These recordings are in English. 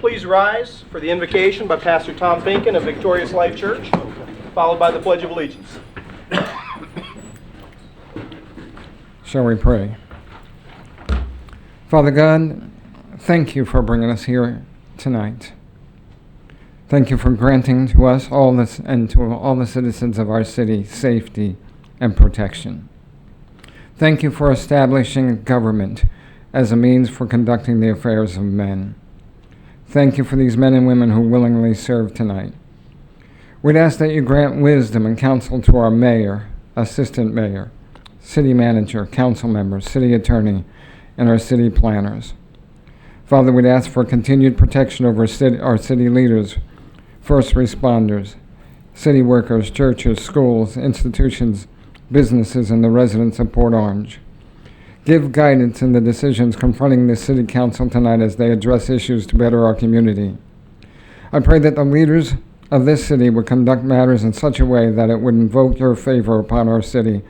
please rise for the invocation by Pastor Tom Finken of Victorious Life Church, followed by the Pledge of Allegiance. Shall we pray? Father God, thank you for bringing us here tonight. Thank you for granting to us all this and to all the citizens of our city safety and protection. Thank you for establishing government as a means for conducting the affairs of men. Thank you for these men and women who willingly serve tonight. We'd ask that you grant wisdom and counsel to our mayor, assistant mayor, city manager, council members, city attorney, and our city planners. Father, we'd ask for continued protection over our city leaders, first responders, city workers, churches, schools, institutions, businesses, and the residents of Port Orange. Give guidance in the decisions confronting the City Council tonight as they address issues to better our community. I pray that the leaders of this city would conduct matters in such a way that it would invoke your favor upon our city,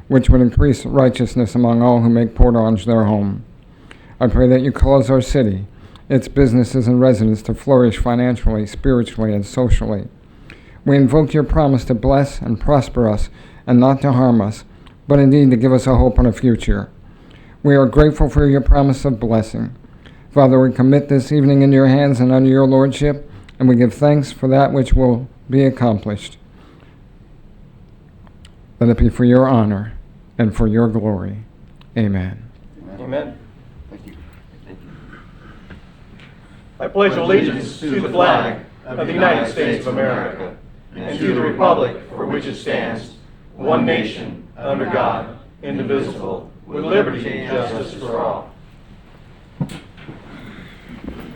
which would increase righteousness among all who make Port Orange their home. I pray that you cause our city, its businesses and residents to flourish financially, spiritually, and socially. We invoke your promise to bless and prosper us and not to harm us, but indeed to give us a hope and a future. We are grateful for your promise of blessing. Father, we commit this evening in your hands and under your lordship, and we give thanks for that which will be accomplished. Let it be for your honor and for your glory. Amen. Amen. Thank you. I pledge allegiance to the flag of the United States of America and to the republic for which it stands, one nation, under God, indivisible, with liberty and justice for all.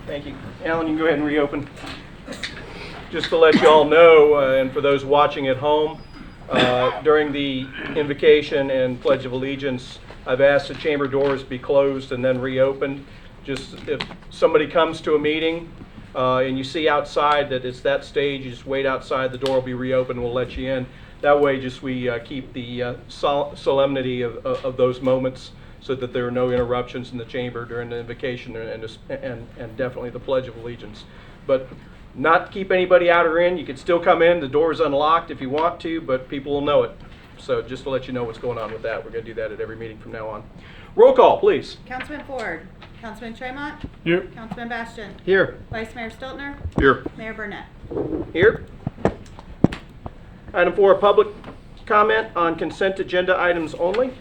Thank you. Alan, you can go ahead and reopen. Just to let you all know, and for those watching at home, during the invocation and Pledge of Allegiance, I've asked the chamber doors be closed and then reopened. Just if somebody comes to a meeting and you see outside that it's that stage, you just wait outside, the door will be reopened, we'll let you in. That way just we keep the solemnity of those moments so that there are no interruptions in the chamber during the invocation and definitely the Pledge of Allegiance. But not keep anybody out or in. You can still come in. The door is unlocked if you want to, but people will know it. So just to let you know what's going on with that. We're going to do that at every meeting from now on. Roll call, please. Councilman Ford. Councilman Tramont. Here. Councilman Bastian. Here. Vice Mayor Stiltner. Here. Mayor Burnette. Here. Item 4, public comment on consent agenda items only.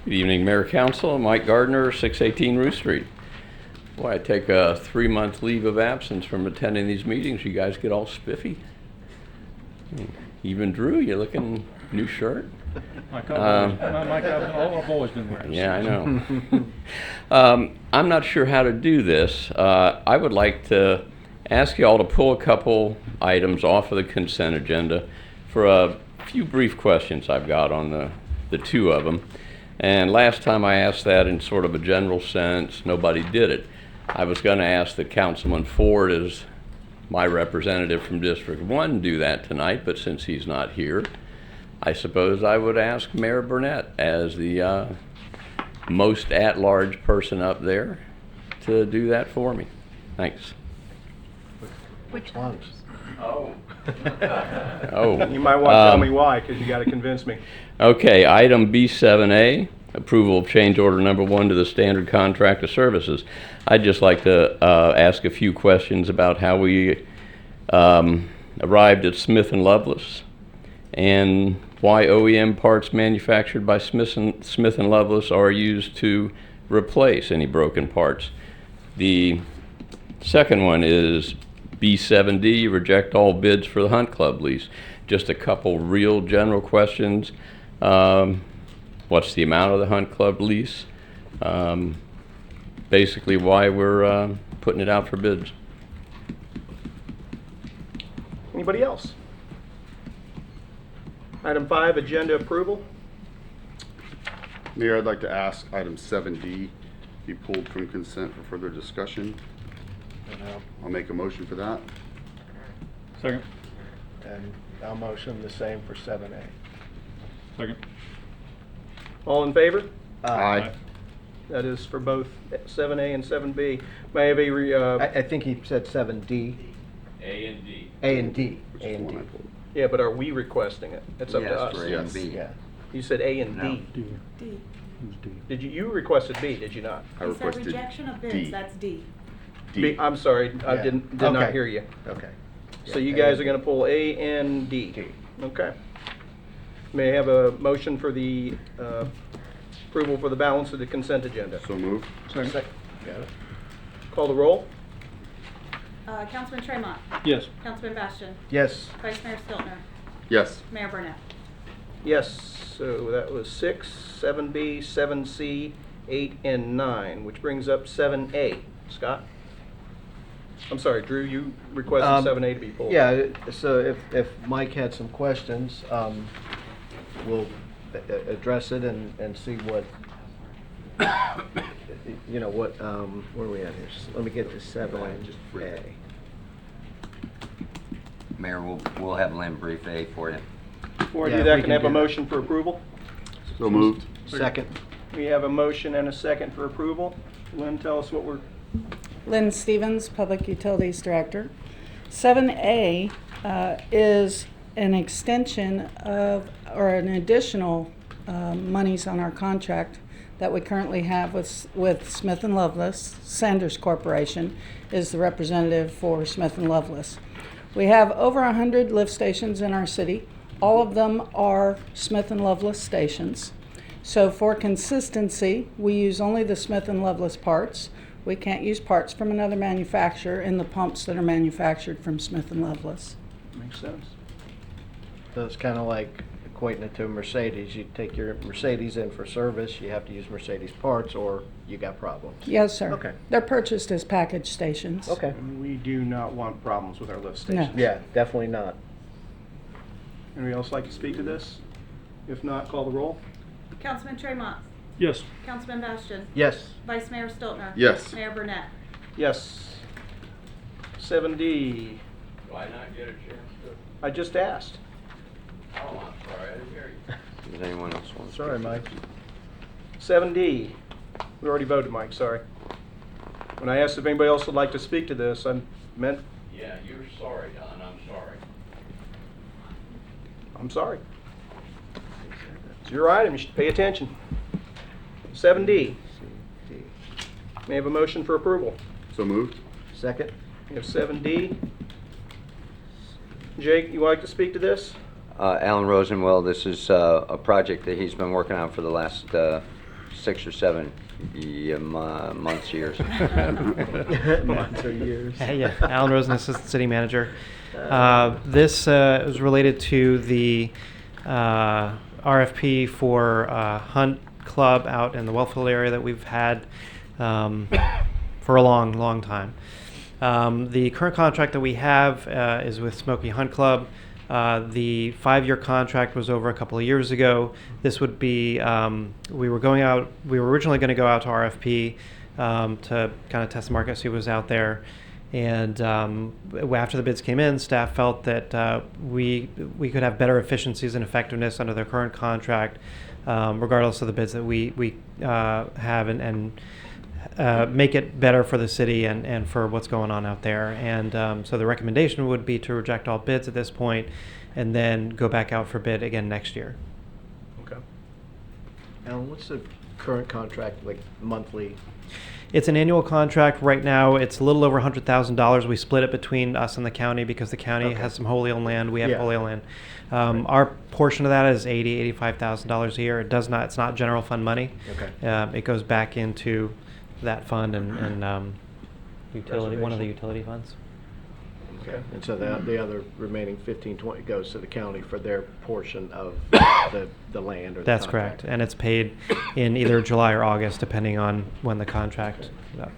Good evening, Mayor Council. Mike Gardner, 618 Ruth Street. Boy, I take a 3-month leave of absence from attending these meetings. You guys get all spiffy. Even Drew, you're looking new shirt. I've always been wearing. Yeah, I know. I'm not sure how to do this. I would like to ask you all to pull a couple items off of the consent agenda for a few brief questions I've got on the two of them. And last time I asked that in sort of a general sense, nobody did it. I was going to ask that Councilman Ford, as my representative from District 1, do that tonight, but since he's not here, I suppose I would ask Mayor Burnette, as the most at-large person up there, to do that for me. Thanks. Which one? Oh. You might want to tell me why, because you got to convince me. Okay, item B7A, approval of change order number 1 to the standard contract of services. I'd just like to ask a few questions about how we arrived at Smith & Lovelace and why OEM parts manufactured by Smith & Lovelace are used to replace any broken parts. The second one is B7D, reject all bids for the Hunt Club lease. Just a couple real general questions. What's the amount of the Hunt Club lease? Basically why we're putting it out for bids. Anybody else? Item 5, agenda approval. Mayor, I'd like to ask item 7D be pulled from consent for further discussion. I'll make a motion for that. Second. And I'll motion the same for 7A. Second. All in favor? Aye. That is for both 7A and 7B. May I have a, I think he said 7D. A and D. A and D. Which A is and the D. one I pulled. yeah, but are we requesting it? It's up to us. for A and B. Yeah. You said A and No. D. D. D. Who's D? Did you requested B, did you not? I He said requested rejection of bids, D. that's D. D. I'm sorry, I Yeah. did not Okay. hear you. Okay. So Yeah, you A guys and are gonna pull A and D? D. Okay. May I have a motion for the approval for the balance of the consent agenda? So moved. Second. Got it. Call the roll? Councilman Tramont, Yes. Councilman Bastian, Yes. Vice Mayor Stiltner, Yes. Mayor Burnette. Yes, so that was 6, 7B, 7C, 8, and 9, which brings up 7A. Scott? I'm sorry, Drew, you requested 7A to be pulled. Yeah, so if Mike had some questions, we'll address it and see what, you know, what, where are we at here? Let me get to 7A. Mayor, we'll have Lynn brief A for you. Before I Yeah, do if that, we can I have can a do that. motion for approval? So moved. Second. We have a motion and a second for approval. Lynn, tell us what we're, Lynn Stevens, Public Utilities Director. 7A is an extension of, or an additional monies on our contract that we currently have with Smith & Lovelace. Sanders Corporation is the representative for Smith & Lovelace. We have over 100 lift stations in our city. All of them are Smith & Lovelace stations. So for consistency, we use only the Smith & Lovelace parts. We can't use parts from another manufacturer in the pumps that are manufactured from Smith & Lovelace. makes sense. So it's kind of like equating it to a Mercedes. You take your Mercedes in for service, you have to use Mercedes parts or you got problems. Yes, sir. Okay. They're purchased as package stations. Okay. And we do not want problems with our lift No. stations. Yeah, definitely not. Anybody else like to speak to this? If not, call the roll. Councilman Tramont, Yes. Councilman Bastian, Yes. Vice Mayor Stiltner. Yes. Mayor Burnette. Yes. 7D, Do I not get a chance to? I just asked. Oh, I'm sorry, I didn't hear you. Does anyone else want to? Sorry, Mike. 7D, we already voted, Mike, sorry. When I asked if anybody else would like to speak to this, I meant, Yeah, you're sorry, Don, I'm sorry. I'm sorry. It's your item, you should pay attention. 7D, may I have a motion for approval? So moved. Second. We have 7D. Jake, you would like to speak to this? Alan Rosen, well, this is a project that he's been working on for the last 6 or 7 months, years. Months or years. Hey, yeah, Alan Rosen, Assistant City Manager. This is related to the RFP for Hunt Club out in the Wellfield area that we've had for a long, long time. The current contract that we have is with Smoky Hunt Club. The 5-year contract was over a couple of years ago. This would be, we were originally going to go out to RFP to kind of test the market, see what was out there. And after the bids came in, staff felt that we could have better efficiencies and effectiveness under their current contract, regardless of the bids that we have, and make it better for the city and for what's going on out there. And so the recommendation would be to reject all bids at this point and then go back out for bid again next year. Okay. Alan, what's the current contract, like monthly? It's an annual contract. Right now, it's a little over $100,000. We split it between us and the county because the county Okay. has some wholly owned land. We have Yeah. wholly owned land. Our portion of that is $85,000 a year. It's not general fund money. Okay. It goes back into that fund and utility, one of the utility funds. Okay. And so the other remaining 15-20 goes to the county for their portion of the land or the That's contract. correct, and it's paid in either July or August, depending on when the contract. Yeah,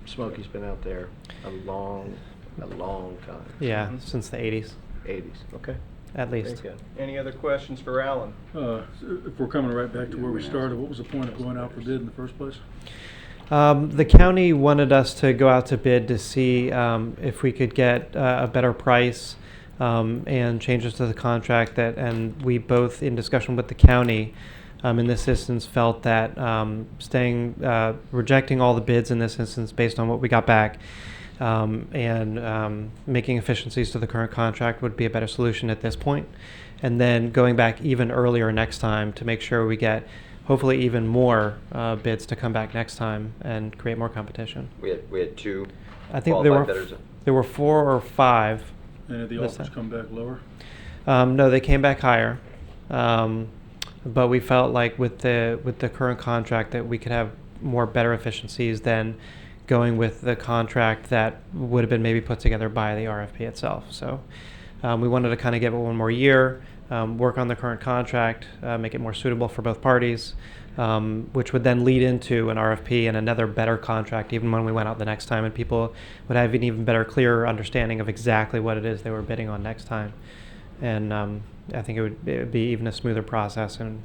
Smokey's been out there a long time. Yeah, since the 80s, 80s. Okay. at Very least. good. Any other questions for Alan? If we're coming right back to where we started, what was the point of going out for bid in the first place? The county wanted us to go out to bid to see if we could get a better price and changes to the contract and we both, in discussion with the county, in this instance, felt that rejecting all the bids in this instance based on what we got back, and making efficiencies to the current contract would be a better solution at this point. And then going back even earlier next time to make sure we get hopefully even more bids to come back next time and create more competition. We had two I think qualified bidders. there were 4 or 5. And did the this offers time. come back lower? No, they came back higher. But we felt like with the current contract that we could have more better efficiencies than going with the contract that would have been maybe put together by the RFP itself. So we wanted to kind of give it one more year, work on the current contract, make it more suitable for both parties, which would then lead into an RFP and another better contract even when we went out the next time, and people would have an even better, clearer understanding of exactly what it is they were bidding on next time. And I think it would be even a smoother process, and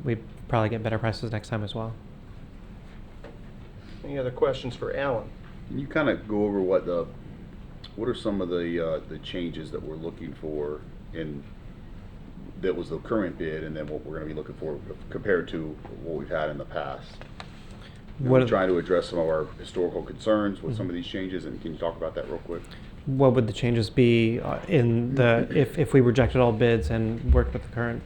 we'd probably get better prices next time as well. Any other questions for Alan? Can you kind of go over what are some of the changes that we're looking for in that was the current bid, and then what we're going to be looking for compared to what we've had in the past? We're trying to address some of our historical concerns with some of these changes, and can you talk about that real quick? What would the changes be in the if we rejected all bids and worked with the current?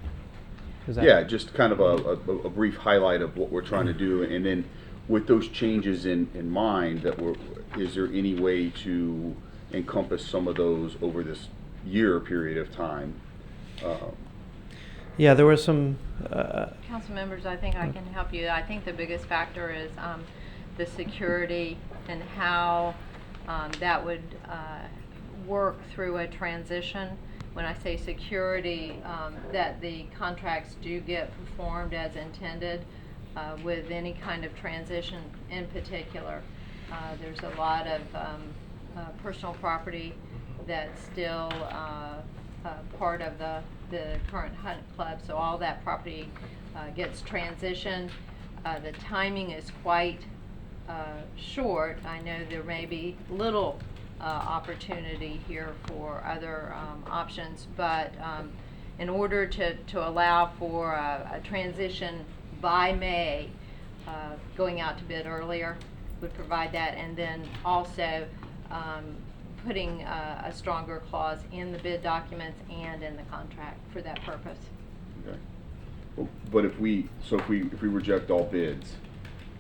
Yeah, just kind of a brief highlight of what we're trying to do, and then with those changes in mind, is there any way to encompass some of those over this year period of time? Yeah, there were some. Council members, I think I can help you. I think the biggest factor is the security and how that would work through a transition. When I say security, that the contracts do get performed as intended with any kind of transition in particular. There's a lot of personal property that's still part of the current hunt club, so all that property gets transitioned. The timing is quite short. I know there may be little opportunity here for other options, but in order to allow for a transition by May, going out to bid earlier would provide that, and then also putting a stronger clause in the bid documents and in the contract for that purpose. Okay. Well, but if we reject all bids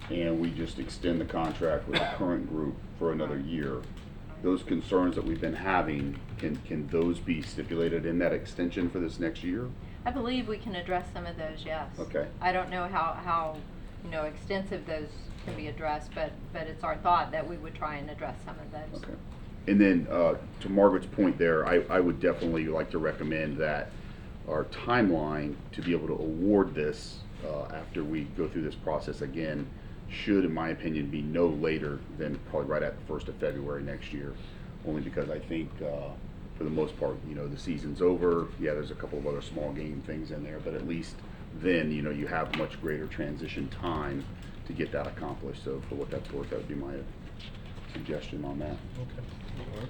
and we just extend the contract with the current group for another year, those concerns that we've been having, can those be stipulated in that extension for this next year? I believe we can address some of those, yes. Okay. I don't know how extensive those can be addressed, but it's our thought that we would try and address some of those. Okay. And then to Margaret's point there, I would definitely like to recommend that our timeline to be able to award this after we go through this process again should, in my opinion, be no later than probably right at the 1st of February next year. Only because I think for the most part, the season's over. Yeah, there's a couple of other small game things in there, but at least then, you have much greater transition time to get that accomplished. So for what that's worth, that would be my suggestion on that. Okay.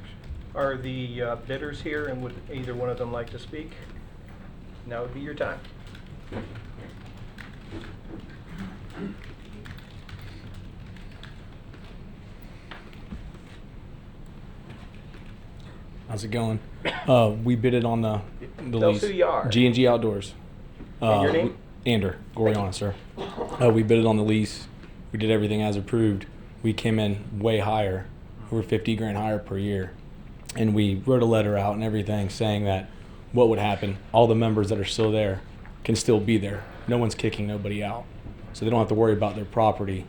Are the bidders here, and would either one of them like to speak? Now would be your time. How's it going? We bidded on the Tell lease. us who you are. G&G Outdoors. And your name? Ander Gorion, sir. We bidded on the lease. We did everything as approved. We came in way higher. We're $50,000 higher per year. And we wrote a letter out and everything saying that what would happen, all the members that are still there can still be there. No one's kicking nobody out. So they don't have to worry about their property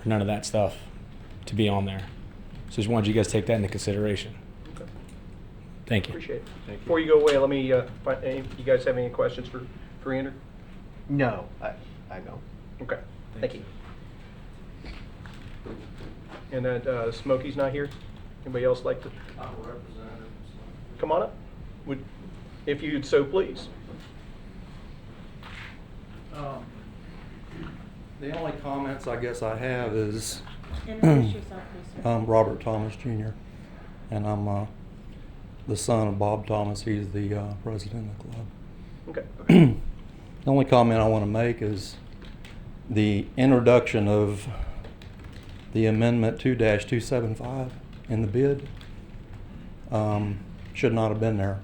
or none of that stuff to be on there. So just wanted you guys to take that into consideration. Okay. Thank you. Appreciate it. Before you go away, let me, you guys have any questions for Andrew? No, I don't. Okay, thank you. And that Smokey's not here? Anybody else like to? I'm a representative. Come on up, if you'd so please. The only comments I guess I have is Introduce yourself, please, sir. I'm Robert Thomas Jr. and I'm the son of Bob Thomas. He's the president of the club. Okay. The only comment I want to make is the introduction of the amendment 2-275 in the bid should not have been there.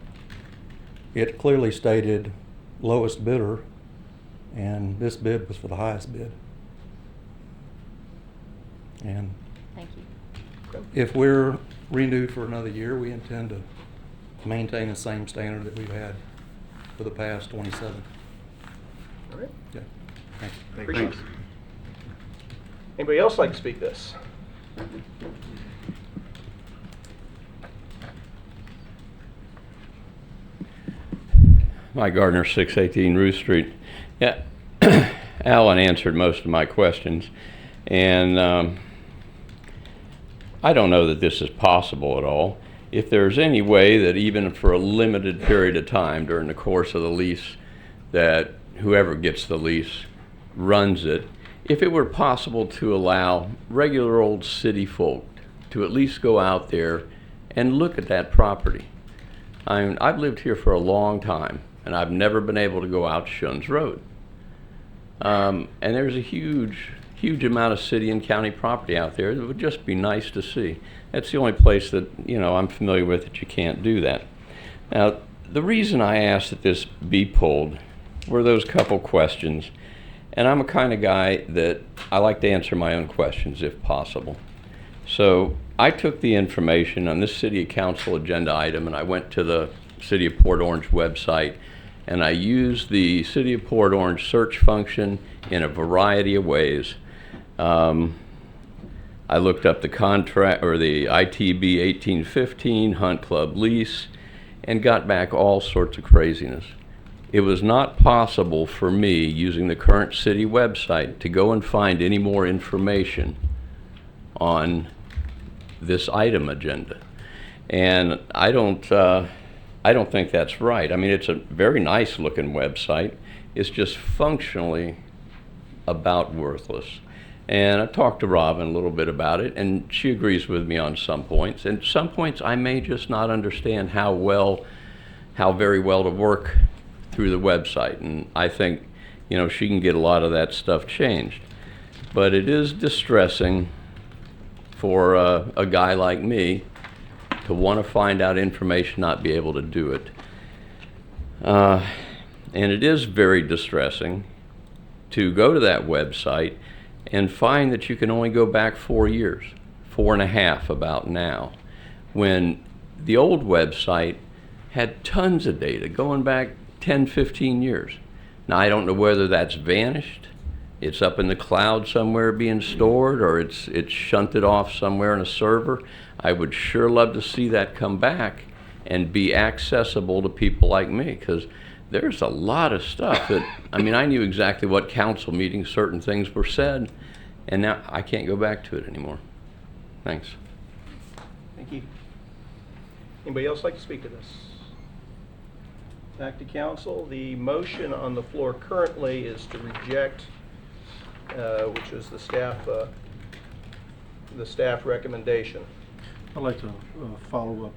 It clearly stated lowest bidder, and this bid was for the highest bid. And Thank you. if we're renewed for another year, we intend to maintain the same standard that we've had for the past 27. All right. Yeah. Thank you. Appreciate it. Anybody else like to speak this? Mike Gardner, 618 Ruth Street. Yeah, Alan answered most of my questions, and I don't know that this is possible at all. If there's any way that even for a limited period of time during the course of the lease, that whoever gets the lease runs it, if it were possible to allow regular old city folk to at least go out there and look at that property. I've lived here for a long time, and I've never been able to go out Shuns Road. And there's a huge amount of city and county property out there that would just be nice to see. That's the only place that, I'm familiar with that you can't do that. Now, the reason I asked that this be pulled were those couple questions, and I'm a kind of guy that I like to answer my own questions if possible. So I took the information on this City Council agenda item, and I went to the City of Port Orange website, and I used the City of Port Orange search function in a variety of ways. I looked up the contract, or the ITB 1815 Hunt Club lease, and got back all sorts of craziness. It was not possible for me, using the current city website, to go and find any more information on this item agenda. And I don't think that's right. I mean, it's a very nice looking website. It's just functionally about worthless. And I talked to Robin a little bit about it, and she agrees with me on some points. And some points I may just not understand how very well to work through the website. And I think, she can get a lot of that stuff changed. But it is distressing for a guy like me to want to find out information, not be able to do it. And it is very distressing to go to that website and find that you can only go back 4 years, 4.5 about now, when the old website had tons of data going back 10, 15 years. Now, I don't know whether that's vanished, it's up in the cloud somewhere being stored, or it's shunted off somewhere in a server. I would sure love to see that come back and be accessible to people like me, because there's a lot of stuff that, I knew exactly what council meetings certain things were said, and now I can't go back to it anymore. Thanks. Thank you. Anybody else like to speak to this? Back to council. The motion on the floor currently is to reject, which is the staff recommendation. I'd like to follow up,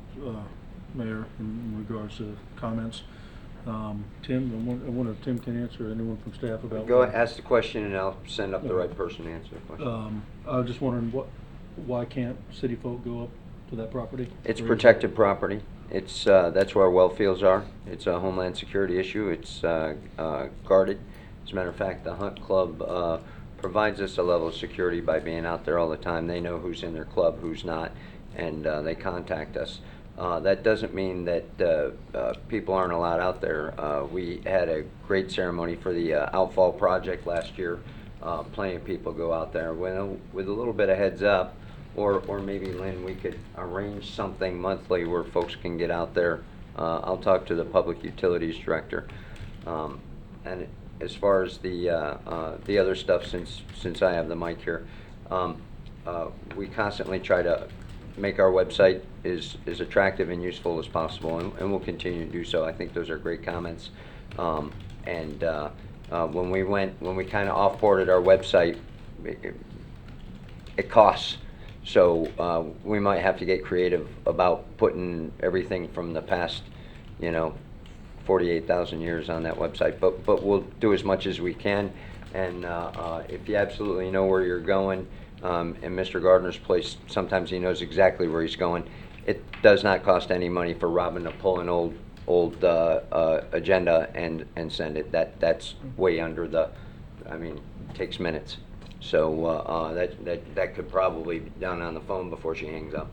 Mayor, in regards to comments. Tim, I wonder if Tim can answer, anyone from staff about. Go ask the question and I'll send up the right person to answer the question. I was just wondering why can't city folk go up to that property? It's protected property. It's that's where our well fields are. It's a homeland security issue. It's guarded. As a matter of fact, the Hunt Club provides us a level of security by being out there all the time. They know who's in their club, who's not, and they contact us. That doesn't mean that people aren't allowed out there. We had a great ceremony for the Outfall project last year. Plenty of people go out there with a little bit of heads up, or maybe, Lynn, we could arrange something monthly where folks can get out there. I'll talk to the Public Utilities Director. And as far as the other stuff, since I have the mic here, we constantly try to make our website as attractive and useful as possible, and we'll continue to do so. I think those are great comments. When we kind of off-boarded our website, it costs So we might have to get creative about putting everything from the past, 48,000 years on that website. But we'll do as much as we can. And if you absolutely know where you're going, in Mr. Gardner's place, sometimes he knows exactly where he's going. It does not cost any money for Robin to pull an old agenda and send it. That's way under the, takes minutes. So that could probably be done on the phone before she hangs up.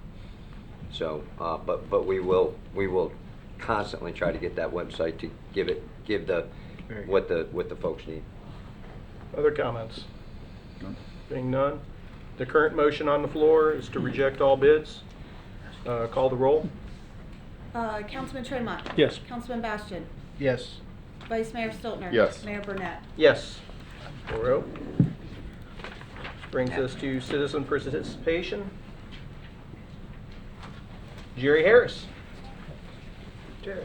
So, but we will constantly try to get that website to give what the folks need. Other comments? Being none. The current motion on the floor is to reject all bids. Call the roll. Councilman Tramont. Yes. Councilman Bastian. Yes. Vice Mayor Stiltner. Yes. Mayor Burnette. Yes. 4-0. Brings us to citizen participation. Jerry Harris. Jerry.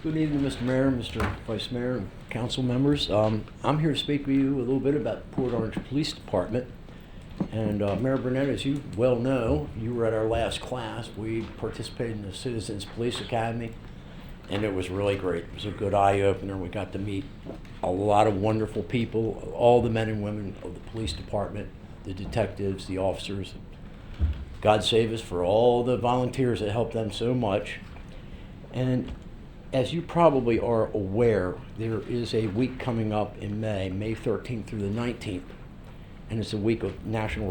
Good evening, Mr. Mayor, Mr. Vice Mayor, and council members. I'm here to speak with you a little bit about the Port Orange Police Department. And Mayor Burnette, as you well know, you were at our last class. We participated in the Citizens Police Academy, and it was really great. It was a good eye-opener. We got to meet a lot of wonderful people, all the men and women of the police department, the detectives, the officers. God save us for all the volunteers that helped them so much. And as you probably are aware, there is a week coming up in May 13th through the 19th, and it's a week of national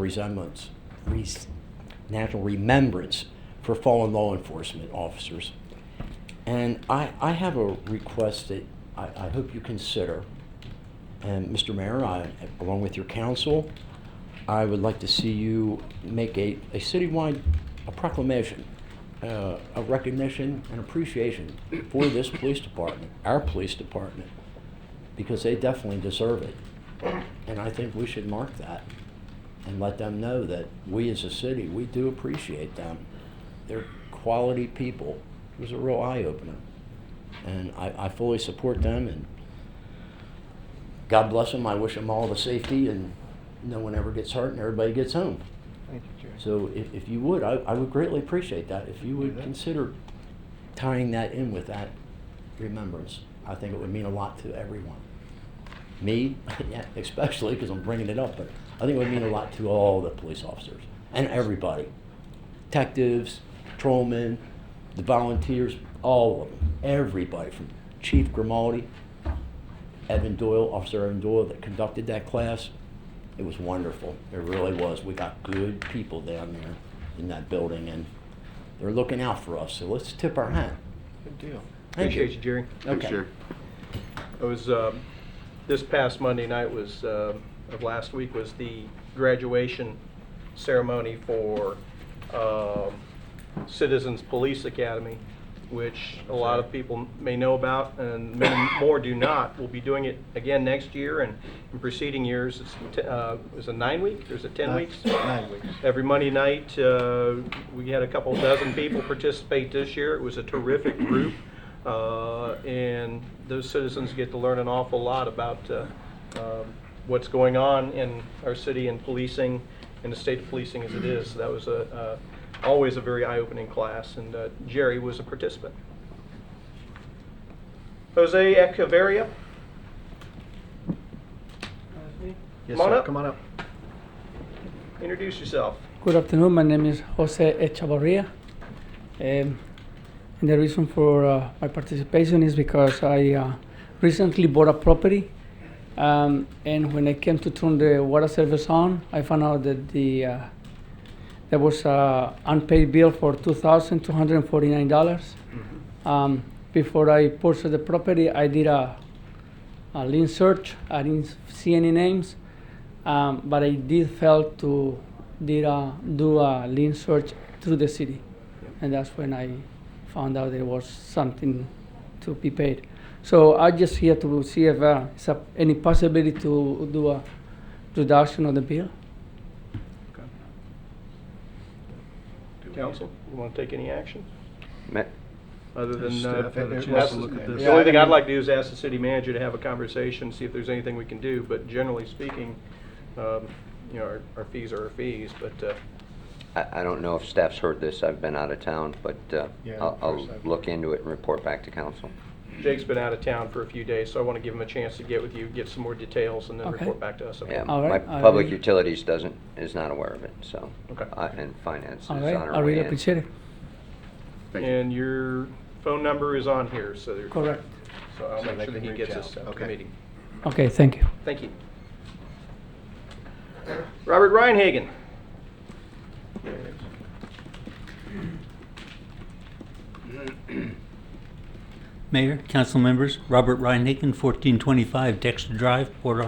remembrance for fallen law enforcement officers. And I have a request that I hope you consider. And Mr. Mayor, along with your council, I would like to see you make a citywide proclamation, a recognition and appreciation for this police department, our police department, because they definitely deserve it. And I think we should mark that and let them know that we as a city, we do appreciate them. They're quality people. It was a real eye-opener. And I fully support them, and God bless them. I wish them all the safety, and no one ever gets hurt and everybody gets home. Thank you, Jerry. So if you would, I would greatly appreciate that. If you would consider tying that in with that remembrance, I think it would mean a lot to everyone. Me, yeah, especially because I'm bringing it up, but I think it would mean a lot to all the police officers and everybody. Detectives, patrolmen, the volunteers, all of them, everybody from Chief Grimaldi, Officer Evan Doyle that conducted that class. It was wonderful. It really was. We got good people down there in that building, and they're looking out for us. So let's tip our hat. Good deal. Appreciate you, Jerry. Thanks, Jerry. It was this past Monday night was of last week was the graduation ceremony for Citizens Police Academy, which a lot of people may know about and many more do not. We'll be doing it again next year and in preceding years. It's a 9 week? Or is it 10 weeks? 9 weeks. Every Monday night, we had a couple dozen people participate this year. It was a terrific group. And those citizens get to learn an awful lot about what's going on in our city and policing, and the state of policing as it is. So that was always a very eye-opening class, and Jerry was a participant. Jose Echeverria. Yes, Come on sir. up. Come on up. Introduce yourself. Good afternoon. My name is Jose Echevarria. And the reason for my participation is because I recently bought a property, and when I came to turn the water service on, I found out that there was an unpaid bill for $2,249. Before I purchased the property, I did a lien search. I didn't see any names, but I did fail to do a lien search through the city, and that's when I found out there was something to be paid. So I just here to see if there's any possibility to do a reduction of the bill. Council, you want to take any action? Other than, Staff had a chance ask- to look at this. the only thing I'd like to do is ask the city manager to have a conversation, see if there's anything we can do, but generally speaking, you know, our fees are our fees, but, I don't know if staff's heard this, I've been out of town, but Yeah, I'll first I've- look into it and report back to council. Jake's been out of town for a few days, so I want to give him a chance to get with you, get some more details, and then Okay. report back to us. Yeah, All right, my I public really- utilities is not aware of it, so, Okay. and finance is All on right, our I really way in. appreciate it. Thank you. And your phone number is on here, so there. Correct. So I'll So make they sure that can he reach gets out. us after the Okay. meeting. Okay, thank you. Thank you. Robert Reinhagen. Mayor, council members, Robert Reinhagen, 1425 Dexter Drive, Port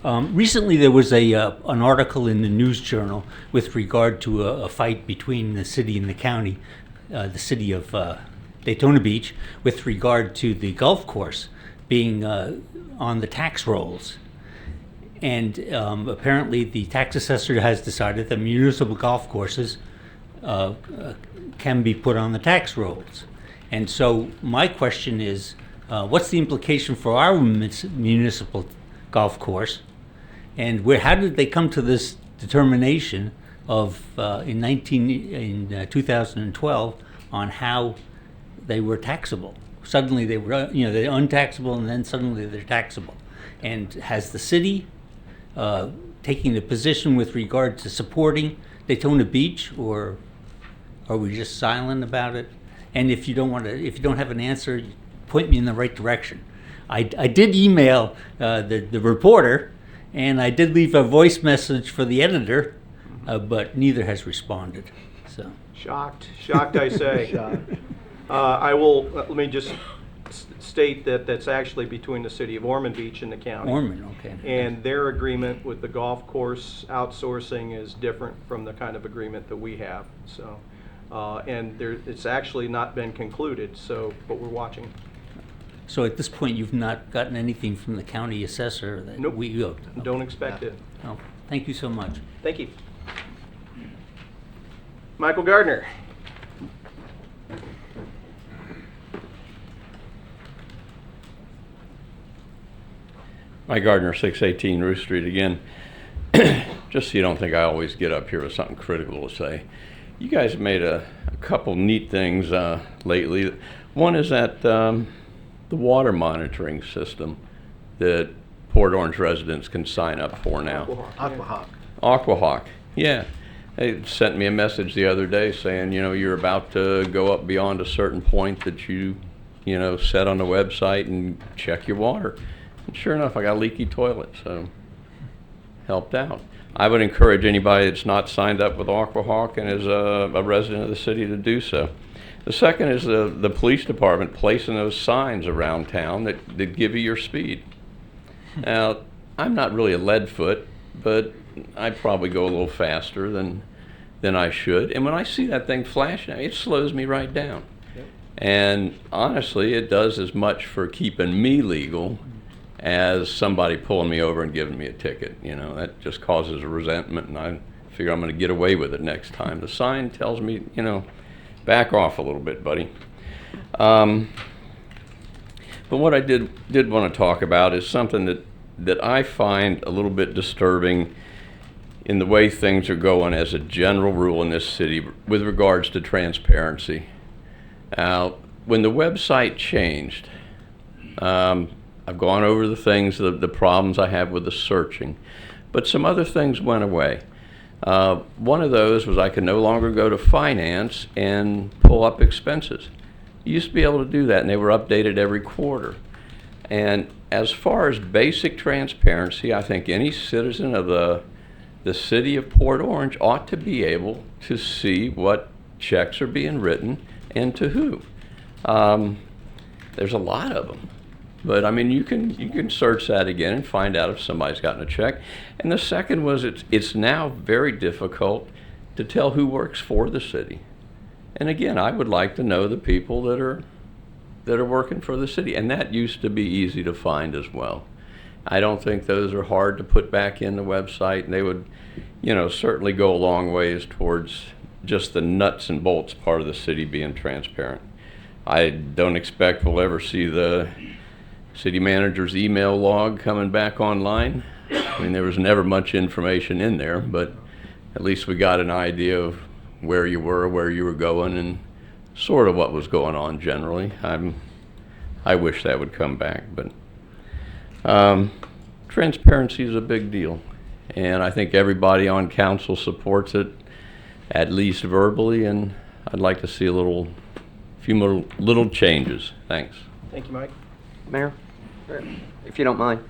Orange. Recently, there was an article in the News Journal with regard to a fight between the city and the county, the city of Daytona Beach, with regard to the golf course being on the tax rolls. And apparently, the tax assessor has decided that municipal golf courses can be put on the tax rolls. And so my question is, what's the implication for our municipal golf course? And how did they come to this determination of in 2012 on how they were taxable? Suddenly they were, they're untaxable, and then suddenly they're taxable. And has the city taking the position with regard to supporting Daytona Beach, or are we just silent about it? And if you don't have an answer, point me in the right direction. I did email the reporter, and I did leave a voice message for the editor, but neither has responded. So Shocked, I say. I will, let me just state that that's actually between the city of Ormond Beach and the county. Ormond, okay. And their agreement with the golf course outsourcing is different from the kind of agreement that we have, so. And it's actually not been concluded, so, but we're watching. So at this point, you've not gotten anything from the county assessor that Nope. we Don't expect it. Oh, thank you so much. Thank you. Michael Gardner. Mike Gardner, 618 Ruth Street again. Just so you don't think I always get up here with something critical to say. You guys have made a couple neat things lately. One is that the water monitoring system that Port Orange residents can sign up for now. Aquahawk, yeah. They sent me a message the other day saying, you're about to go up beyond a certain point that you set on the website and check your water. And sure enough, I got a leaky toilet, so helped out. I would encourage anybody that's not signed up with Aquahawk and is a resident of the city to do so. The second is the police department placing those signs around town that give you your speed. Now, I'm not really a lead foot, but I probably go a little faster than I should. And when I see that thing flashing, it slows me right down. And honestly, it does as much for keeping me legal as somebody pulling me over and giving me a ticket. That just causes a resentment, and I figure I'm going to get away with it next time. The sign tells me, back off a little bit, buddy. But what I did want to talk about is something that I find a little bit disturbing in the way things are going as a general rule in this city with regards to transparency. When the website changed, I've gone over the things, the problems I have with the searching, but some other things went away. One of those was I could no longer go to finance and pull up expenses. You used to be able to do that, and they were updated every quarter. And as far as basic transparency, I think any citizen of the city of Port Orange ought to be able to see what checks are being written and to who. There's a lot of them. But I mean, you can search that again and find out if somebody's gotten a check. And the second was it's now very difficult to tell who works for the city. And again, I would like to know the people that are working for the city, and that used to be easy to find as well. I don't think those are hard to put back in the website, and they would, certainly go a long ways towards just the nuts and bolts part of the city being transparent. I don't expect we'll ever see the city manager's email log coming back online. I mean, there was never much information in there, but at least we got an idea of where you were going, and sort of what was going on generally. I wish that would come back, but transparency is a big deal, and I think everybody on council supports it, at least verbally, and I'd like to see a few more little changes. Thanks. Thank you, Mike. Mayor, if you don't mind,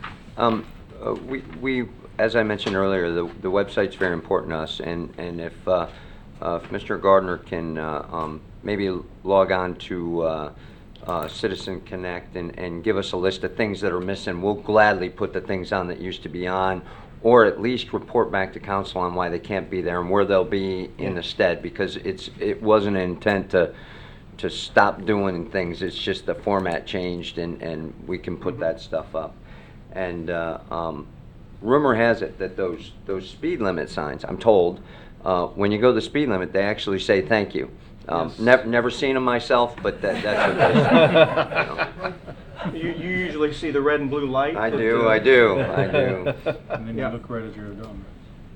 we as I mentioned earlier, the website's very important to us, and if Mr. Gardner can maybe log on to Citizen Connect and give us a list of things that are missing, we'll gladly put the things on that used to be on, or at least report back to council on why they can't be there and where they'll be in the stead, because it wasn't an intent to stop doing things. It's just the format changed, and we can put that stuff up. And rumor has it that those speed limit signs, I'm told, when you go the speed limit, they actually say thank you. Yes. Never seen them myself, but that's what they say. You usually see the red and blue light. I but, do. And then you look right as you're done.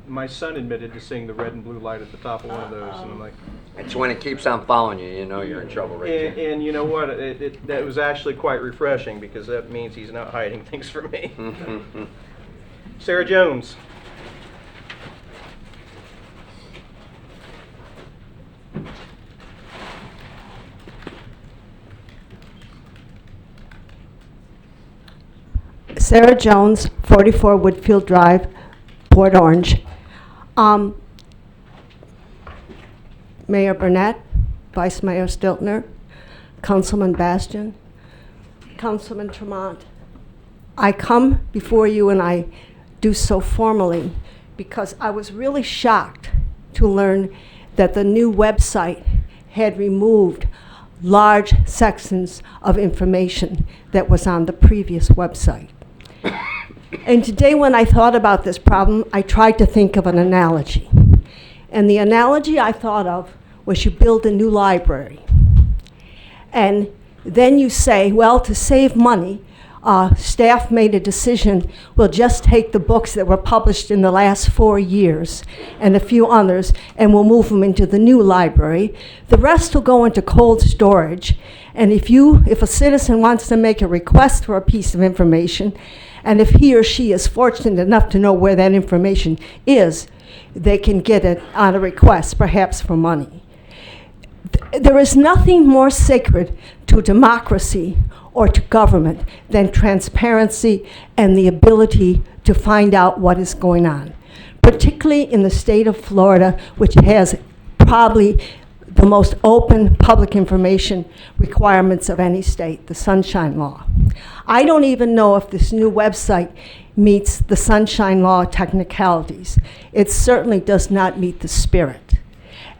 My son admitted to seeing the red and blue light at the top of one of those, and I'm like... It's when it keeps on following you, you know you're in trouble right there. And you know what? That was actually quite refreshing, because that means he's not hiding things from me. Sarah Jones. Sarah Jones, 44 Woodfield Drive, Port Orange. Mayor Burnette, Vice Mayor Stiltner, Councilman Bastian, Councilman Tramont. I come before you, and I do so formally because I was really shocked to learn that the new website had removed large sections of information that was on the previous website. And today, when I thought about this problem, I tried to think of an analogy. And the analogy I thought of was you build a new library. And then you say, well, to save money, staff made a decision, we'll just take the books that were published in the last 4 years and a few others, and we'll move them into the new library. The rest will go into cold storage. And if a citizen wants to make a request for a piece of information, and if he or she is fortunate enough to know where that information is, they can get it on a request, perhaps for money. There is nothing more sacred to democracy or to government than transparency and the ability to find out what is going on, particularly in the state of Florida, which has probably the most open public information requirements of any state, the Sunshine Law. I don't even know if this new website meets the Sunshine Law technicalities. It certainly does not meet the spirit.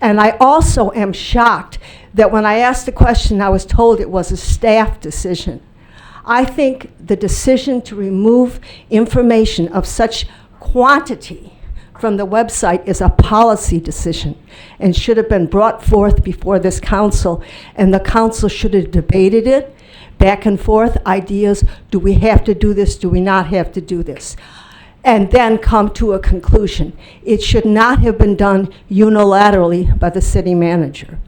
And I also am shocked that when I asked the question, I was told it was a staff decision. I think the decision to remove information of such quantity from the website is a policy decision and should have been brought forth before this council, and the council should have debated it, back and forth, ideas, do we have to do this, do we not have to do this? And then come to a conclusion. It should not have been done unilaterally by the city manager.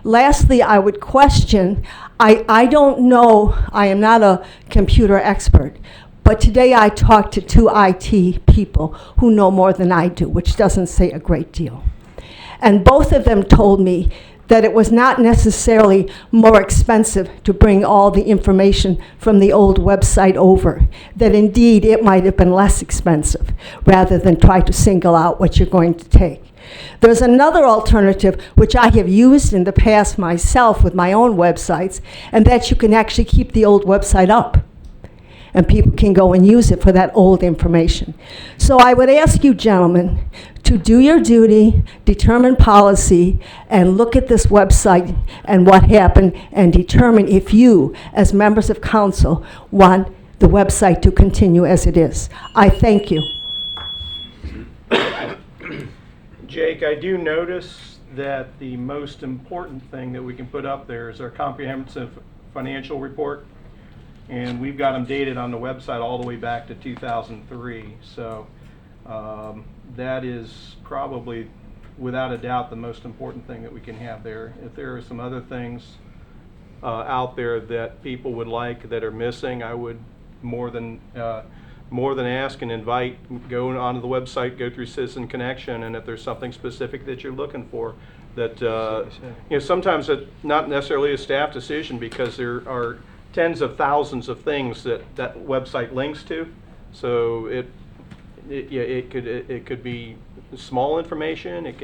Lastly, I would question, I don't know, I am not a computer expert, but today I talked to 2 IT people who know more than I do, which doesn't say a great deal. And both of them told me that it was not necessarily more expensive to bring all the information from the old website over, that indeed it might have been less expensive rather than try to single out what you're going to take. There's another alternative which I have used in the past myself with my own websites, and that you can actually keep the old website up and people can go and use it for that old information. So I would ask you gentlemen to do your duty, determine policy, and look at this website and what happened, and determine if you, as members of council, want the website to continue as it is. I thank you. Jake, I do notice that the most important thing that we can put up there is our comprehensive financial report, and we've got them dated on the website all the way back to 2003. So that is probably, without a doubt, the most important thing that we can have there. If there are some other things out there that people would like that are missing, I would more than ask and invite, go onto the website, go through Citizen Connection, and if there's something specific that you're looking for, that sometimes it's not necessarily a staff decision, because there are tens of thousands of things that website links to. So it could be small information, it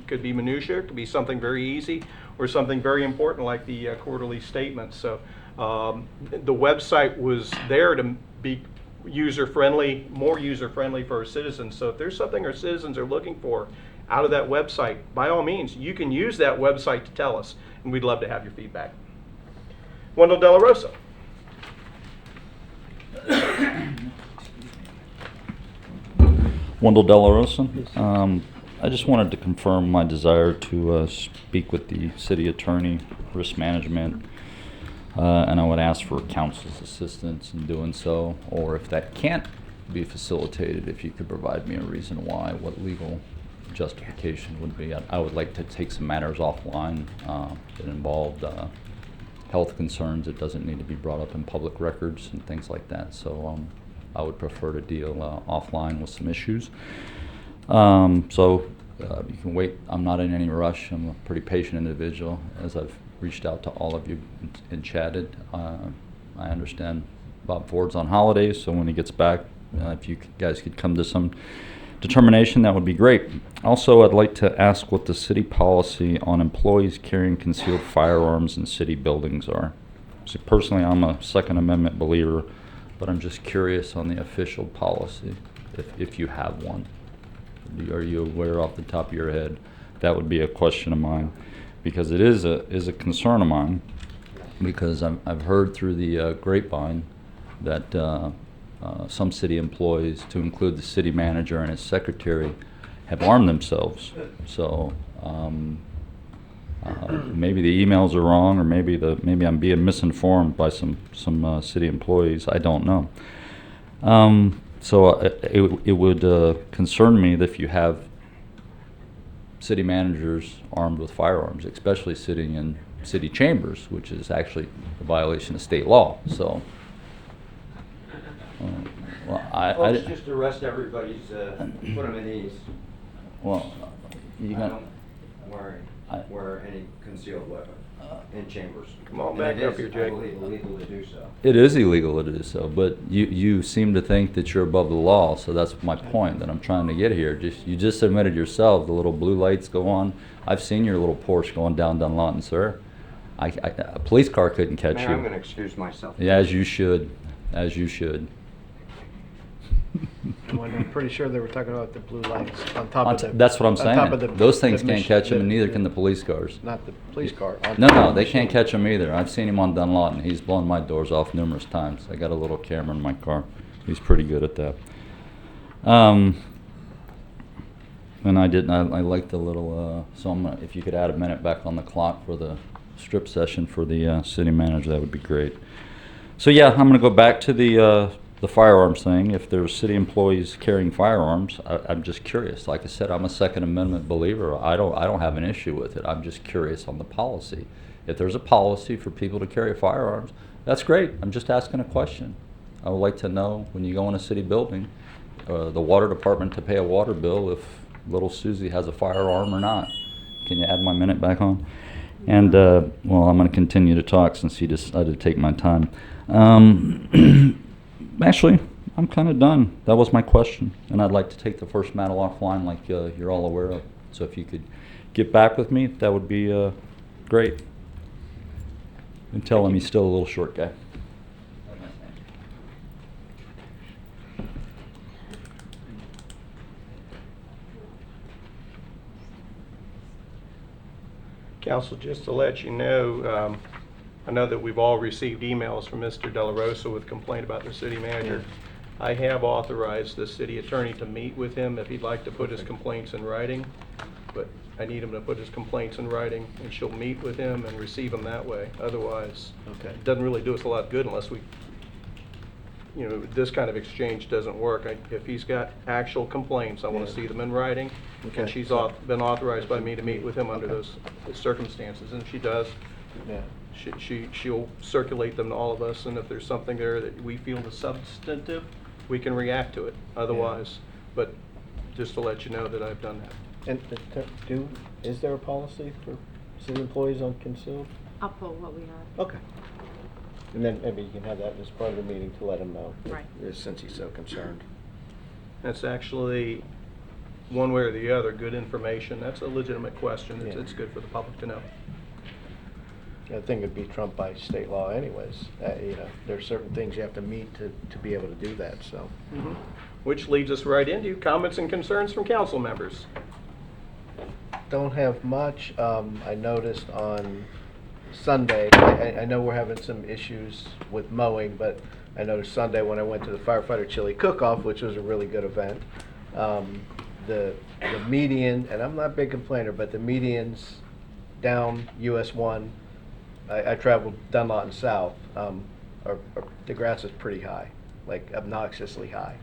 could be minutia, it could be something very easy, or something very important like the quarterly statement. So the website was there to be user-friendly, more user-friendly for our citizens. So if there's something our citizens are looking for out of that website, by all means, you can use that website to tell us, and we'd love to have your feedback. Wendell De La Rosa. Wendell De La Rosa. I just wanted to confirm my desire to speak with the city attorney, risk management, and I would ask for counsel's assistance in doing so, or if that can't be facilitated, if you could provide me a reason why, what legal justification would be. I would like to take some matters offline that involved health concerns. It doesn't need to be brought up in public records and things like that. So I would prefer to deal offline with some issues. You can wait. I'm not in any rush. I'm a pretty patient individual, as I've reached out to all of you and chatted. I understand Bob Ford's on holidays, so when he gets back, if you guys could come to some determination, that would be great. Also, I'd like to ask what the city policy on employees carrying concealed firearms in city buildings are. So personally, I'm a Second Amendment believer, but I'm just curious on the official policy, if you have one. Are you aware off the top of your head? That would be a question of mine, because it is a concern of mine, because I've heard through the grapevine that some city employees, to include the city manager and his secretary, have armed themselves. So maybe the emails are wrong, or maybe I'm being misinformed by some city employees. I don't know. So it would concern me that if you have city managers armed with firearms, especially sitting in city chambers, which is actually a violation of state law. So, Folks, just arrest everybody's, put them at ease. Well, you I got. don't wear any concealed weapon in chambers. Come on And back it up is, here, I Jake. believe, illegal to do so. It is illegal to do so, but you seem to think that you're above the law, so that's my point that I'm trying to get here. You just admitted yourself the little blue lights go on. I've seen your little Porsche going down Dunlawton, sir. A police car couldn't catch Mayor, you. I'm going to excuse myself. Yeah, as you should. As you should. I'm pretty sure they were talking about the blue lights on top of the. That's what I'm on top of saying. the- Those things the can't mach- catch him, and the- neither can the police cars. Not the police car. on No, top of no, the they can't machine. catch him either. I've seen him on Dunlawton. He's blown my doors off numerous times. I got a little camera in my car. He's pretty good at that. And I like the little, so if you could add a minute back on the clock for the strip session for the city manager, that would be great. So yeah, I'm gonna go back to the firearms thing. If there's city employees carrying firearms, I'm just curious. Like I said, I'm a Second Amendment believer. I don't have an issue with it. I'm just curious on the policy. If there's a policy for people to carry firearms, that's great. I'm just asking a question. I would like to know, when you go in a city building, the water department to pay a water bill, if little Susie has a firearm or not. Can you add my minute back on? And well, I'm going to continue to talk since he decided to take my time. Actually, I'm kind of done. That was my question, and I'd like to take the first matter offline, like you're all aware of. So if you could get back with me, that would be great. And tell him he's still a little short guy. Council, just to let you know, I know that we've all received emails from Mr. De La Rosa with complaint about the city manager. I have authorized the city attorney to meet with him if he'd like to put his complaints in writing, but I need him to put his complaints in writing, and she'll meet with him and receive them that way. Otherwise, Okay. it doesn't really do us a lot of good unless we, you know, this kind of exchange doesn't work. If he's got actual complaints, I want to Yeah. see them in writing. Okay. And she's been authorized by me to meet with him under those circumstances, and she does. Yeah. She'll circulate them to all of us, and if there's something there that we feel is substantive, we can react to it otherwise. But just to let you know that I've done that. And is there a policy for city employees on concealed? I'll pull what we have. Okay. And then maybe you can have that as part of the meeting to let him know. Right. Since he's so concerned. That's actually, one way or the other, good information. That's a legitimate question. Yeah. It's good for the public to know. I think it'd be trumped by state law anyways. You know, there's certain things you have to meet to be able to do that, so. Which leads us right into comments and concerns from council members. Don't have much. I noticed on Sunday, I know we're having some issues with mowing, but I noticed Sunday when I went to the firefighter chili cook-off, which was a really good event, the median, and I'm not a big complainer, but the medians down US 1, I traveled Dunlawton South, the grass is pretty high, like obnoxiously high.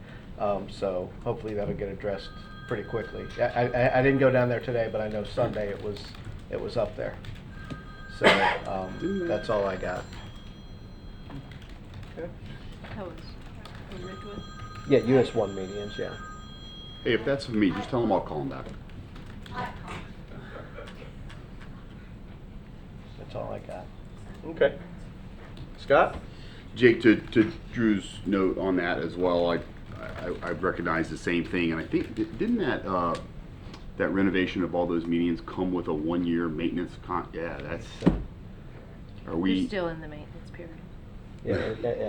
So hopefully that'll get addressed pretty quickly. I didn't go down there today, but I know Sunday it was up there. So that's all I got. Okay. That was Ridgewood. Yeah, US 1 medians, yeah. Hey, if that's for me, just tell them I'll call him back. That's all I got. Okay. Scott? Jake, to Drew's note on that as well, I recognize the same thing, and I think, didn't that renovation of all those medians come with a 1-year maintenance yeah, that's, are We're we? still in the maintenance period.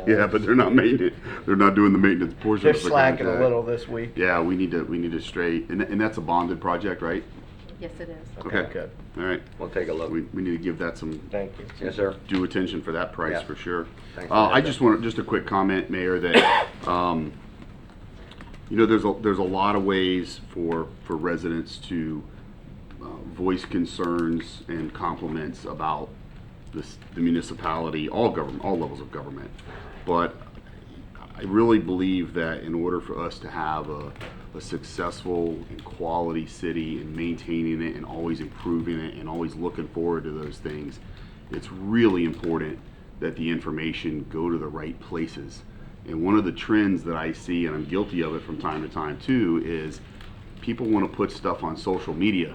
Yeah, but they're not maintenance, they're not doing the maintenance portion. They're of the slacking a contract. little this week. Yeah, we need to straight, and that's a bonded project, right? Yes, it is. Okay, good. All right. We'll take a look. We need to give that some Thank you. Yes, sir. due attention for that price Yeah. for sure. Thanks for I that. just want just a quick comment, Mayor, that you know, there's a lot of ways for residents to voice concerns and compliments about the municipality, all levels of government. But I really believe that in order for us to have a successful and quality city and maintaining it and always improving it and always looking forward to those things, it's really important that the information go to the right places. And one of the trends that I see, and I'm guilty of it from time to time too, is people want to put stuff on social media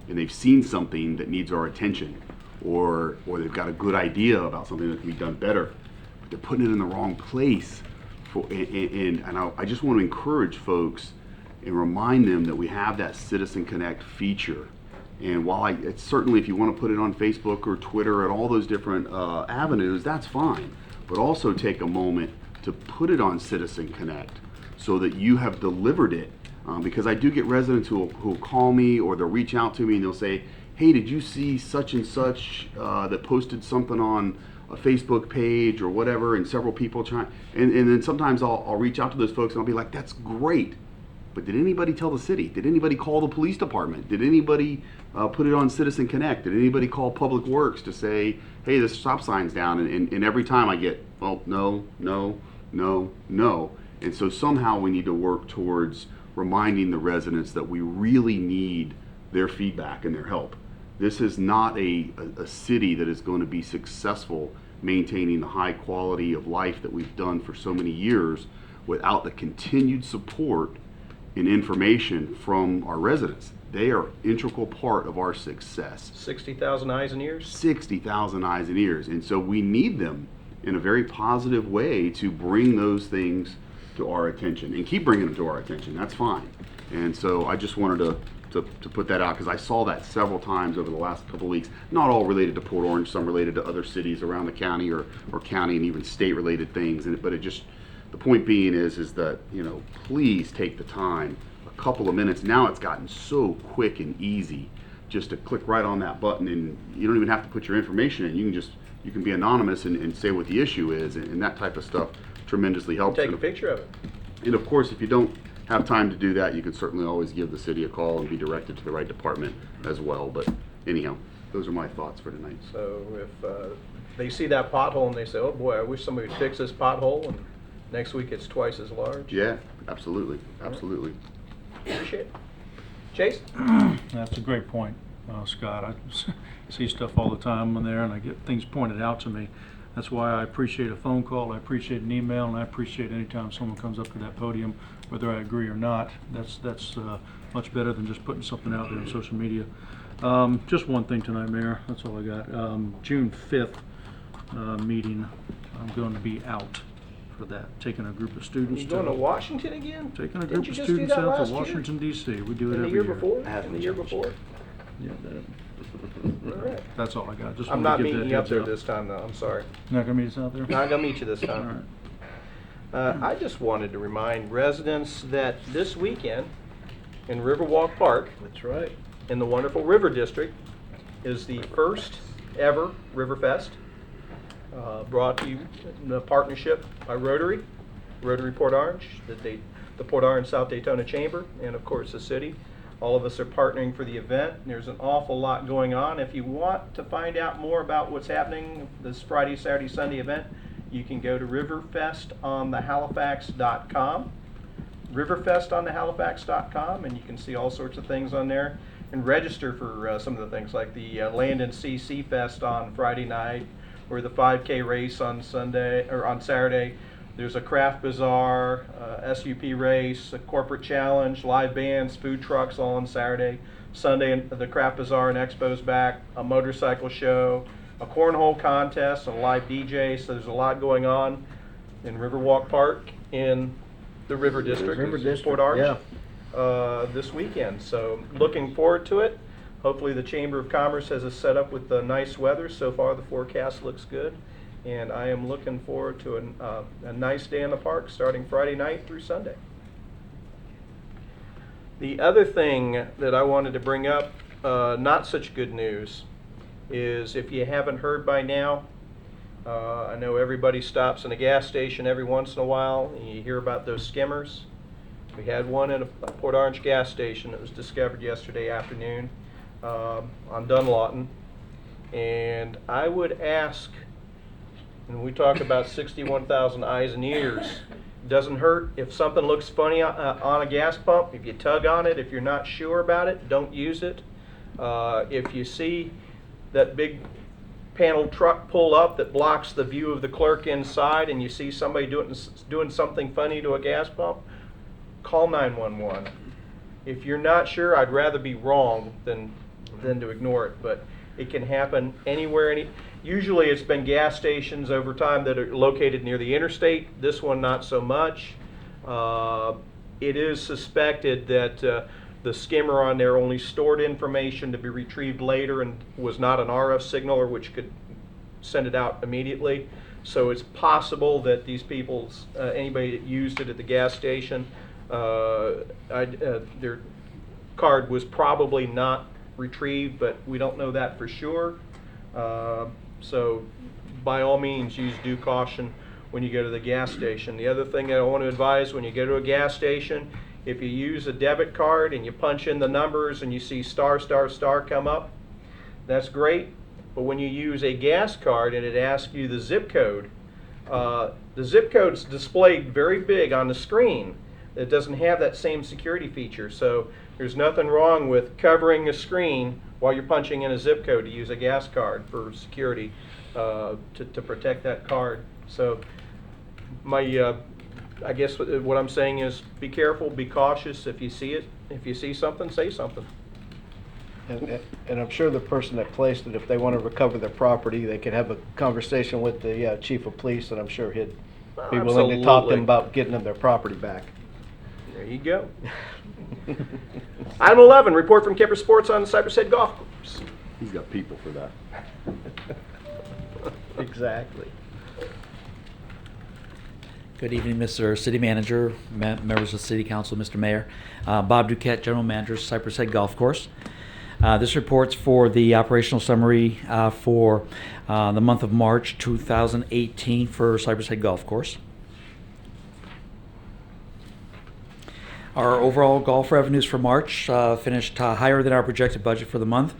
and they've seen something that needs our attention, or they've got a good idea about something that can be done better, but they're putting it in the wrong place. I just want to encourage folks and remind them that we have that Citizen Connect feature. And while it's certainly, if you want to put it on Facebook or Twitter and all those different avenues, that's fine. But also take a moment to put it on Citizen Connect so that you have delivered it. Because I do get residents who'll call me or they'll reach out to me and they'll say, hey, did you see such and such that posted something on a Facebook page or whatever, and several people try, and then sometimes I'll reach out to those folks and I'll be like, that's great, but did anybody tell the city? Did anybody call the police department? Did anybody put it on Citizen Connect? Did anybody call Public Works to say, hey, this stop sign's down? And every time I get, well, no. And so somehow we need to work towards reminding the residents that we really need their feedback and their help. This is not a city that is going to be successful maintaining the high quality of life that we've done for so many years without the continued support and information from our residents. They are an integral part of our success. 60,000 eyes and ears? 60,000 eyes and ears. And so we need them in a very positive way to bring those things to our attention and keep bringing them to our attention. That's fine. And so I just wanted to put that out because I saw that several times over the last couple of weeks, not all related to Port Orange, some related to other cities around the county or county and even state related things. But it just, the point being is that, you know, please take the time, a couple of minutes. Now it's gotten so quick and easy just to click right on that button, and you don't even have to put your information in. You can be anonymous and say what the issue is, and that type of stuff tremendously helps. Take a picture of it. And of course, if you don't have time to do that, you could certainly always give the city a call and be directed to the right department as well. But anyhow, those are my thoughts for tonight. So if they see that pothole and they say, oh boy, I wish somebody would fix this pothole, and next week it's twice as large. Yeah, absolutely, absolutely. Appreciate it. Chase? That's a great point, Scott. I see stuff all the time on there, and I get things pointed out to me. That's why I appreciate a phone call, I appreciate an email, and I appreciate any time someone comes up to that podium, whether I agree or not. That's much better than just putting something out there on social media. Just one thing tonight, Mayor. That's all I got. June 5th meeting, I'm going to be out for that, taking a group of students. You going to Washington again? Taking a Didn't group you of just do students that out last to year? Washington, D.C. We do it And the every year year. before? And the year before? Yeah, All right. that's all I got. Just I'm wanted not to give meeting that you up heads there up. this time, though. I'm sorry. Not gonna meet us out there? Not gonna meet you this All time. right. I just wanted to remind residents that this weekend in Riverwalk Park, That's right. in the wonderful River District, is the first ever Riverfest, brought to you in a partnership by Rotary Port Orange, the Port Orange South Daytona Chamber, and of course the city. All of us are partnering for the event. There's an awful lot going on. If you want to find out more about what's happening this Friday, Saturday, Sunday event, you can go to riverfestonthehalifax.com. riverfestonthehalifax.com, and you can see all sorts of things on there and register for some of the things like the Land and Sea Sea Fest on Friday night, or the 5K race on Sunday or on Saturday. There's a craft bazaar, SUP race, a corporate challenge, live bands, food trucks all on Saturday. Sunday, the craft bazaar and expo's back, a motorcycle show, a cornhole contest, a live DJ. So there's a lot going on in Riverwalk Park in the River District, Port Orange, this weekend. So looking forward to it. Hopefully the Chamber of Commerce has us set up with the nice weather. So far the forecast looks good. And I am looking forward to a nice day in the park starting Friday night through Sunday. The other thing that I wanted to bring up, not such good news, is if you haven't heard by now, I know everybody stops in a gas station every once in a while and you hear about those skimmers. We had one at a Port Orange gas station that was discovered yesterday afternoon on Dunlawton. And I would ask, when we talk about 61,000 eyes and ears, it doesn't hurt if something looks funny on a gas pump. If you tug on it, if you're not sure about it, don't use it. If you see that big panel truck pull up that blocks the view of the clerk inside and you see somebody doing something funny to a gas pump, call 911. If you're not sure, I'd rather be wrong than to ignore it, but it can happen anywhere. Usually it's been gas stations over time that are located near the interstate. This one not so much. It is suspected that the skimmer on there only stored information to be retrieved later and was not an RF signaler which could send it out immediately. So it's possible that these people, anybody that used it at the gas station, their card was probably not retrieved, but we don't know that for sure. So by all means use due caution when you go to the gas station. The other thing that I want to advise when you go to a gas station, if you use a debit card and you punch in the numbers and you see star star star come up, that's great. But when you use a gas card and it asks you the zip code, the zip code's displayed very big on the screen. It doesn't have that same security feature. So there's nothing wrong with covering the screen while you're punching in a zip code to use a gas card for security, to protect that card. So I guess what I'm saying is be careful, be cautious. If you see it, if you see something, say something. And I'm sure the person that placed it, if they want to recover their property, they could have a conversation with the chief of police, and I'm sure he'd be willing to talk to them about getting them their property back. There you go. Item 11, report from Kipper Sports on the Cypress Head Golf Course. He's got people for that. Exactly. Good evening, Mr. City Manager, members of the City Council, Mr. Mayor. Bob Duquette, General Manager, Cypress Head Golf Course. This report's for the operational summary for the month of March 2018 for Cypress Head Golf Course. Our overall golf revenues for March finished higher than our projected budget for the month,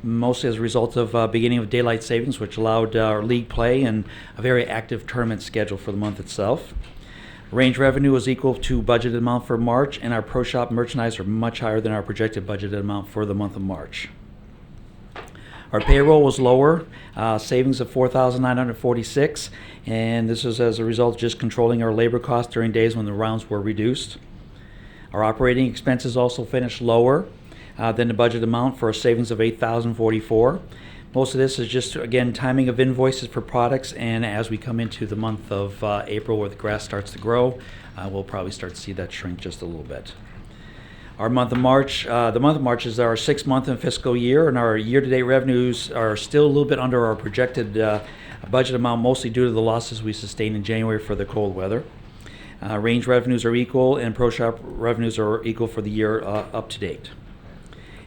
mostly as a result of beginning of daylight savings, which allowed our league play and a very active tournament schedule for the month itself. Range revenue was equal to budgeted amount for March, and our Pro Shop merchandise are much higher than our projected budgeted amount for the month of March. Our payroll was lower, savings of $4,946, and this was as a result of just controlling our labor costs during days when the rounds were reduced. Our operating expenses also finished lower than the budget amount for a savings of $8,044. Most of this is just, again, timing of invoices for products, and as we come into the month of April where the grass starts to grow, we'll probably start to see that shrink just a little bit. Our month of March, the month of March is our 6th month in fiscal year, and our year-to-date revenues are still a little bit under our projected budget amount, mostly due to the losses we sustained in January for the cold weather. Range revenues are equal, and Pro Shop revenues are equal for the year up to date.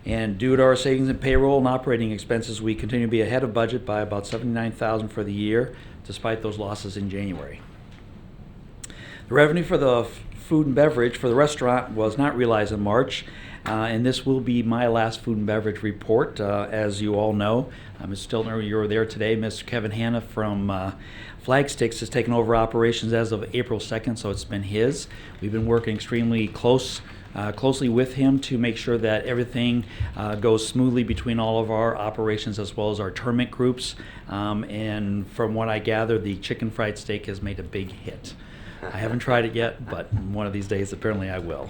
And due to our savings in payroll and operating expenses, we continue to be ahead of budget by about $79,000 for the year, despite those losses in January. The revenue for the food and beverage for the restaurant was not realized in March, and this will be my last food and beverage report. As you all know, Ms. Stiltner, you were there today. Mr. Kevin Hanna from Flagsticks has taken over operations as of April 2nd, so it's been his. We've been working extremely closely with him to make sure that everything goes smoothly between all of our operations as well as our tournament groups. And from what I gather, the chicken fried steak has made a big hit. I haven't tried it yet, but one of these days apparently I will.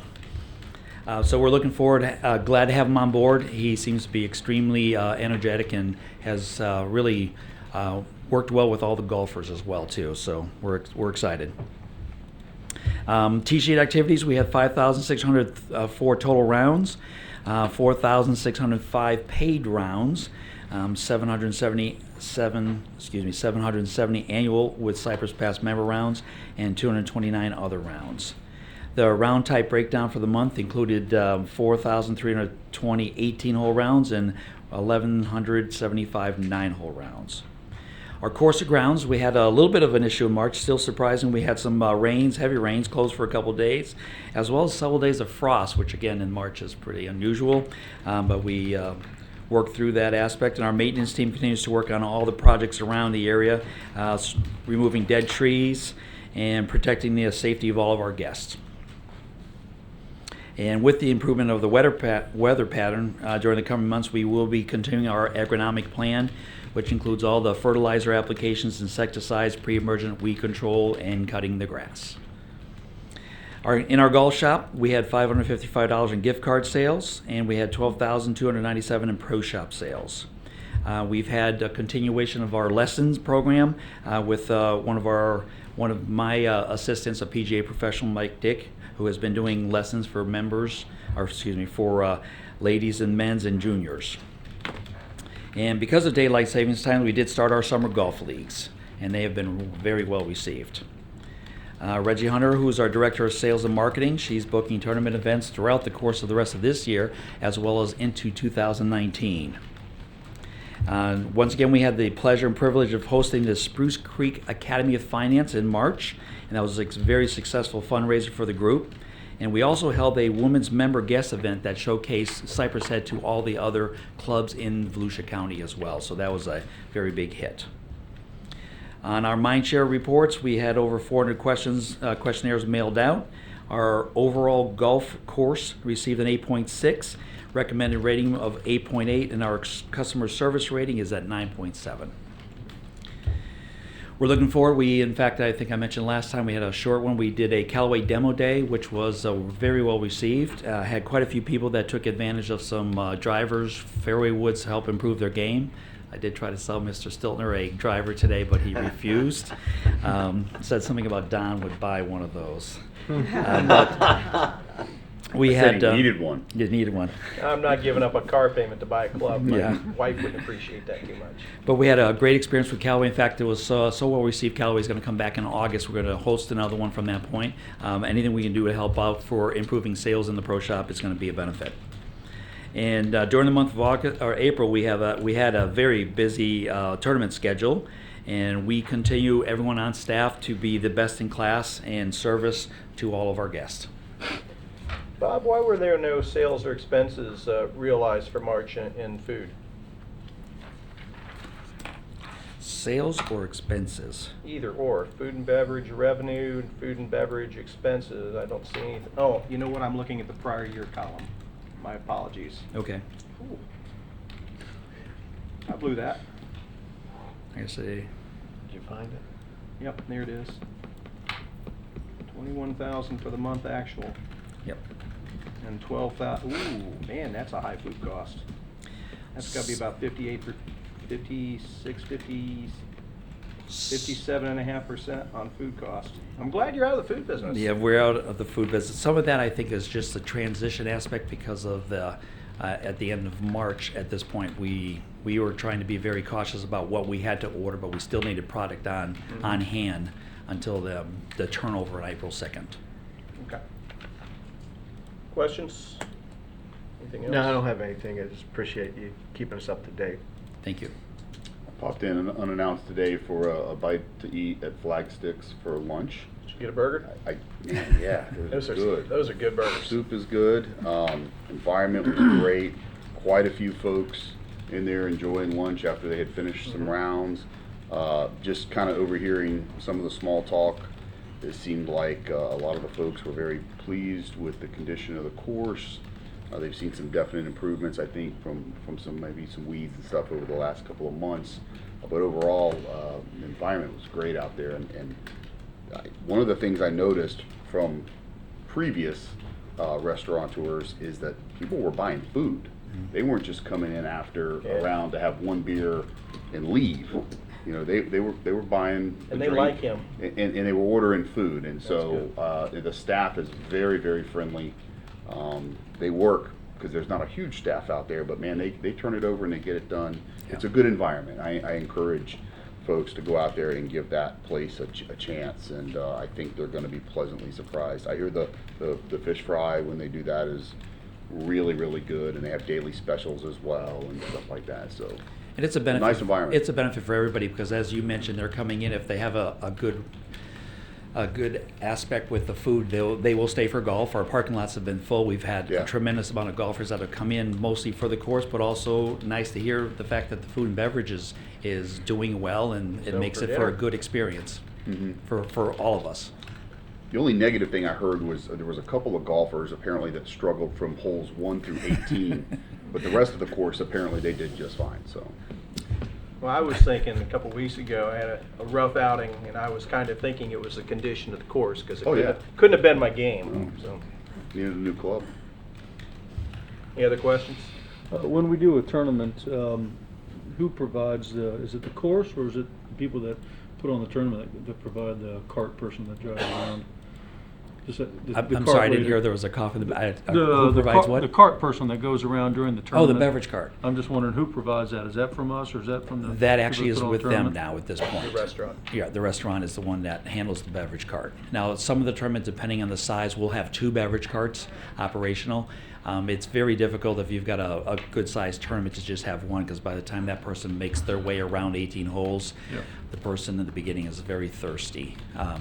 So we're looking forward, glad to have him on board. He seems to be extremely energetic and has really worked well with all the golfers as well too. So we're excited. Tee sheet activities, we had 5,604 total rounds, 4,605 paid rounds, 770 annual with Cypress Pass member rounds, and 229 other rounds. The round type breakdown for the month included 4,320 18-hole rounds and 1,175 9-hole rounds. Our course of grounds, we had a little bit of an issue in March, still surprising. We had some heavy rains, closed for a couple days, as well as several days of frost, which again in March is pretty unusual, but we worked through that aspect, and our maintenance team continues to work on all the projects around the area, removing dead trees and protecting the safety of all of our guests. And with the improvement of the weather pattern during the coming months, we will be continuing our agronomic plan, which includes all the fertilizer applications, insecticides, pre-emergent weed control, and cutting the grass. In our golf shop, we had $555 in gift card sales, and we had $12,297 in Pro Shop sales. We've had a continuation of our lessons program with one of my assistants, a PGA professional, Mike Dick, who has been doing lessons for for ladies and men's and juniors. And because of daylight savings time, we did start our summer golf leagues, and they have been very well received. Reggie Hunter, who is our Director of Sales and Marketing, she's booking tournament events throughout the course of the rest of this year, as well as into 2019. Once again, we had the pleasure and privilege of hosting the Spruce Creek Academy of Finance in March, and that was a very successful fundraiser for the group. And we also held a women's member guest event that showcased Cypress Head to all the other clubs in Volusia County as well. So that was a very big hit. On our Mindshare reports, we had over 400 questionnaires mailed out. Our overall golf course received an 8.6, recommended rating of 8.8, and our customer service rating is at 9.7. We're looking forward. In fact, I think I mentioned last time we had a short one. We did a Callaway demo day, which was very well received. Had quite a few people that took advantage of some drivers, fairway woods to help improve their game. I did try to sell Mr. Stiltner a driver today, but he refused. Said something about Don would buy one of those. But we had needed one. You needed one. I'm not giving up a car payment to buy a club. My Yeah. wife wouldn't appreciate that too much. But we had a great experience with Callaway. In fact, it was so well received. Callaway's going to come back in August. We're going to host another one from that point. Anything we can do to help out for improving sales in the Pro Shop is going to be a benefit. And during the month of August or April, we had a very busy tournament schedule, and we continue everyone on staff to be the best in class and service to all of our guests. Bob, why were there no sales or expenses realized for March in food? Sales or expenses? Either or. Food and beverage revenue, food and beverage expenses. I don't see anything. Oh, you know what? I'm looking at the prior year column. My apologies. Okay. Ooh. I blew that. I say. Did you find it? Yep, there it is. 21,000 for the month actual. Yep. And 12,000. Ooh, man, that's a high food cost. That's got to be about 57.5% on food cost. I'm glad you're out of the food business. Yeah, we're out of the food business. Some of that I think is just the transition aspect because of the at the end of March. At this point, we were trying to be very cautious about what we had to order, but we still needed product on hand until the turnover on April 2nd. Okay. Questions? Anything else? No, I don't have anything. I just appreciate you keeping us up to date. Thank you. Popped in unannounced today for a bite to eat at Flag Sticks for lunch. Did you get a burger? Yeah, those are good. Those are good burgers. Soup is good. Environment was great. Quite a few folks in there enjoying lunch after they had finished some rounds. Just kind of overhearing some of the small talk, it seemed like a lot of the folks were very pleased with the condition of the course. They've seen some definite improvements, I think, from maybe some weeds and stuff over the last couple of months. But overall, the environment was great out there. And one of the things I noticed from previous restaurateurs is that people were buying food. They weren't just coming in after a round to have one beer and leave. You know, they were buying And the they drink, like him. and they were ordering food. And so the staff is very, very friendly. They work because there's not a huge staff out there, but man, they turn it over and they get it done. Yeah. It's a good environment. I encourage folks to go out there and give that place a chance, and I think they're going to be pleasantly surprised. I hear the fish fry when they do that is really, really good, and they have daily specials as well and stuff like that. So, and it's a benefit. Nice environment. It's a benefit for everybody because, as you mentioned, they're coming in if they have a good aspect with the food. They will stay for golf. Our parking lots have been full. We've had a tremendous amount of golfers that have come in mostly for the course, but also nice to hear the fact that the food and beverages is doing well, and it makes it for a good experience for all of us. The only negative thing I heard was there was a couple of golfers apparently that struggled from holes 1 through 18, but the rest of the course apparently they did just fine. So. Well, I was thinking a couple weeks ago, I had a rough outing, and I was kind of thinking it was the condition of the course because it couldn't have been my game. So, needed a new club. Any other questions? When we do a tournament, who provides is it the course or is it the people that put on the tournament that provide the cart person that drives around? I'm sorry, I didn't hear there was a cough in the back. Who provides what? The cart person that goes around during the tournament. Oh, the beverage cart. I'm just wondering who provides that. Is that from us or is that from the? That actually is with them now at this point. The restaurant. Yeah, the restaurant is the one that handles the beverage cart. Now, some of the tournaments, depending on the size, will have 2 beverage carts operational. It's very difficult if you've got a good-sized tournament to just have one, because by the time that person makes their way around 18 holes, the person in the beginning is very thirsty.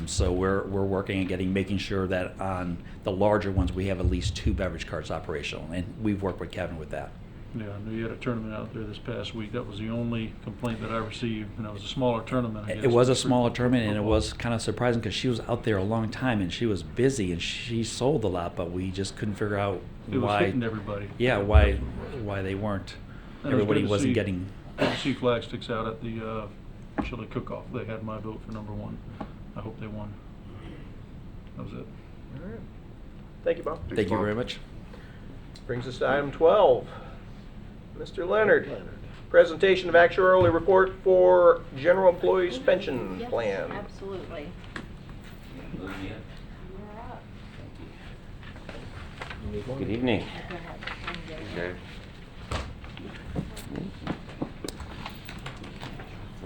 So we're working on making sure that on the larger ones we have at least 2 beverage carts operational, and we've worked with Kevin with that. Yeah, I knew you had a tournament out there this past week. That was the only complaint that I received, and it was a smaller tournament, I guess. It was a smaller tournament, and it was kind of surprising because she was out there a long time, and she was busy, and she sold a lot, but we just couldn't figure out it why. Was hitting everybody. Yeah, why they weren't. And everybody wasn't getting. Good to see Flag Sticks out at the chili cook-off. They had my vote for #1. I hope they won. That was it. All right. Thank you, Bob. Thank you very much. Brings us to item 12. Mr. Leonard, presentation of actuarial report for general employees pension plan. Absolutely. Good evening.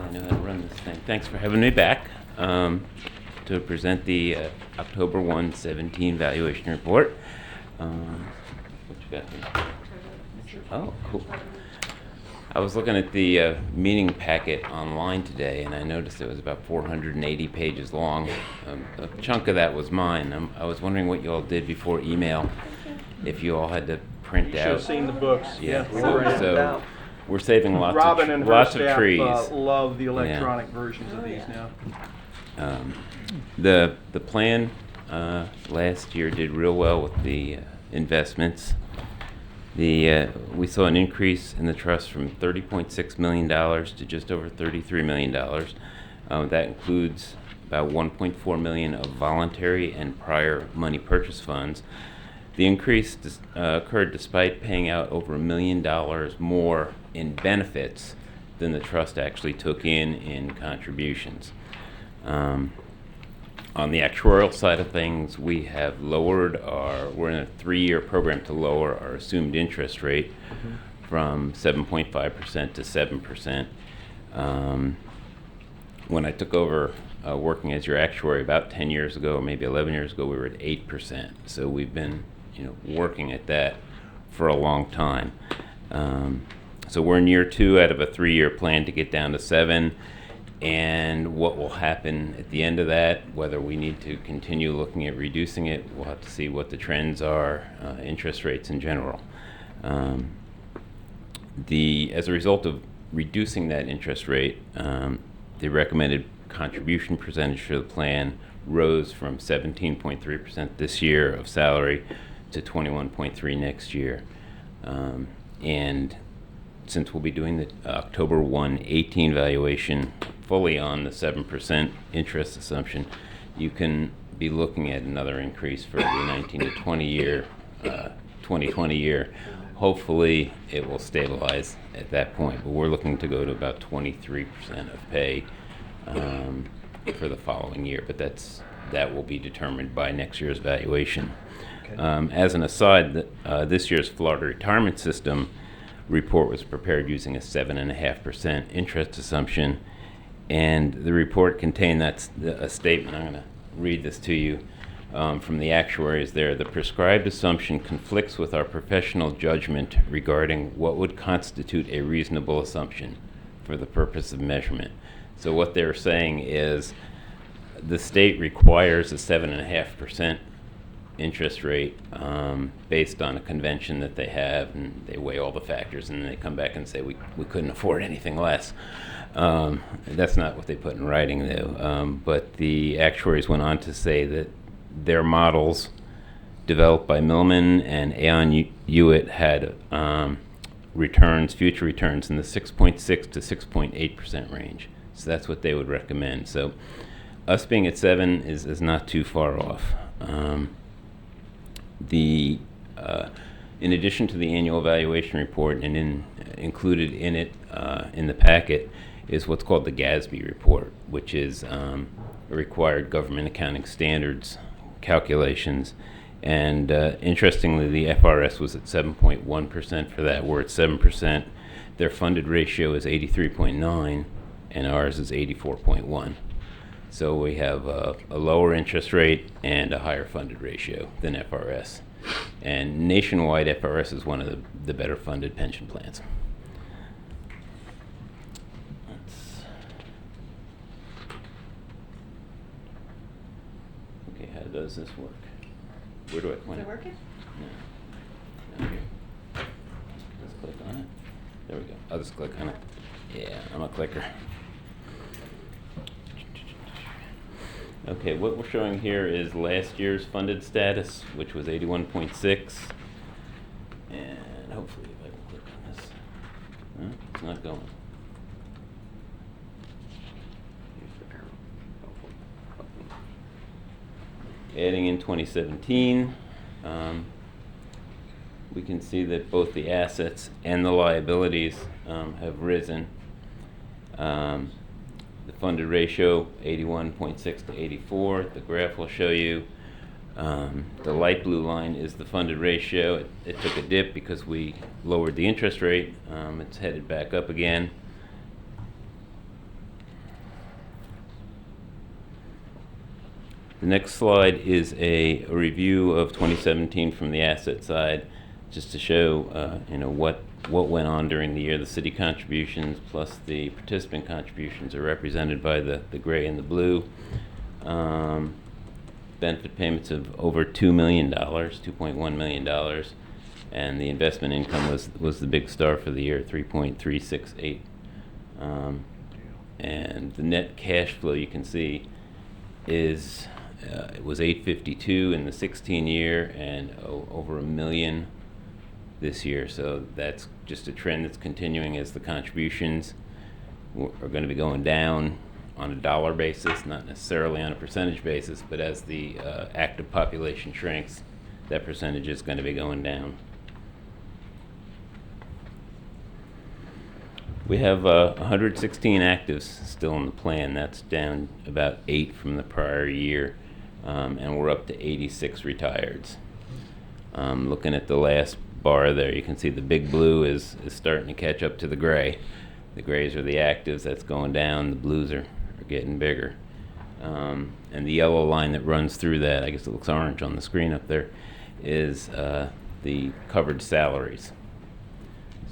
I know how to run this thing. Thanks for having me back to present the October 1/17 valuation report. What you got here? Oh, cool. I was looking at the meeting packet online today, and I noticed it was about 480 pages long. A chunk of that was mine. I was wondering what you all did before email if you all had to print You should out. have seen the books. Yeah, We so, printed it so out. we're saving lots Robin of and her lots of staff trees. love the Yeah. electronic versions of these now. The plan last year did real well with the investments. We saw an increase in the trust from $30.6 million to just over $33 million. That includes about $1.4 million of voluntary and prior money purchase funds. The increase occurred despite paying out over $1 million more in benefits than the trust actually took in contributions. On the actuarial side of things, we have we're in a 3-year program to lower our assumed interest rate from 7.5% to 7%. When I took over working as your actuary about 10 years ago, or maybe 11 years ago, we were at 8%. So we've been, working at that for a long time. So we're in year 2 out of a 3-year plan to get down to 7. And what will happen at the end of that, whether we need to continue looking at reducing it, we'll have to see what the trends are, interest rates in general. As a result of reducing that interest rate, the recommended contribution percentage for the plan rose from 17.3% this year of salary to 21.3% next year. And since we'll be doing the October 1, 18 valuation fully on the 7% interest assumption, you can be looking at another increase for the 19 to 20 year, 2020 year. Hopefully it will stabilize at that point, but we're looking to go to about 23% of pay for the following year, but that will be determined by next year's valuation. As an aside, this year's Florida retirement system report was prepared using a 7.5% interest assumption, and the report contained a statement. I'm going to read this to you from the actuaries there. The prescribed assumption conflicts with our professional judgment regarding what would constitute a reasonable assumption for the purpose of measurement. So what they're saying is the state requires a 7.5% interest rate based on a convention that they have, and they weigh all the factors, and then they come back and say we couldn't afford anything less. That's not what they put in writing, though. But the actuaries went on to say that their models developed by Millman and Aon Hewitt had future returns in the 6.6 to 6.8% range. So that's what they would recommend. So us being at 7 is not too far off. In addition to the annual evaluation report, and included in it in the packet, is what's called the GASB report, which is a required government accounting standards calculations. And interestingly, the FRS was at 7.1% for that. We're at 7%. Their funded ratio is 83.9, and ours is 84.1. So we have a lower interest rate and a higher funded ratio than FRS. And nationwide, FRS is one of the better funded pension plans. Okay, how does this work? Where do I point it? Is it working? No. Here. Just click on it. There we go. I'll just click on it. Yeah, I'm a clicker. Okay, what we're showing here is last year's funded status, which was 81.6. And hopefully if I can click on this. It's not going. Adding in 2017, we can see that both the assets and the liabilities have risen. The funded ratio, 81.6 to 84. The graph will show you the light blue line is the funded ratio. It took a dip because we lowered the interest rate. It's headed back up again. The next slide is a review of 2017 from the asset side, just to show what went on during the year. The city contributions plus the participant contributions are represented by the gray and the blue. benefit payments of over $2 million, $2.1 million, and the investment income was the big star for the year, 3.368. And the net cash flow, you can see, is it was 852 in the 16 year and over $1 million this year. So that's just a trend that's continuing as the contributions are going to be going down on a dollar basis, not necessarily on a percentage basis, but as the active population shrinks, that percentage is going to be going down. We have 116 actives still in the plan. That's down about 8 from the prior year, and we're up to 86 retireds. Looking at the last bar there, you can see the big blue is starting to catch up to the gray. The grays are the actives, that's going down. The blues are getting bigger. And the yellow line that runs through that, I guess it looks orange on the screen up there, is the covered salaries.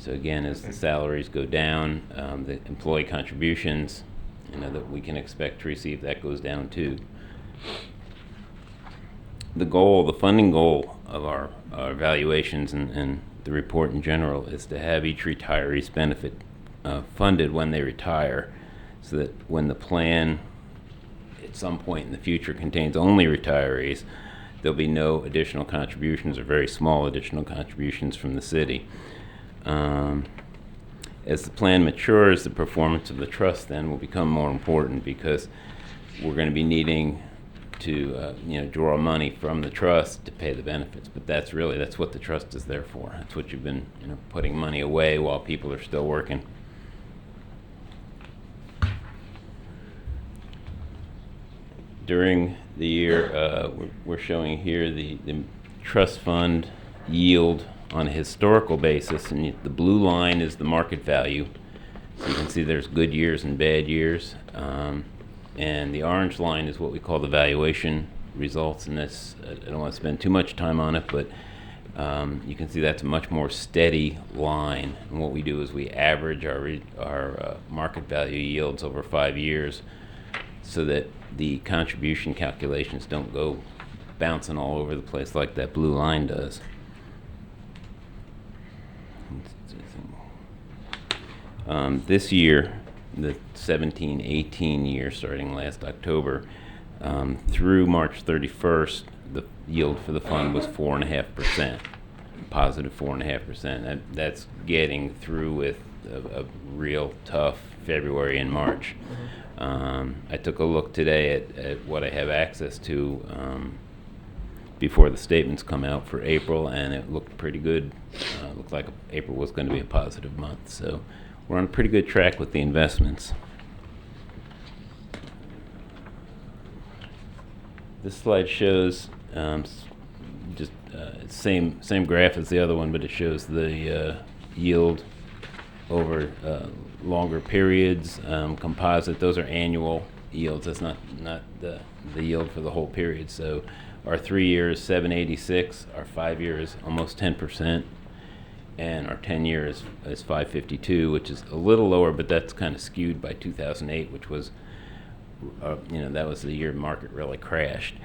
So again, as the salaries go down, the employee contributions, that we can expect to receive, that goes down too. The funding goal of our evaluations and the report in general is to have each retiree's benefit funded when they retire, so that when the plan at some point in the future contains only retirees, there'll be no additional contributions or very small additional contributions from the city. As the plan matures, the performance of the trust then will become more important, because we're going to be needing to draw money from the trust to pay the benefits. But that's what the trust is there for. That's what you've been putting money away while people are still working. During the year, we're showing here the trust fund yield on a historical basis, and the blue line is the market value. So you can see there's good years and bad years, and the orange line is what we call the valuation results. And this, I don't want to spend too much time on it, but you can see that's a much more steady line. And what we do is we average our market value yields over 5 years, so that the contribution calculations don't go bouncing all over the place like that blue line does. This year, the 17-18 year, starting last October, through March 31st, the yield for the fund was 4.5%, positive 4.5%. That's getting through with a real tough February and March. I took a look today at what I have access to before the statements come out for April, and it looked pretty good. Looked like April was going to be a positive month. So we're on a pretty good track with the investments. This slide shows just same graph as the other one, but it shows the yield over longer periods, composite. Those are annual yields. That's not the yield for the whole period. So our 3 years 786, our 5 years almost 10%, and our 10 years is 552, which is a little lower, but that's kind of skewed by 2008, which was that was the year market really crashed.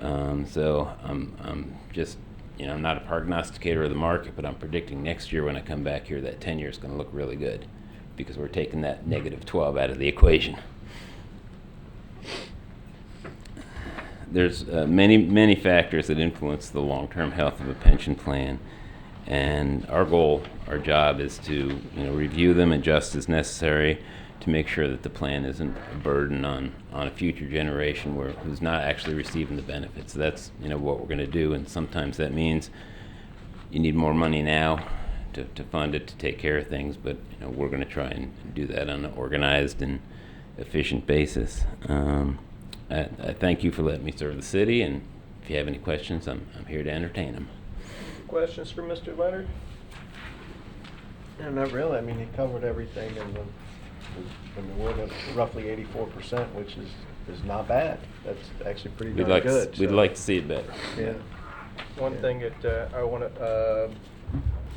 So I'm just I'm not a prognosticator of the market, but I'm predicting next year when I come back here that 10 year is going to look really good, because we're taking that negative 12 out of the equation. There's many factors that influence the long-term health of a pension plan, and our job is to review them, adjust as necessary, to make sure that the plan isn't a burden on a future generation who's not actually receiving the benefits. So that's what we're going to do, and sometimes that means you need more money now to fund it, to take care of things, but we're going to try and do that on an organized and efficient basis. I thank you for letting me serve the city, and if you have any questions, I'm here to entertain them. Questions for Mr. Leonard? No, not really. I mean, he covered everything, and we're at roughly 84%, which is not bad. That's actually pretty darn good. We'd like to see it better. Yeah. One thing that I want to,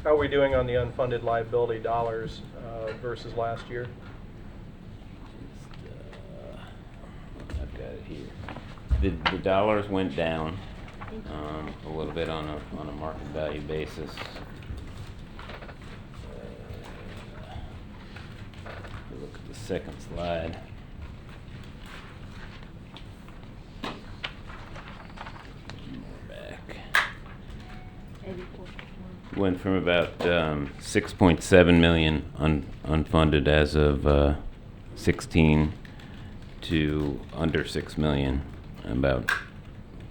how are we doing on the unfunded liability dollars versus last year? I've got it here. the dollars went down a little bit on a market value basis. Look at the second slide. Went from about 6.7 million unfunded as of 16 to under 6 million, about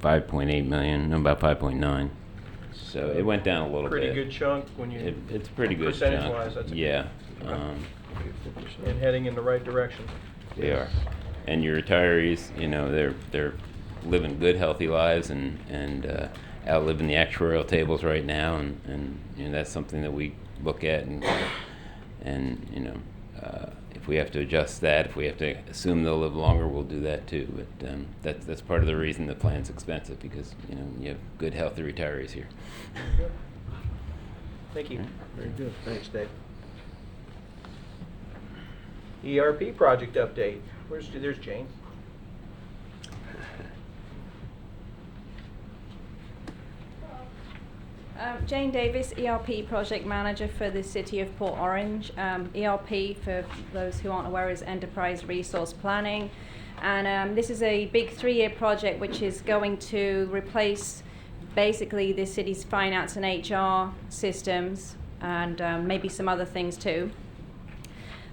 5.8 million, no, about 5.9. So it went down a little Pretty bit. good chunk when you. It's pretty good Percentage-wise, chunk. that's a Yeah. And heading in the right direction. They are. And your retirees, you know, they're living good, healthy lives and outliving the actuarial tables right now, and you know, that's something that we look at and you know, if we have to adjust that, if we have to assume they'll live longer, we'll do that too. But that's part of the reason the plan's expensive, because you know you have good, healthy retirees here. Thank you. Very good. Thanks, Dave. ERP project update. There's Jane. Jane Davis, ERP Project Manager for the City of Port Orange. ERP, for those who aren't aware, is Enterprise Resource Planning. And this is a big 3-year project which is going to replace basically the city's finance and HR systems and maybe some other things too.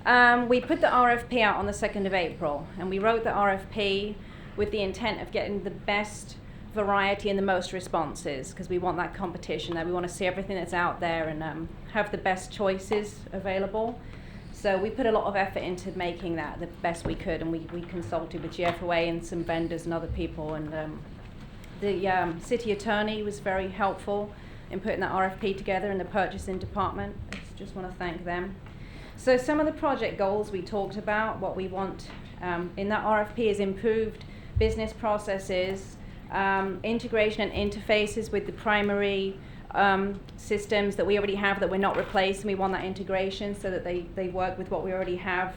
We put the RFP out on the 2nd of April, and we wrote the RFP with the intent of getting the best variety and the most responses, because we want that competition there. We want to see everything that's out there and have the best choices available. So we put a lot of effort into making that the best we could, and we consulted with GFOA and some vendors and other people, and the city attorney was very helpful in putting that RFP together, and the purchasing department. I just want to thank them. So some of the project goals we talked about, what we want in that RFP is improved business processes, integration and interfaces with the primary systems that we already have that we're not replacing. We want that integration so that they work with what we already have.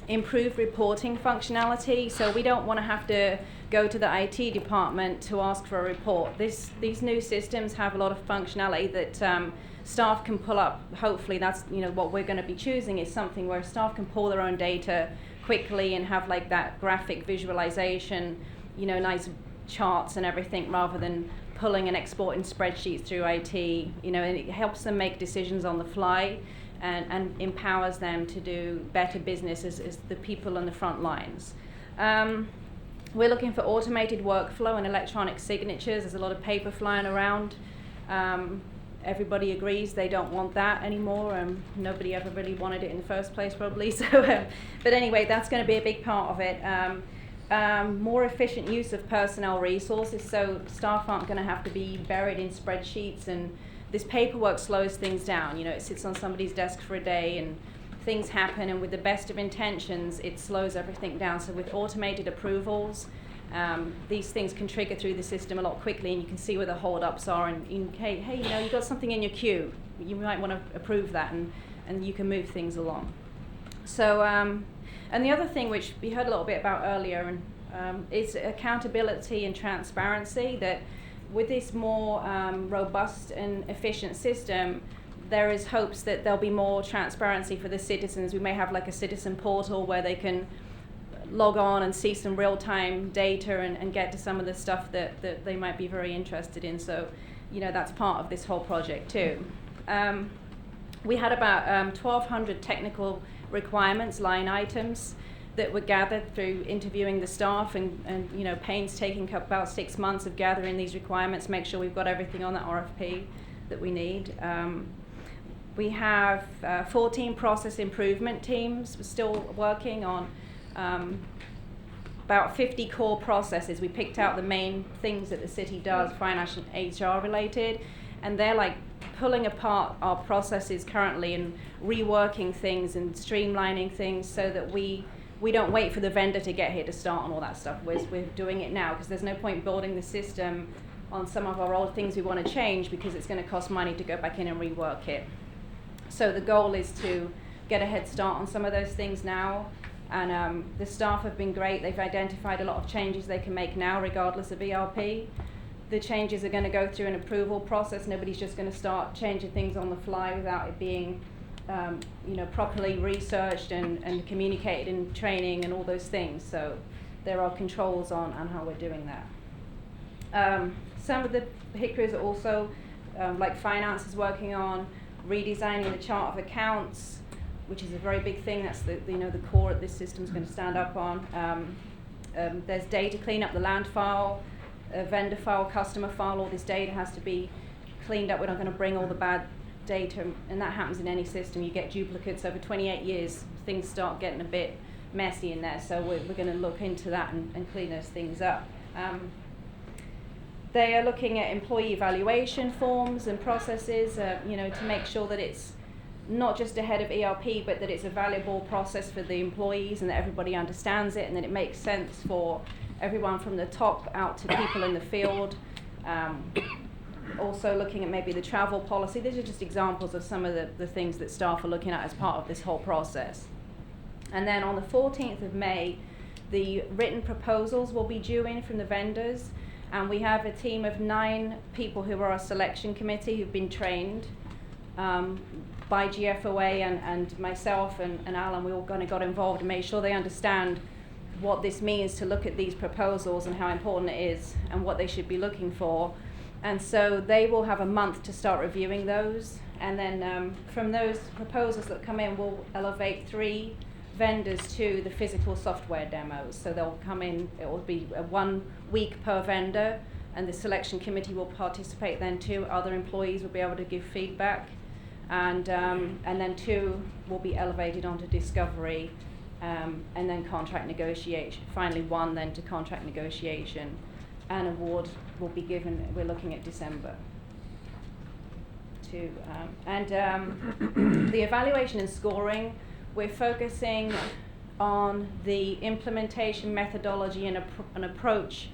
Improved reporting functionality, so we don't want to have to go to the IT department to ask for a report. These new systems have a lot of functionality that staff can pull up. Hopefully that's what we're going to be choosing, is something where staff can pull their own data quickly and have like that graphic visualization, nice charts and everything, rather than pulling and exporting spreadsheets through IT, and it helps them make decisions on the fly and empowers them to do better business as the people on the front lines. We're looking for automated workflow and electronic signatures. There's a lot of paper flying around. Everybody agrees they don't want that anymore. Nobody ever really wanted it in the first place, probably. So, but anyway, that's going to be a big part of it. More efficient use of personnel resources, so staff aren't going to have to be buried in spreadsheets, and this paperwork slows things down. It sits on somebody's desk for a day and things happen, and with the best of intentions it slows everything down. So with automated approvals, these things can trigger through the system a lot quickly, and you can see where the hold-ups are, and hey, you've got something in your queue, you might want to approve that, and you can move things along. So and the other thing which we heard a little bit about earlier is accountability and transparency, that with this more robust and efficient system, there is hopes that there'll be more transparency for the citizens. We may have like a citizen portal where they can log on and see some real-time data and get to some of the stuff that they might be very interested in. So, that's part of this whole project too. We had about 1,200 technical requirements, line items, that were gathered through interviewing the staff and painstaking about 6 months of gathering these requirements, make sure we've got everything on that RFP that we need. We have 14 process improvement teams. We're still working on about 50 core processes. We picked out the main things that the city does, finance and HR related, and they're like pulling apart our processes currently and reworking things and streamlining things so that we don't wait for the vendor to get here to start on all that stuff. We're doing it now, because there's no point building the system on some of our old things we want to change, because it's going to cost money to go back in and rework it. So the goal is to get a head start on some of those things now. And the staff have been great. They've identified a lot of changes they can make now regardless of ERP. The changes are going to go through an approval process. Nobody's just going to start changing things on the fly without it being properly researched and communicated in training and all those things. So there are controls on how we're doing that. Some of the hickories are also, like finance is working on redesigning the chart of accounts, which is a very big thing. That's the core that this system's going to stand up on. There's data cleanup, the land file, vendor file, customer file. All this data has to be cleaned up. We're not going to bring all the bad data, and that happens in any system. You get duplicates over 28 years. Things start getting a bit messy in there. So we're going to look into that and clean those things up. They are looking at employee evaluation forms and processes, to make sure that it's not just ahead of ERP, but that it's a valuable process for the employees and that everybody understands it and that it makes sense for everyone from the top out to people in the field. Also looking at maybe the travel policy. These are just examples of some of the things that staff are looking at as part of this whole process. And then on the 14th of May, the written proposals will be due in from the vendors. And we have a team of 9 people who are our selection committee who've been trained by GFOA and myself and Alan. We all kind of got involved and made sure they understand what this means to look at these proposals and how important it is and what they should be looking for. And so they will have a month to start reviewing those. And then from those proposals that come in, we'll elevate 3 vendors to the physical software demos. So they'll come in, it will be 1 week per vendor, and the selection committee will participate then too. Other employees will be able to give feedback. And then 2 will be elevated onto discovery, and then contract negotiation. Finally 1 then to contract negotiation. An award will be given, we're looking at December. The evaluation and scoring, we're focusing on the implementation methodology and an approach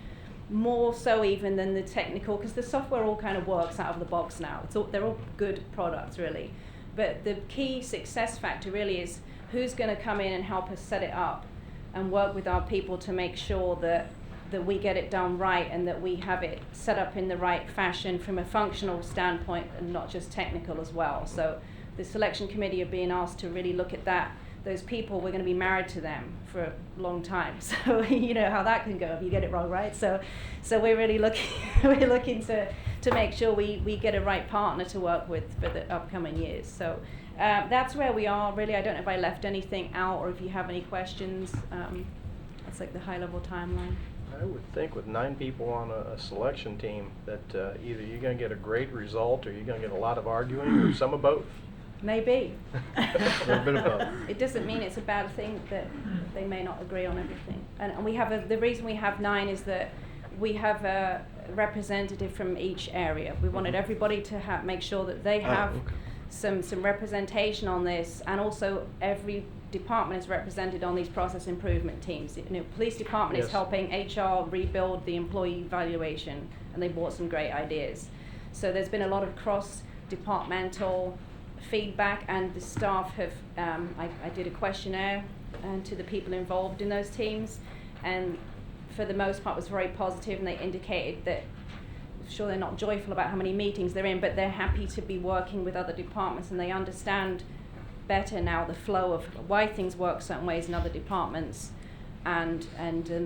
more so even than the technical, because the software all kind of works out of the box now. They're all good products really. But the key success factor really is who's going to come in and help us set it up and work with our people to make sure that we get it done right and that we have it set up in the right fashion from a functional standpoint and not just technical as well. So the selection committee are being asked to really look at that. Those people, we're going to be married to them for a long time. So you know how that can go if you get it wrong, right? So we're really looking to make sure we get a right partner to work with for the upcoming years. So that's where we are really. I don't know if I left anything out or if you have any questions. That's like the high level timeline. I would think with 9 people on a selection team that either you're going to get a great result or you're going to get a lot of arguing or some of both. Maybe. A little bit of both. It doesn't mean it's a bad thing that they may not agree on everything. And we have the reason we have 9 is that we have a representative from each area. We wanted everybody to make sure that they have some representation on this, and also every department is represented on these process improvement teams. Police department is helping HR rebuild the employee evaluation, and they brought some great ideas. So there's been a lot of cross-departmental feedback, and the staff have, I did a questionnaire to the people involved in those teams, and for the most part was very positive, and they indicated that sure they're not joyful about how many meetings they're in, but they're happy to be working with other departments, and they understand better now the flow of why things work certain ways in other departments, and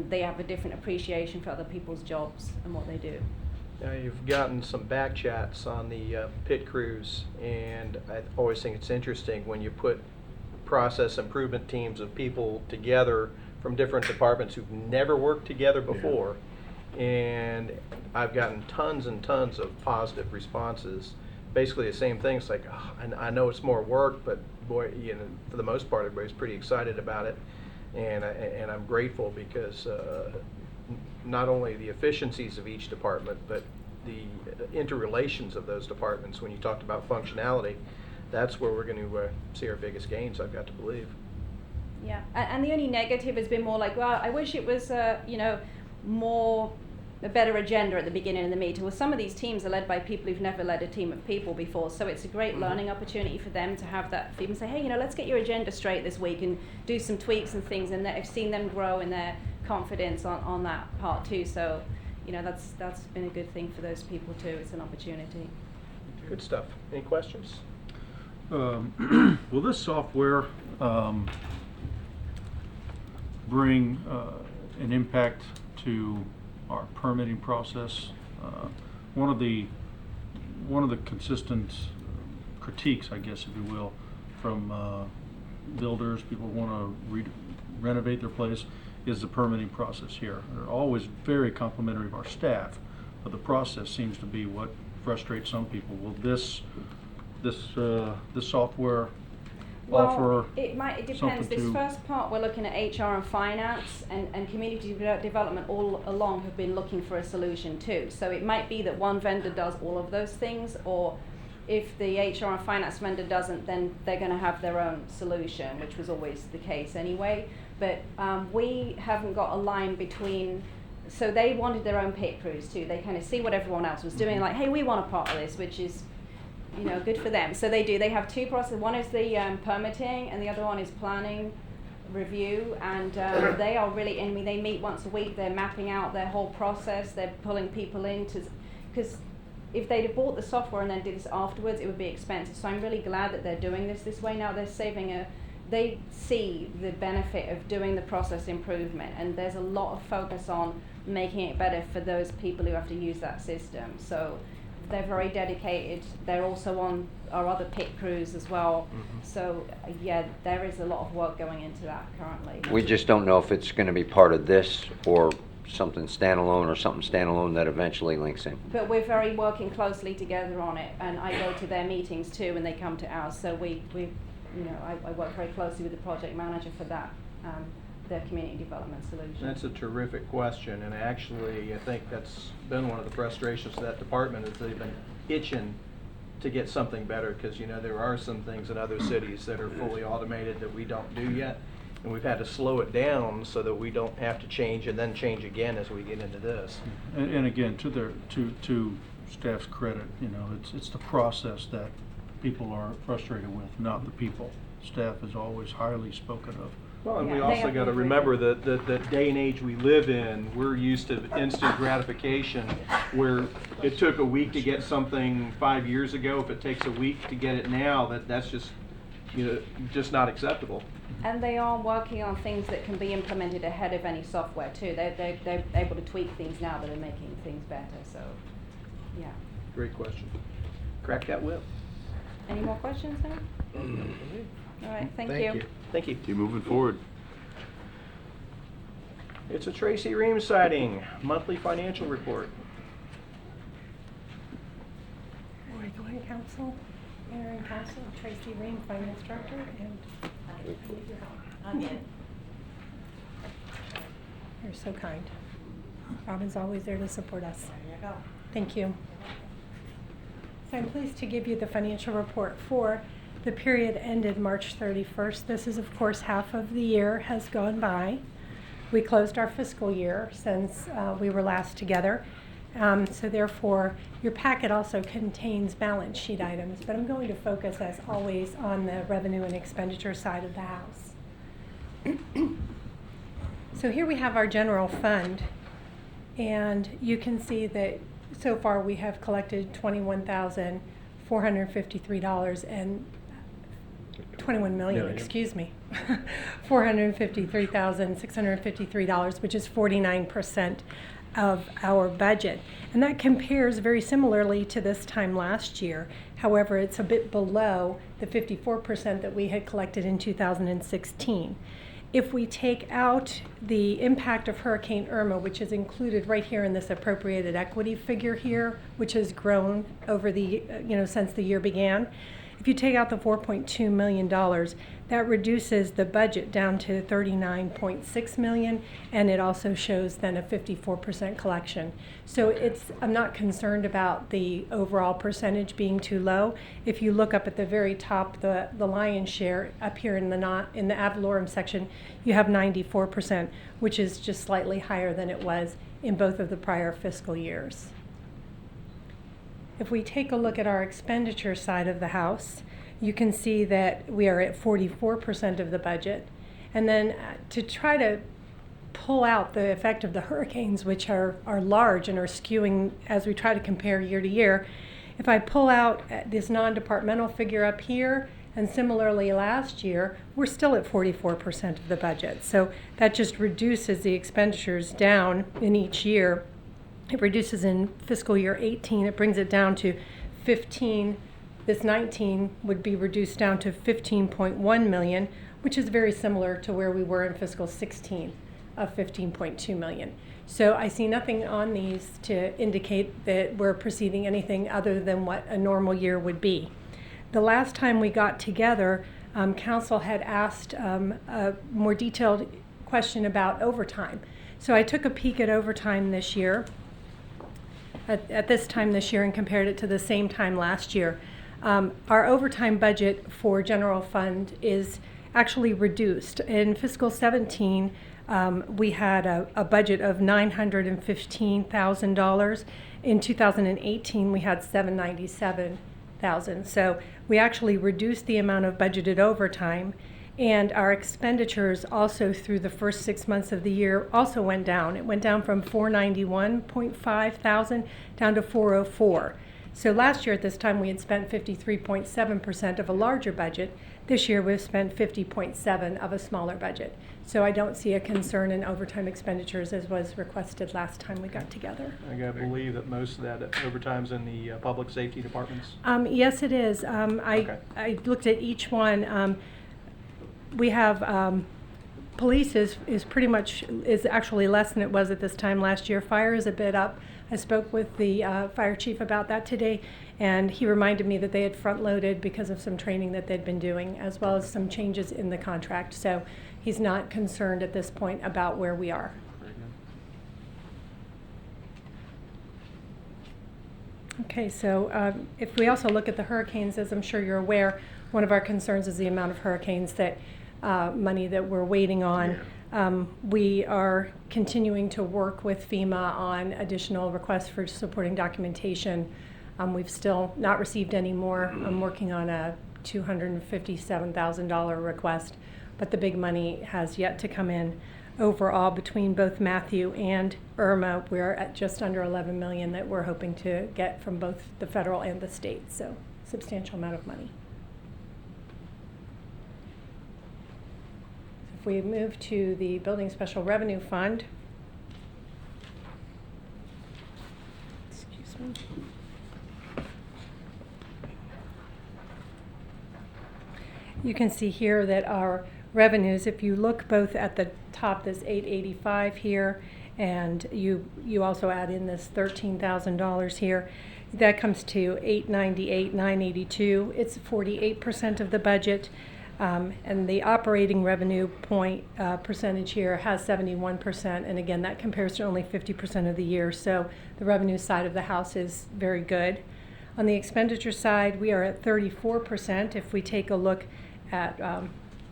they have a different appreciation for other people's jobs and what they do. Now you've gotten some back chats on the pit crews, and I always think it's interesting when you put process improvement teams of people together from different departments who've never worked together before. And I've gotten tons and tons of positive responses. Basically the same thing. It's like, I know it's more work, but boy, for the most part, everybody's pretty excited about it. And I'm grateful because not only the efficiencies of each department, but the interrelations of those departments. When you talked about functionality, that's where we're going to see our biggest gains, I've got to believe. Yeah, and the only negative has been more like, well, I wish it was, more a better agenda at the beginning of the meeting. Well, some of these teams are led by people who've never led a team of people before, so it's a great learning opportunity for them to have that feed and say, hey, let's get your agenda straight this week and do some tweaks and things, and I've seen them grow in their confidence on that part too. So, that's been a good thing for those people too. It's an opportunity. Good stuff. Any questions? Will this software bring an impact to our permitting process? One of the consistent critiques, I guess, if you will, from builders, people who want to renovate their place, is the permitting process here. They're always very complimentary of our staff, but the process seems to be what frustrates some people. Will this software offer it depends. something This to- first part, we're looking at HR and finance, and community development all along have been looking for a solution too. So it might be that one vendor does all of those things, or if the HR and finance vendor doesn't, then they're going to have their own solution, which was always the case anyway. But we haven't got a line between. So they wanted their own pit crews too. They kind of see what everyone else was doing, like, hey, we want a part of this, which is, good for them. So they do. They have two processes. One is the permitting, and the other one is planning, review, and they are really. They meet once a week. They're mapping out their whole process. They're pulling people in because if they'd have bought the software and then did this afterwards, it would be expensive. So I'm really glad that they're doing this way now. They're saving They see the benefit of doing the process improvement, and there's a lot of focus on making it better for those people who have to use that system. So they're very dedicated. They're also on our other pit crews as well. So yeah, there is a lot of work going into that currently. We just don't know if it's going to be part of this or something standalone that eventually links in. But we're very working closely together on it, and I go to their meetings too, and they come to ours. So I work very closely with the project manager for that, their community development solution. That's a terrific question, and actually I think that's been one of the frustrations of that department, is they've been itching to get something better, because there are some things in other cities that are fully automated that we don't do yet, and we've had to slow it down so that we don't have to change and then change again as we get into this. And again, to staff's credit, it's the process that people are frustrated with, not the people. Staff is always highly spoken of. Well, and we also got to remember that the day and age we live in, we're used to instant gratification, where it took a week to get something 5 years ago. If it takes a week to get it now, that's just just not acceptable. And they are working on things that can be implemented ahead of any software too. They're able to tweak things now that are making things better. So, yeah. Great question. Crack that whip. Any more questions now? All right, thank you. Thank you. Keep moving forward. It's a Tracy Reams sighting, monthly financial report. Good morning, Council, Mayor and Council, Tracy Ream, Finance Director, and I need your help. I'm in. You're so kind. Robin's always there to support us. There you go. Thank you. So I'm pleased to give you the financial report for the period ended March 31st. This is, of course, half of the year has gone by. We closed our fiscal year since we were last together. So therefore, your packet also contains balance sheet items, but I'm going to focus, as always, on the revenue and expenditure side of the house. So here we have our general fund, and you can see that so far we have collected $21,453 and $21 million, excuse me, $453,653, which is 49% of our budget. And that compares very similarly to this time last year. However, it's a bit below the 54% that we had collected in 2016. If we take out the impact of Hurricane Irma, which is included right here in this appropriated equity figure here, which has grown over the, since the year began. If you take out the $4.2 million, that reduces the budget down to $39.6 million, and it also shows then a 54% collection. So I'm not concerned about the overall percentage being too low. If you look up at the very top, the lion's share up here in the ad valorem section, you have 94%, which is just slightly higher than it was in both of the prior fiscal years. If we take a look at our expenditure side of the house, you can see that we are at 44% of the budget. And then to try to pull out the effect of the hurricanes, which are large and are skewing as we try to compare year to year, if I pull out this non-departmental figure up here, and similarly last year, we're still at 44% of the budget. So that just reduces the expenditures down in each year. It reduces in fiscal year 18, it brings it down to 15. This 19 would be reduced down to 15.1 million, which is very similar to where we were in fiscal 16 of 15.2 million. So I see nothing on these to indicate that we're proceeding anything other than what a normal year would be. The last time we got together, council had asked a more detailed question about overtime. So I took a peek at overtime this year, at this time this year, and compared it to the same time last year. Our overtime budget for general fund is actually reduced. In fiscal 17, we had a budget of $915,000. In 2018, we had $797,000. So we actually reduced the amount of budgeted overtime, and our expenditures also through the first 6 months of the year also went down. It went down from $491.5 thousand down to $404. So last year at this time we had spent 53.7% of a larger budget. This year we've spent 50.7% of a smaller budget. So I don't see a concern in overtime expenditures as was requested last time we got together. I believe that most of that overtime's in the public safety departments. Yes, it is. Okay. I looked at each one. We have police is actually less than it was at this time last year. Fire is a bit up. I spoke with the fire chief about that today, and he reminded me that they had front-loaded because of some training that they'd been doing, as well as some changes in the contract. So he's not concerned at this point about where we are. Okay, so if we also look at the hurricanes, as I'm sure you're aware, one of our concerns is the amount of hurricanes that money that we're waiting on. We are continuing to work with FEMA on additional requests for supporting documentation. We've still not received any more. I'm working on a $257,000 request, but the big money has yet to come in. Overall, between both Matthew and Irma, we're at just under $11 million that we're hoping to get from both the federal and the state, so substantial amount of money. If we move to the Building Special Revenue Fund, excuse me. You can see here that our revenues, if you look both at the top, this $885 here, and you also add in this $13,000 here, that comes to $898,982. It's 48% of the budget. And the operating revenue percentage here has 71%, and again that compares to only 50% of the year, so the revenue side of the house is very good. On the expenditure side, we are at 34%. If we take a look at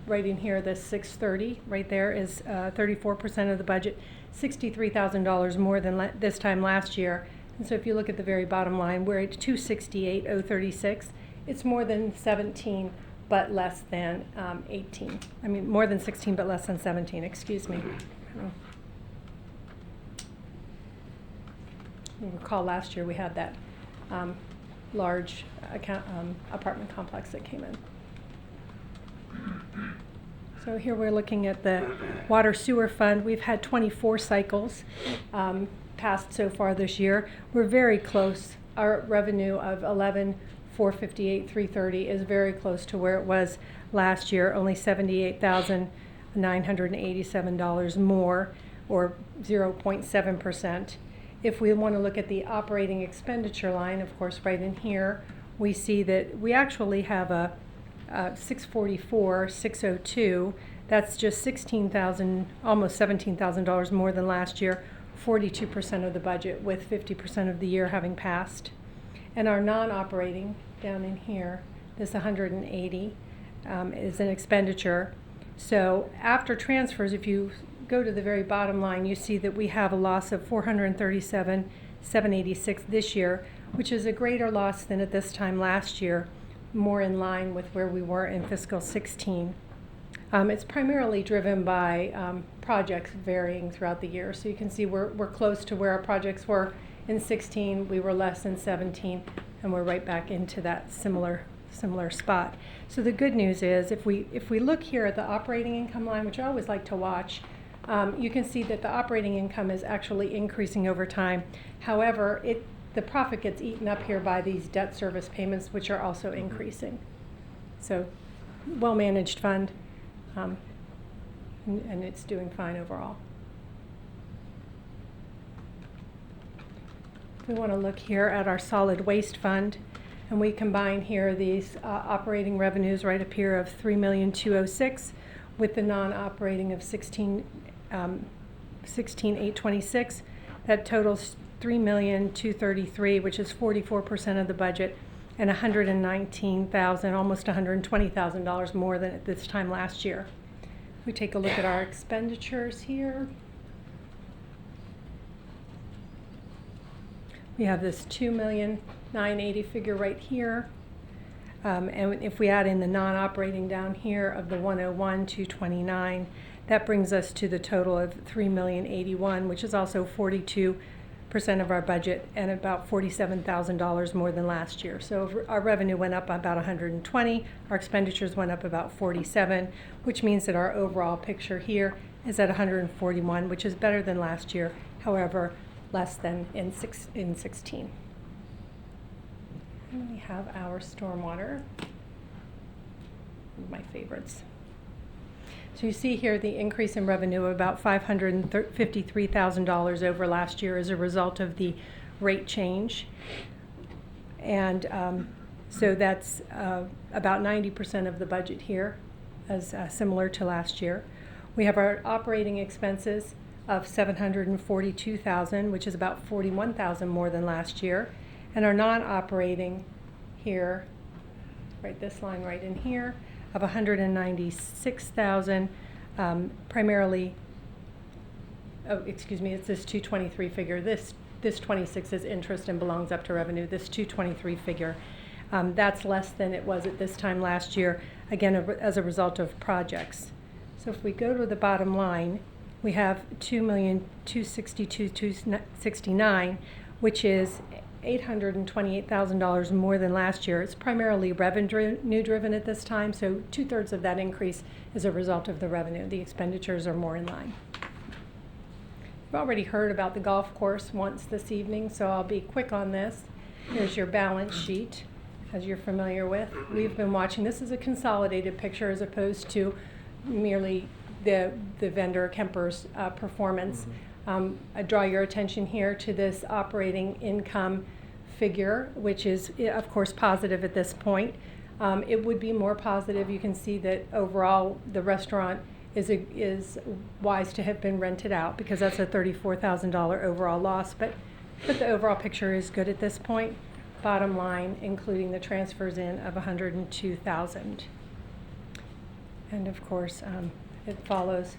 right in here, the 630 right there is 34% of the budget, $63,000 more than this time last year. And so if you look at the very bottom line, we're at $268,036. It's more than 17 but less than 18. I mean, more than 16 but less than 17, excuse me. You recall last year we had that large apartment complex that came in. So here we're looking at the water sewer fund. We've had 24 cycles passed so far this year. We're very close. Our revenue of $11,458,330 is very close to where it was last year, only $78,987 more, or 0.7%. If we want to look at the operating expenditure line, of course, right in here, we see that we actually have a 644, 602. That's just $16,000, almost $17,000 more than last year, 42% of the budget, with 50% of the year having passed. And our non-operating down in here, this 180, is an expenditure. So after transfers, if you go to the very bottom line, you see that we have a loss of $437,786 this year, which is a greater loss than at this time last year, more in line with where we were in fiscal 16. It's primarily driven by projects varying throughout the year. So you can see we're close to where our projects were in 16. We were less in 17, and we're right back into that similar spot. So the good news is, if we look here at the operating income line, which I always like to watch, you can see that the operating income is actually increasing over time. However, the profit gets eaten up here by these debt service payments, which are also increasing. So, well-managed fund, and it's doing fine overall. We want to look here at our solid waste fund, and we combine here these operating revenues right up here of $3,206,000 with the non-operating of $16,826. That totals $3,233,000, which is 44% of the budget, and $119,000, almost $120,000 more than at this time last year. If we take a look at our expenditures here, we have this $2,980,000 figure right here. And if we add in the non-operating down here of the $101,229, that brings us to the total of $3,081,000, which is also 42% of our budget and about $47,000 more than last year. So our revenue went up about 120, our expenditures went up about 47, which means that our overall picture here is at 141, which is better than last year, however, less than in 16. And we have our stormwater, my favorites. So you see here the increase in revenue of about $553,000 over last year as a result of the rate change. And so that's about 90% of the budget here, as similar to last year. We have our operating expenses of $742,000, which is about $41,000 more than last year. And our non-operating here, right, this line right in here, of $196,000, primarily, it's this 223 figure. This 26 is interest and belongs up to revenue. This 223 figure, that's less than it was at this time last year, again, as a result of projects. So if we go to the bottom line, we have $2,262,269, which is $828,000 more than last year. It's primarily revenue driven at this time, so 2/3 of that increase is a result of the revenue. The expenditures are more in line. You've already heard about the golf course once this evening, so I'll be quick on this. Here's your balance sheet, as you're familiar with. We've been watching. This is a consolidated picture as opposed to merely the vendor Kemper's performance. I draw your attention here to this operating income figure, which is, of course, positive at this point. It would be more positive. You can see that overall the restaurant is wise to have been rented out because that's a $34,000 overall loss. But the overall picture is good at this point. Bottom line, including the transfers in of $102,000. And of course, it follows.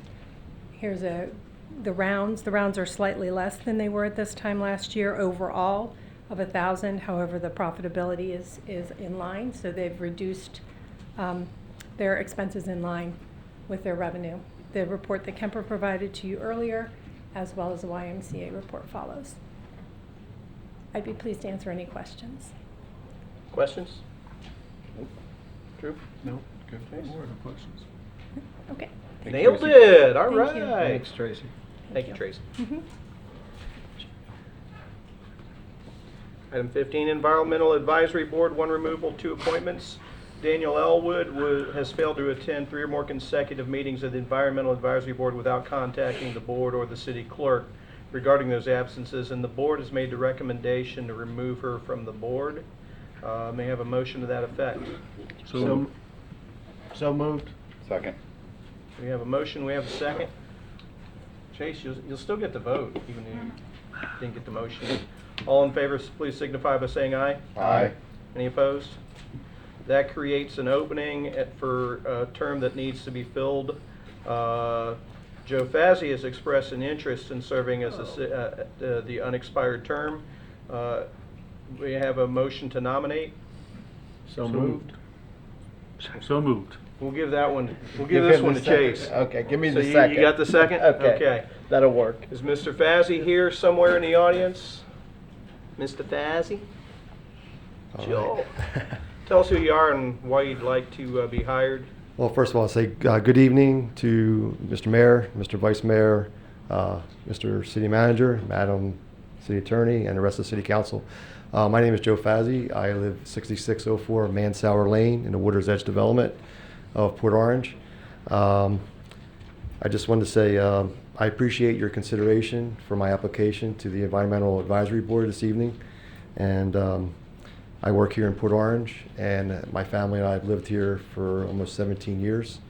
Here's the rounds. The rounds are slightly less than they were at this time last year overall of 1,000. However, the profitability is in line, so they've reduced their expenses in line with their revenue. The report that Kemper provided to you earlier, as well as the YMCA report, follows. I'd be pleased to answer any questions. Questions? Drew? No. Good. Okay. More no questions. Okay. Nailed it. All Thank right. you. Thanks, Tracy. Thank you, Tracy. Mm-hmm. Item 15, Environmental Advisory Board, 1 removal, 2 appointments. Daniel Elwood has failed to attend 3 or more consecutive meetings of the Environmental Advisory Board without contacting the board or the city clerk regarding those absences, and the board has made the recommendation to remove her from the board. May I have a motion to that effect? So moved. Second. We have a motion, we have a second. Chase, you'll still get the vote, even if you didn't get the motion. All in favor, please signify by saying aye. Aye. Any opposed? That creates an opening for a term that needs to be filled. Joe Fazzi has expressed an interest in serving as the unexpired term. We have a motion to nominate. So moved. So moved. We'll give that one, we'll give this him one the to second. Chase. Okay, give me So the you second. got the second? Okay. That'll work. Is Mr. Fazzi here somewhere in the audience? Mr. Fazzi? Joe. Tell us who you are and why you'd like to be hired. Well, first of all, I'll say good evening to Mr. Mayor, Mr. Vice Mayor, Mr. City Manager, Madam City Attorney, and the rest of the City Council. My name is Joe Fazzi. I live 6604 Mansour Lane in the Water's Edge development of Port Orange. I just wanted to say I appreciate your consideration for my application to the Environmental Advisory Board this evening. And I work here in Port Orange, and my family and I have lived here for almost 17 years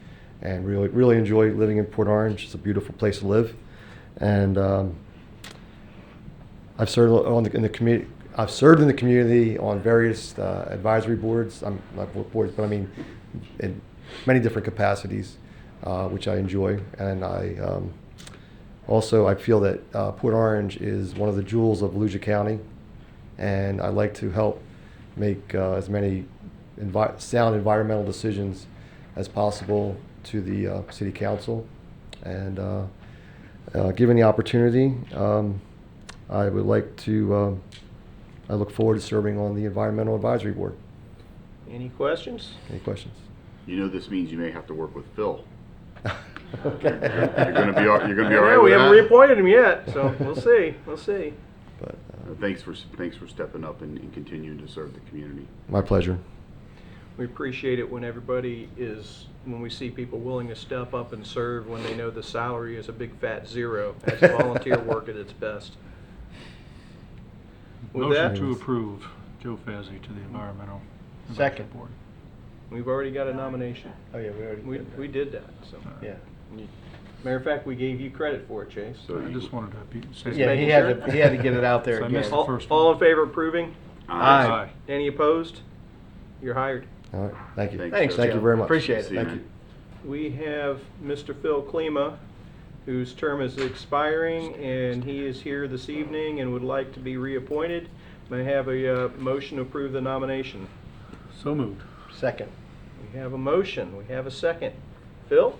and really enjoy living in Port Orange. It's a beautiful place to live. And I've served in the community. I've served in the community on various advisory boards. Not boards, but I mean in many different capacities, which I enjoy. And I feel that Port Orange is one of the jewels of Volusia County, and I like to help make as many sound environmental decisions as possible to the City Council. And given the opportunity, I would like to. I look forward to serving on the Environmental Advisory Board. Any questions? Any questions? You know, this means you may have to work with Phil. Okay. You're going to be all right We with haven't that? reappointed him yet, so we'll see. We'll see. But Thanks for stepping up and continuing to serve the community. my pleasure. We appreciate it when when we see people willing to step up and serve when they know the salary is a big fat zero. That's volunteer work at its best. With Motion that, to approve Joe Fazzi to the Environmental Second. Advisory Board. we've already got a nomination. Oh, yeah, we already did that. We did that, so. Yeah. Matter of fact, we gave you credit for it, Chase. So I just wanted to say. Yeah, he had to get it out there So I again. missed the All, first all one. in favor of approving? Aye. Any opposed? You're hired. All right. Thank you. Thanks, Thank Joe. you very much. Appreciate it. See you, Thank man. you. We have Mr. Phil Klima, whose term is expiring, and he is here this evening and would like to be reappointed. May I have a motion to approve the nomination? So moved. Second. We have a motion. We have a second. Phil?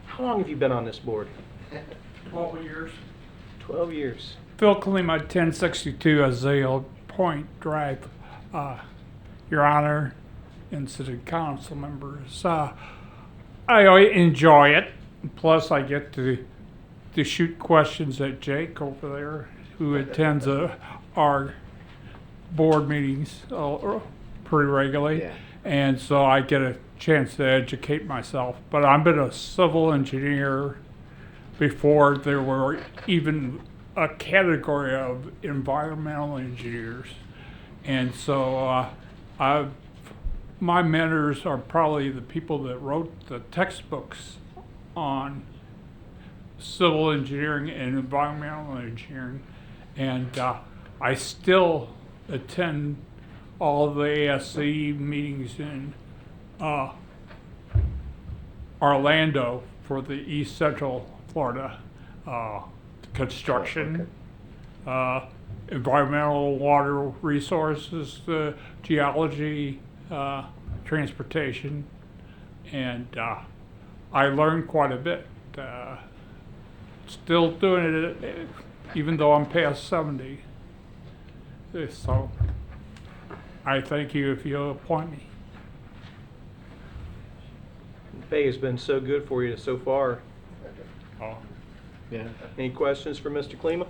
How long have you been on this board? 12 years. 12 years. Phil Kalima, 1062 Azale Point Drive. Your Honor and City Council members, I enjoy it. Plus, I get to shoot questions at Jake over there, who attends our board meetings pretty regularly. Yeah. And so I get a chance to educate myself. But I've been a civil engineer before there were even a category of environmental engineers. And so my mentors are probably the people that wrote the textbooks on civil engineering and environmental engineering. And I still attend all the ASC meetings in Orlando for the East Central Florida construction, environmental water resources, geology, transportation, and I learned quite a bit. Still doing it even though I'm past 70. So I thank you if you'll appoint me. The pay has been so good for you so far. Oh. Yeah. Any questions for Mr. Klima?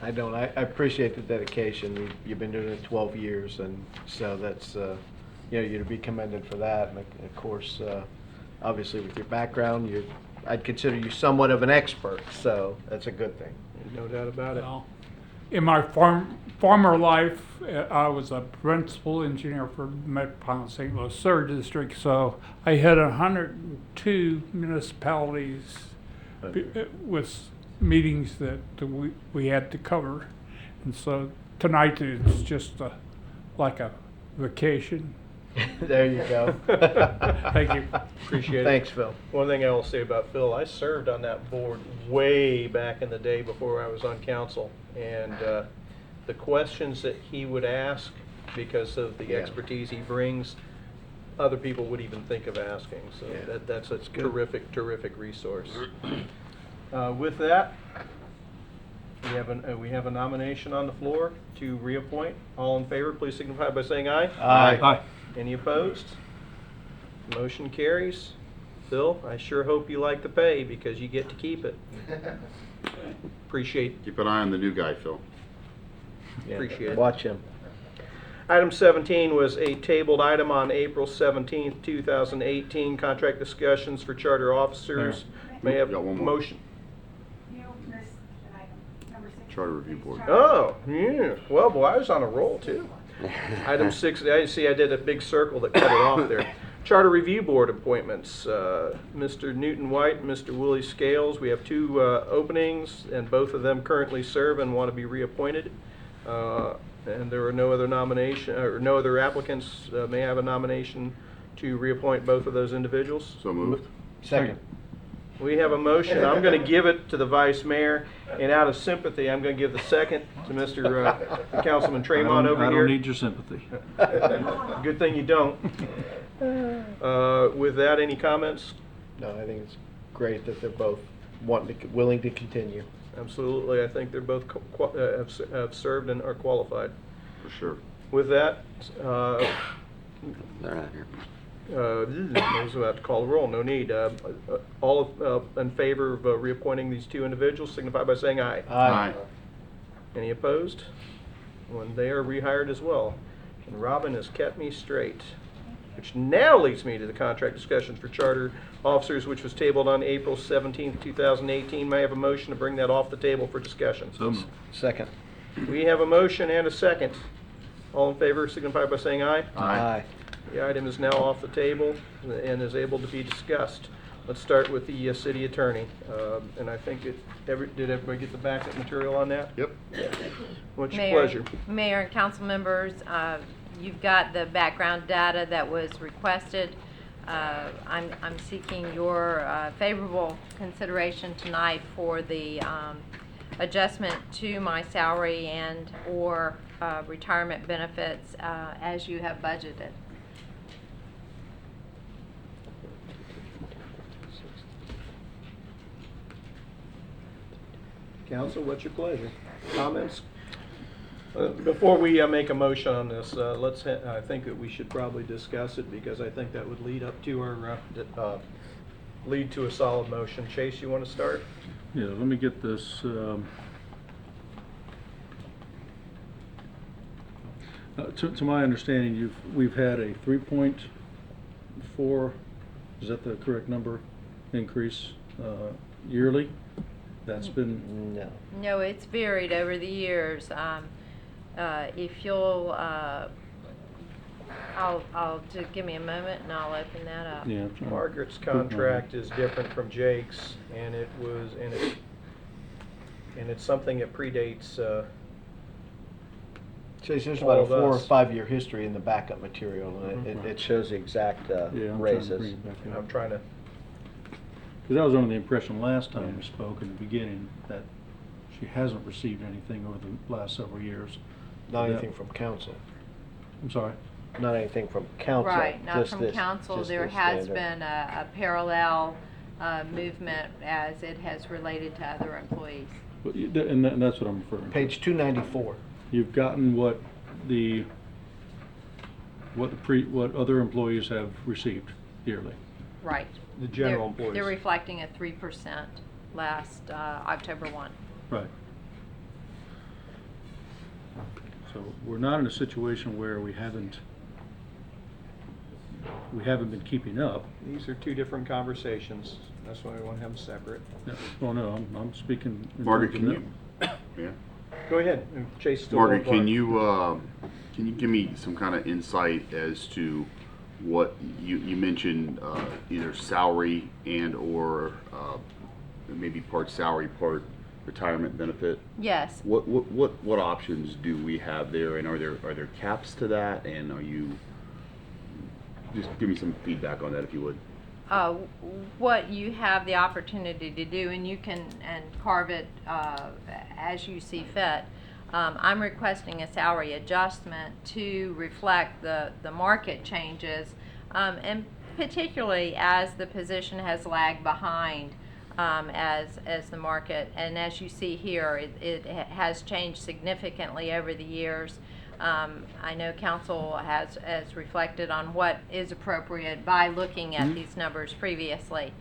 I don't. I appreciate the dedication. You've been doing it 12 years, and so that's, you're to be commended for that. And of course, obviously with your background, I'd consider you somewhat of an expert, so that's a good thing. No doubt about it. Well, in my former life, I was a principal engineer for Metropolitan St. Louis Third District, so I had 102 municipalities with meetings that we had to cover. And so tonight it's just like a vacation. There you go. Thank you. Appreciate it. Thanks, Phil. One thing I will say about Phil, I served on that board way back in the day before I was on council. And the questions that he would ask, because of the expertise he brings, other people would even think of asking. So that's a terrific, terrific resource. With that, we have a nomination on the floor to reappoint. All in favor, please signify by saying aye. Aye. Aye. Any opposed? Motion carries. Phil, I sure hope you like the pay because you get to keep it. Appreciate. Keep an eye on the new guy, Phil. Appreciate it. Watch him. Item 17 was a tabled item on April 17th, 2018. Contract discussions for charter officers. May I have a motion? Charter Review Board. Oh, yeah. Well, boy, I was on a roll too. Item 6, I see I did a big circle that cut it off there. Charter Review Board appointments. Mr. Newton White and Mr. Willie Scales. We have 2 openings, and both of them currently serve and want to be reappointed. And there are no other nomination or no other applicants. May I have a nomination to reappoint both of those individuals? So moved. Second. We have a motion. I'm going to give it to the Vice Mayor, and out of sympathy, I'm going to give the second to Mr. Councilman Tramont over I here. don't need your sympathy. Good thing you don't. With that, any comments? No, I think it's great that they're both willing to continue. Absolutely. I think they're both have served and are qualified. For sure. With that, They're not here. I was about to call the roll. No need. All in favor of reappointing these 2 individuals signify by saying aye. Aye. Any opposed? Well, they are rehired as well. And Robin has kept me straight. Which now leads me to the contract discussions for charter officers, which was tabled on April 17th, 2018. May I have a motion to bring that off the table for discussion? So moved. Second. We have a motion and a second. All in favor signify by saying aye. Aye. The item is now off the table and is able to be discussed. Let's start with the city attorney. And I think did everybody get the backup material on that? Yep. What's your Mayor, pleasure? Mayor and council members, you've got the background data that was requested. I'm seeking your favorable consideration tonight for the adjustment to my salary and or retirement benefits as you have budgeted. Council, what's your pleasure? Comments? Before we make a motion on this, I think that we should probably discuss it because I think that would lead up to our lead to a solid motion. Chase, you want to start? Yeah, let me get this. To my understanding, we've had a 3.4, is that the correct number, increase yearly? That's been... No. No, it's varied over the years. If you'll, I'll just give me a moment and I'll open that up. Yeah. Margaret's contract is different from Jake's, and it's something that predates. Chase, there's all about a of 4 or us. 5 year history in the backup material, and it shows the exact Yeah, I'm trying to raises. bring it back up. I'm trying to. Because I was under the impression last time we spoke in the beginning that she hasn't received anything over the last several years. Not anything from council. I'm sorry? Not anything from council. Right, not just from this- council. just There this has standard. been a parallel movement as it has related to other employees. And that's what I'm referring to. Page 294. You've gotten what other employees have received yearly. Right. The general employees. They're reflecting a 3% last October 1. Right. So we're not in a situation where we haven't been keeping up. These are 2 different conversations. That's why I want to have them separate. Yeah. Oh no, I'm speaking. in Margaret, terms can of you? Yeah. Go ahead, Chase. Still Margaret, going. can you give me some kind of insight as to what you mentioned, either salary and or maybe part salary, part retirement benefit? Yes. What options do we have there, and are there caps to that? And are you just give me some feedback on that if you would. What you have the opportunity to do, and you can carve it as you see fit. I'm requesting a salary adjustment to reflect the market changes, and particularly as the position has lagged behind as the market, and as you see here, it has changed significantly over the years. I know council has reflected on what is appropriate by looking at these numbers previously.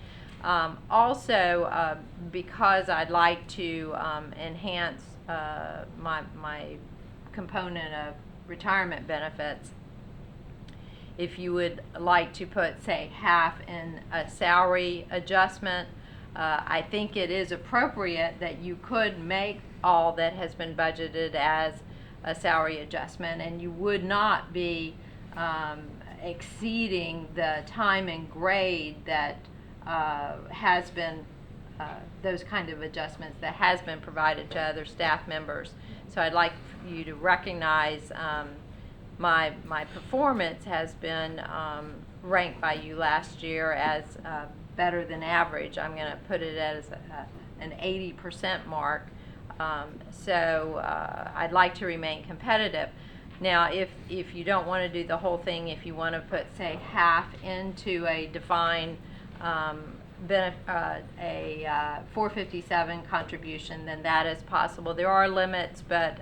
Also, because I'd like to enhance my component of retirement benefits, if you would like to put, say, half in a salary adjustment, I think it is appropriate that you could make all that has been budgeted as a salary adjustment, and you would not be exceeding the time and grade that has been those kind of adjustments that has been provided to other staff members. So I'd like you to recognize my performance has been ranked by you last year as better than average. I'm going to put it as an 80% mark. So I'd like to remain competitive. Now, if you don't want to do the whole thing, if you want to put, say, half into a defined a 457 contribution, then that is possible. There are limits, but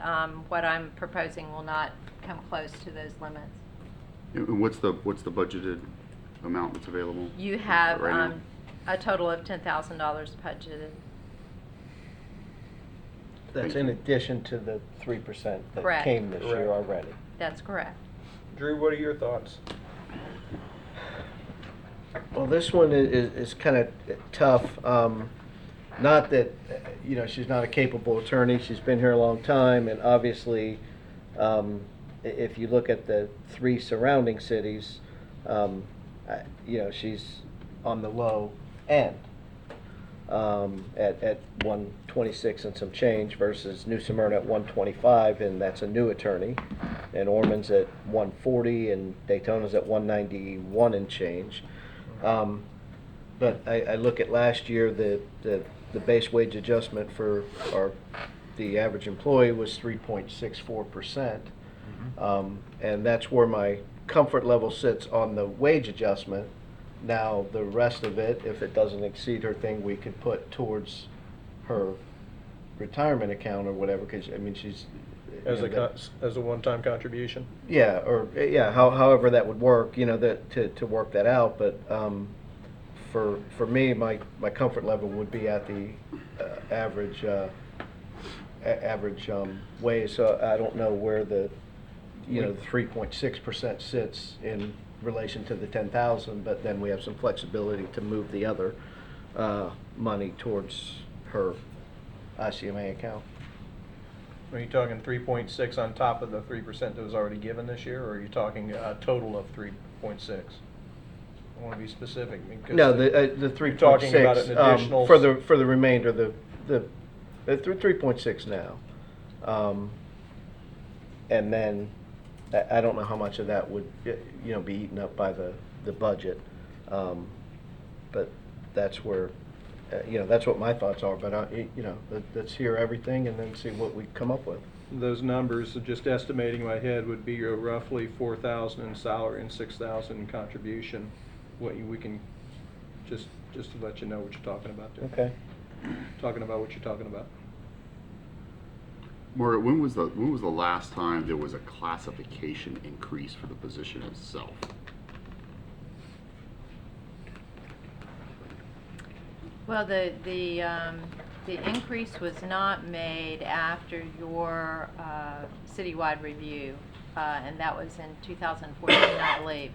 what I'm proposing will not come close to those limits. And what's the budgeted amount that's available? You have right now? a total of $10,000 budgeted. That's in addition to the 3% that Correct. came this year Correct. already. That's correct. Drew, what are your thoughts? Well, this one is kind of tough. Not that, she's not a capable attorney. She's been here a long time, and obviously, if you look at the 3 surrounding cities, she's on the low end. At 126 and some change versus New Smyrna at 125, and that's a new attorney, and Ormond's at 140, and Daytona's at 191 and change. But I look at last year, the base wage adjustment for the average employee was 3.64%, and that's where my comfort level sits on the wage adjustment. Now, the rest of it, if it doesn't exceed her thing, we could put towards her retirement account or whatever, because, she's... As a one-time contribution? Yeah, however that would work, to work that out, but for me, my comfort level would be at the average wage, so I don't know where the 3.6% sits in relation to the 10,000, but then we have some flexibility to move the other money towards her ICMA account. Are you talking 3.6 on top of the 3% that was already given this year, or are you talking a total of 3.6? I want to be specific. No, the 3.6. You're talking about an additional for the remainder, the 3.6 now, and then I don't know how much of that would be eaten up by the budget, but that's where that's what my thoughts are. But let's hear everything and then see what we come up with. Those numbers, just estimating in my head, would be roughly 4,000 in salary and 6,000 in contribution. We can just to let you know what you're talking about there. Okay. Talking about what you're talking about. Margaret, when was the last time there was a classification increase for the position itself? Well, the increase was not made after your citywide review, and that was in 2014, I believe.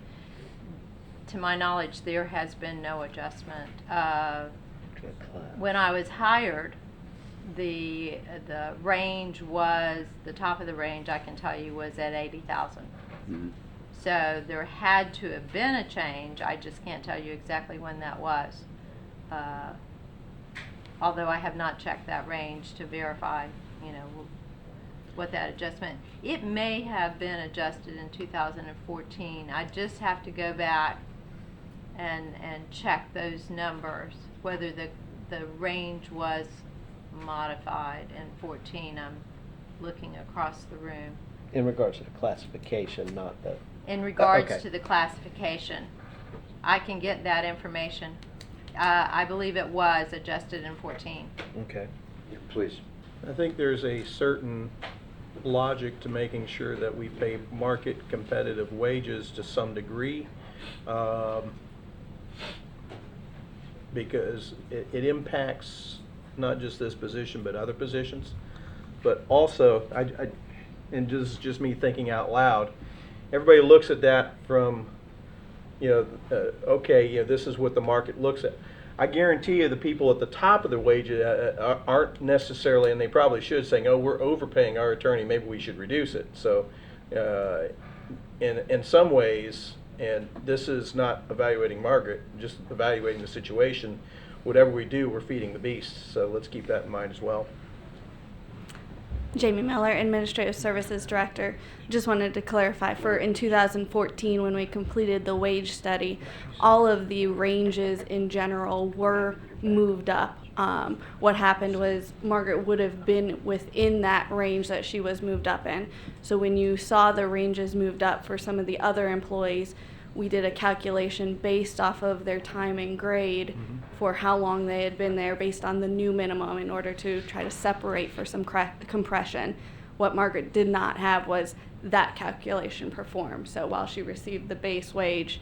To my knowledge, there has been no adjustment. When I was hired, the range was, the top of the range, I can tell you, was at 80,000. Mhm. So there had to have been a change. I just can't tell you exactly when that was. Although I have not checked that range to verify, you know, what that adjustment. It may have been adjusted in 2014. I just have to go back and check those numbers, whether the range was modified in 14. I'm looking across the room. In regards to the classification, not the... In regards okay. to the classification, I can get that information. I believe it was adjusted in 14. Okay. Please. I think there's a certain logic to making sure that we pay market competitive wages to some degree, because it impacts not just this position but other positions. But also, and this is just me thinking out loud, everybody looks at that from, you know, okay, you know, this is what the market looks at. I guarantee you the people at the top of the wage aren't necessarily, and they probably should, saying, oh, we're overpaying our attorney, maybe we should reduce it. So in some ways, and this is not evaluating Margaret, just evaluating the situation, whatever we do, we're feeding the beast. So let's keep that in mind as well. Jamie Miller, Administrative Services Director. Just wanted to clarify, for in 2014 when we completed the wage study, all of the ranges in general were moved up. What happened was Margaret would have been within that range that she was moved up in. So when you saw the ranges moved up for some of the other employees, we did a calculation based off of their time and grade for how long they had been there based on the new minimum in order to try to separate for some compression. What Margaret did not have was that calculation performed. So while she received the base wage,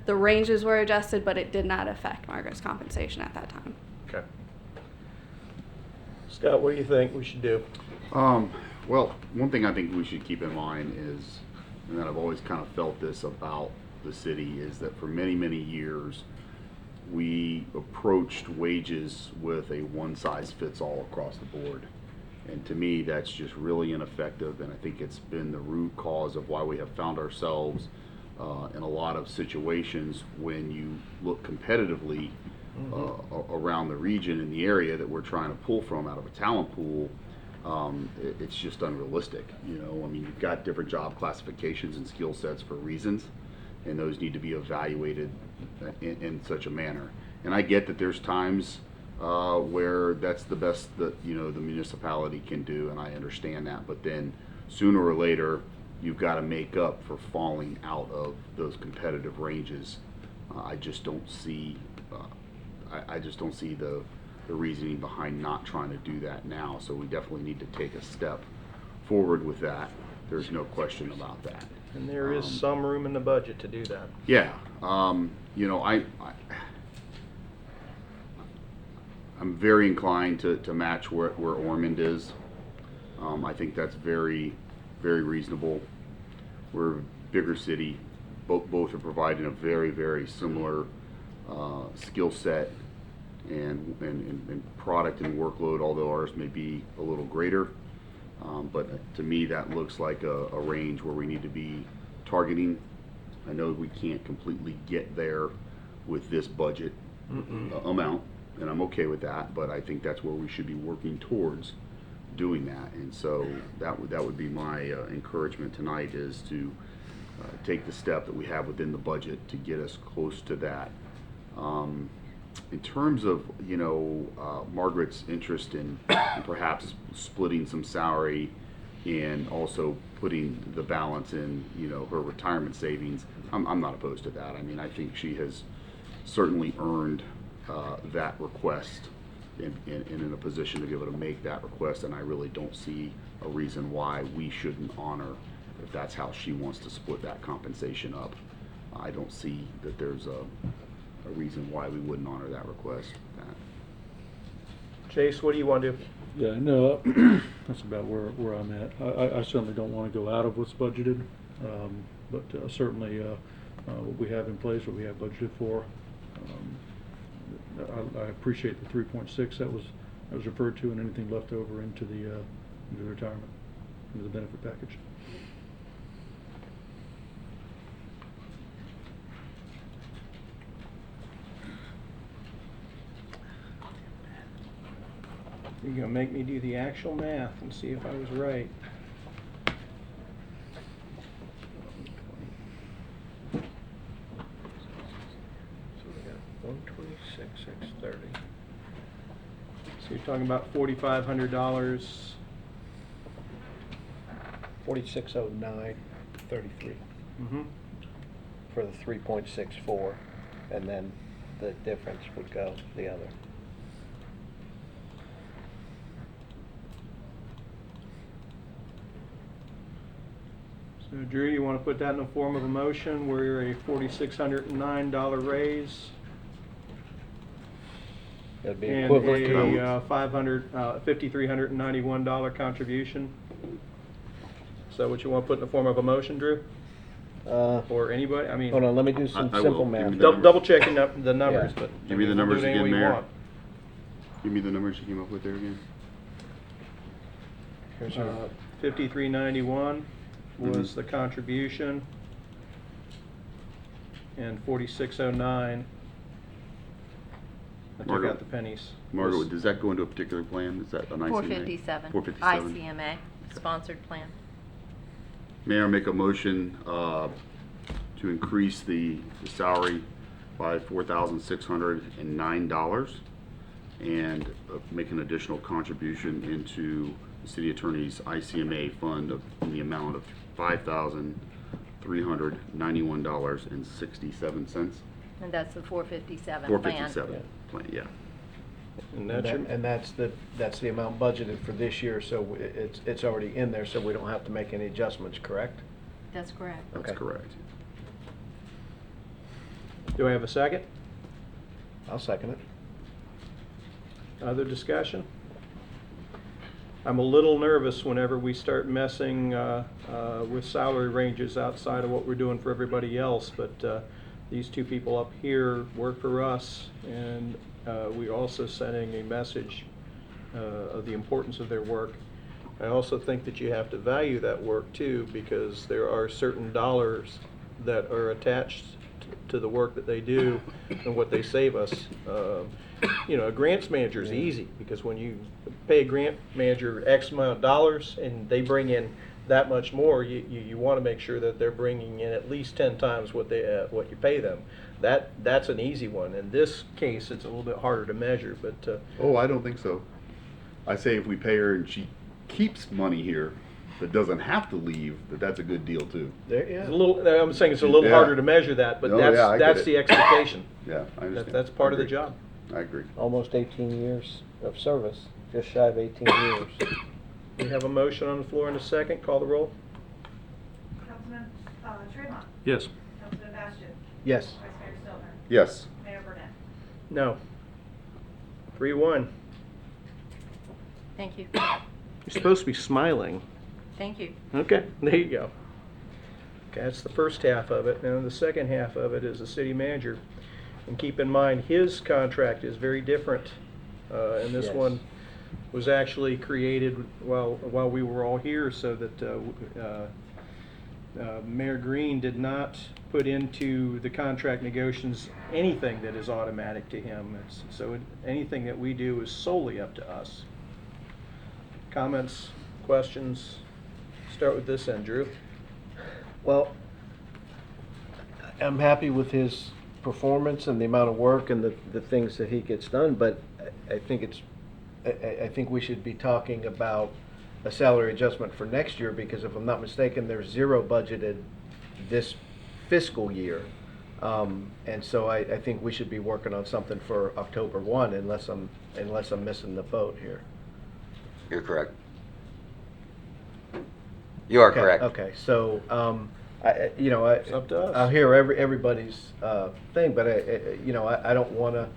the ranges were adjusted, but it did not affect Margaret's compensation at that time. Okay. Scott, what do you think we should do? Well, one thing I think we should keep in mind is, and that I've always kind of felt this about the city, is that for many, many years, we approached wages with a one-size-fits-all across the board. And to me, that's just really ineffective, and I think it's been the root cause of why we have found ourselves in a lot of situations when you look competitively around the region and the area that we're trying to pull from out of a talent pool. It's just unrealistic. You know, I mean, you've got different job classifications and skill sets for reasons, and those need to be evaluated in such a manner. And I get that there's times where that's the best that, you know, the municipality can do, and I understand that. But then sooner or later, you've got to make up for falling out of those competitive ranges. I just don't see. I just don't see the reasoning behind not trying to do that now. So we definitely need to take a step forward with that. There's no question about that. And there is some room in the budget to do that. Yeah. You know, I'm very inclined to match where Ormond is. I think that's very, very reasonable. We're a bigger city. Both are providing a very, very similar skill set and product and workload, although ours may be a little greater. But to me, that looks like a range where we need to be targeting. I know we can't completely get there with this budget amount, and I'm okay with that, but I think that's where we should be working towards doing that. And so that would be my encouragement tonight, is to take the step that we have within the budget to get us close to that. In terms of, you know, Margaret's interest in perhaps splitting some salary and also putting the balance in, you know, her retirement savings, I'm not opposed to that. I mean, I think she has certainly earned that request and in a position to be able to make that request, and I really don't see a reason why we shouldn't honor if that's how she wants to split that compensation up. I don't see that there's a reason why we wouldn't honor that request. Chase, what do you want to do? Yeah, no, that's about where I'm at. I certainly don't want to go out of what's budgeted, but certainly what we have in place, what we have budgeted for, I appreciate the 3.6 that was that was referred to, and anything left over into the retirement, into the benefit package. You're gonna make me do the actual math and see if I was right. So we got 126,630. So you're talking about $4,500. 4609.33 Mm-hmm. for the 3.64, and then the difference would go the other. So Drew, you want to put that in the form of a motion where you're a $4,609 raise? That'd be And equivalent a to $5,391 contribution. Is that what you want to put in the form of a motion, Drew? Or anybody? I mean, hold on, let me do some I simple will. math. Double checking the numbers, Yeah. but Give me the we'll do numbers it any again, way you Mayor. want. Give me the numbers you came up with there again. Here's your- 5391 was the contribution, and 4609. I took Margaret. out the pennies. Margaret, does that go into a particular plan? Is that an ICMA? 457. 457. ICMA, sponsored plan. Mayor, I make a motion to increase the salary by $4,609 and make an additional contribution into the city attorney's ICMA fund in the amount of $5,391.67. And that's the 457 plan. 457 plan, yeah. And that's your, And that's the amount budgeted for this year, so it's already in there, so we don't have to make any adjustments, correct? That's correct. That's Okay. correct. do I have a second? I'll second it. Other discussion? I'm a little nervous whenever we start messing with salary ranges outside of what we're doing for everybody else, but these two people up here work for us, and we're also sending a message of the importance of their work. I also think that you have to value that work too, because there are certain dollars that are attached to the work that they do and what they save us. You know, a grants manager is easy, because when you pay a grant manager X amount of dollars and they bring in that much more, you want to make sure that they're bringing in at least 10 times what you pay them. That's an easy one. In this case, it's a little bit harder to measure, but Oh, I don't think so. I say if we pay her and she keeps money here that doesn't have to leave, that's a good deal too. it's a little. I'm saying it's a little Yeah. harder to measure that, but No, yeah, I get that's it. the expectation. Yeah, I understand. That's part I of the agree. job. I agree. Almost 18 years of service, just shy of 18 years. We have a motion on the floor in a second. Call the roll. Councilman Tramont. Yes. Councilman Bastian. Yes. Vice Mayor Stiltner. Yes. Mayor Burnett. No. 3-1. Thank you. You're supposed to be smiling. Thank you. Okay, there you go. Okay, that's the first half of it. Now the second half of it is the city manager. And keep in mind, his contract is very different. And this Yes. one was actually created while we were all here, so that Mayor Green did not put into the contract negotiations anything that is automatic to him. Anything that we do is solely up to us. Comments, questions? Start with this end, Drew. Well, I'm happy with his performance and the amount of work and the things that he gets done, but I think I think we should be talking about a salary adjustment for next year, because if I'm not mistaken, there's zero budgeted this fiscal year. And so I think we should be working on something for October 1, unless I'm missing the boat here. You're correct. You are Okay, correct. Okay, so, It's up to us. I'll hear everybody's thing, but I don't want to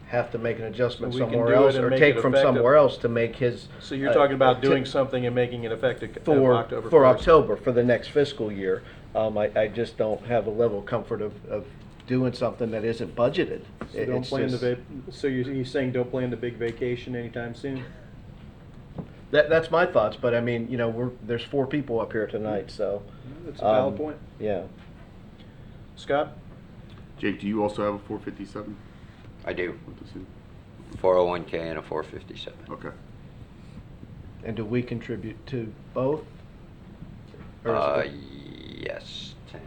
have to make an adjustment So we can somewhere do it else and or make take it from effective. somewhere else to make his. So you're talking about doing to- something and making it effective for October 1st. for October for the next fiscal year. I just don't have a level of comfort of doing something that isn't budgeted. So It- don't it's plan just- so you're saying don't plan the big vacation anytime soon? That's my thoughts, but I mean, you know, there's 4 people up here tonight, so. That's a valid point. Yeah. Scott? Jake, do you also have a 457? I do. With the city? 401K and a 457. Okay. And do we contribute to both? Or is it- Yes, 10.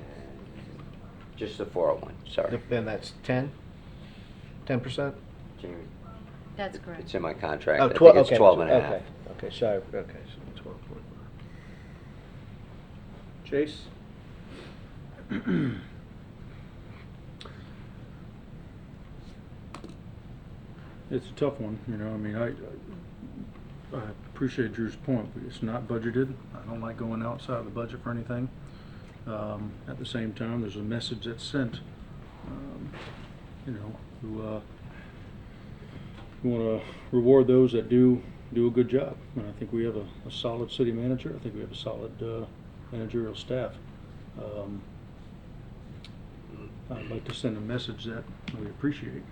Just the 401, sorry. Then that's 10? 10%? Jamie, That's correct. it's in my contract. Oh, I think 12, it's okay. 12 and a half. Okay, sorry, okay, so 12. Chase? It's a tough one, you know, I mean, I appreciate Drew's point, but it's not budgeted. I don't like going outside of the budget for anything. At the same time, there's a message that's sent, you know, who want to reward those that do a good job. And I think we have a solid city manager. I think we have a solid managerial staff. I'd like to send a message that we appreciate.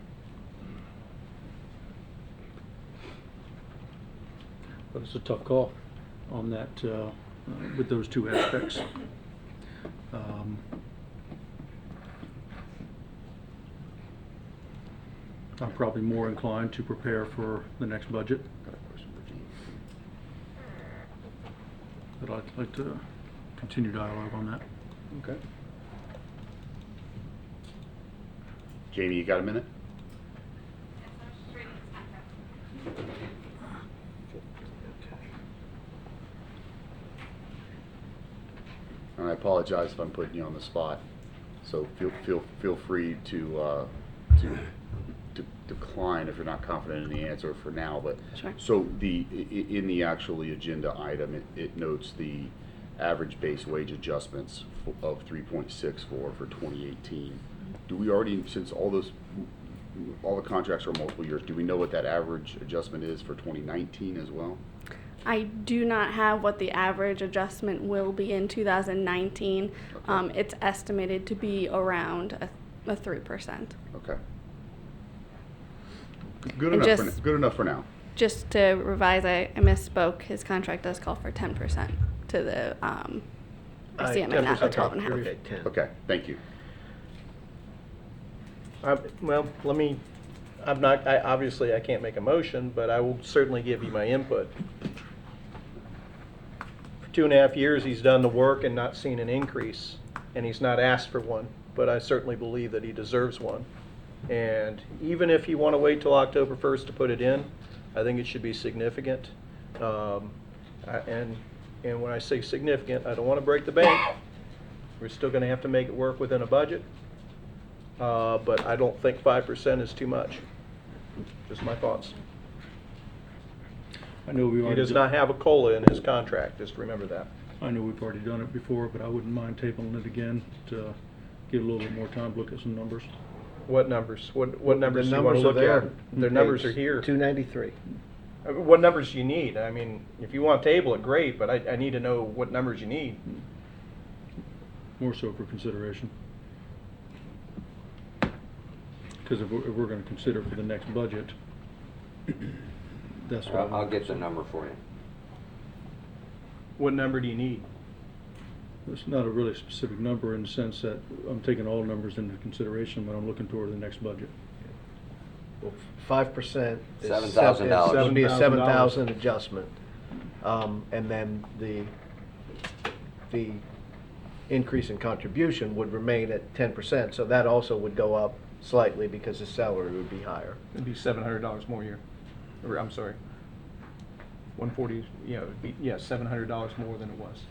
But it's a tough call on that with those 2 aspects. I'm probably more inclined to prepare for the next budget. But I'd like to continue dialogue on that. Okay. Jamie, you got a minute? And I apologize if I'm putting you on the spot, so feel free to decline if you're not confident in the answer for now. But Sure. so in the actually agenda item, it notes the average base wage adjustments of 3.64 for 2018. Do we already, since all the contracts are multiple years, do we know what that average adjustment is for 2019 as well? I do not have what the average adjustment will be in 2019. It's estimated to be around a 3%. Okay. Good And enough. just- Good enough for now. Just to revise, I misspoke. His contract does call for 10% to the, I see him at 12.5. Okay, 10. Okay. Thank you. Well, obviously I can't make a motion, but I will certainly give you my input. For 2.5 years, he's done the work and not seen an increase, and he's not asked for one, but I certainly believe that he deserves one. And even if you want to wait till October 1st to put it in, I think it should be significant. And when I say significant, I don't want to break the bank. We're still going to have to make it work within a budget. But I don't think 5% is too much. Just my thoughts. I know we He already does not have a COLA in his contract, just remember that. I know we've already done it before, but I wouldn't mind tabling it again to get a little bit more time to look at some numbers. What numbers? What numbers The do you want to numbers are look there. at? The numbers are here. 293. What numbers do you need? I mean, if you want to table it, great, but I need to know what numbers you need. More so for consideration. Because if we're going to consider for the next budget, that's what I'll get the number for you. What number do you need? It's not a really specific number in the sense that I'm taking all numbers into consideration when I'm looking toward the next budget. Well, 5% is $7,000. Would be a $7,000 $7,000 adjustment. And then the increase in contribution would remain at 10%. So that also would go up slightly because his salary would be higher. It'd be $700 more a year. Or, I'm sorry. 140, yeah, it'd be, yeah, $700 more than it was.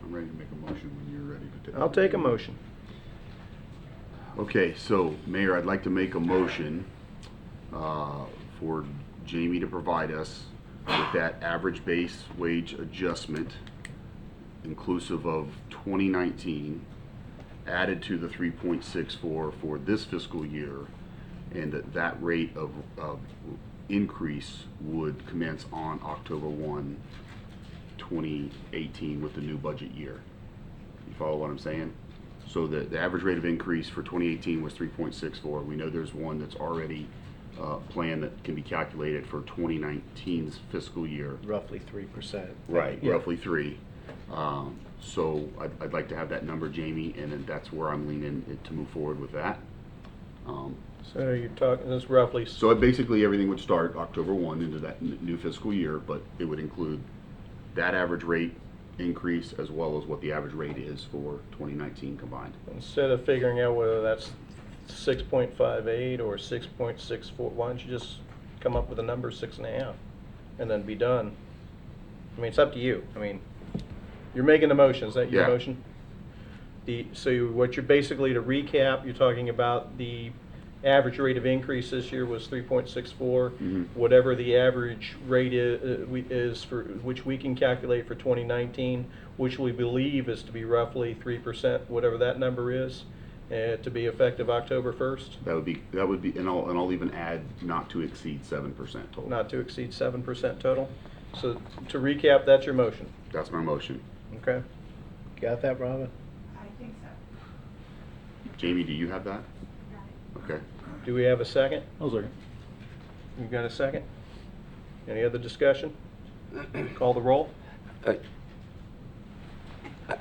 I'm ready to make a motion when you're ready to take. I'll take a motion. Okay, so Mayor, I'd like to make a motion for Jamie to provide us with that average base wage adjustment inclusive of 2019 added to the 3.64 for this fiscal year, and that rate of increase would commence on October 1, 2018 with the new budget year. follow what I'm saying? So the average rate of increase for 2018 was 3.64. We know there's one that's already planned that can be calculated for 2019's fiscal year. Roughly 3%. Right, Yeah. roughly 3. So I'd like to have that number, Jamie, and then that's where I'm leaning to move forward with that. So you're talking, this roughly, So basically, everything would start October 1 into that new fiscal year, but it would include that average rate increase as well as what the average rate is for 2019 combined. instead of figuring out whether that's 6.58 or 6.64, why don't you just come up with a number 6.5 and then be done? I mean, it's up to you. I mean, you're making the motion. Is that your Yeah. motion? What you're basically, to recap, you're talking about the average rate of increase this year was 3.64. Whatever the average rate is for which we can calculate for 2019, which we believe is to be roughly 3%, whatever that number is, to be effective October 1st. That would be, and I'll even add not to exceed 7% total. Not to exceed 7% total. So to recap, that's your motion. That's my motion. Okay. Got that, Robin? I think so. Jamie, do you have that? Okay. Do we have a second? I'll second. You got a second? Any other discussion? Call the roll.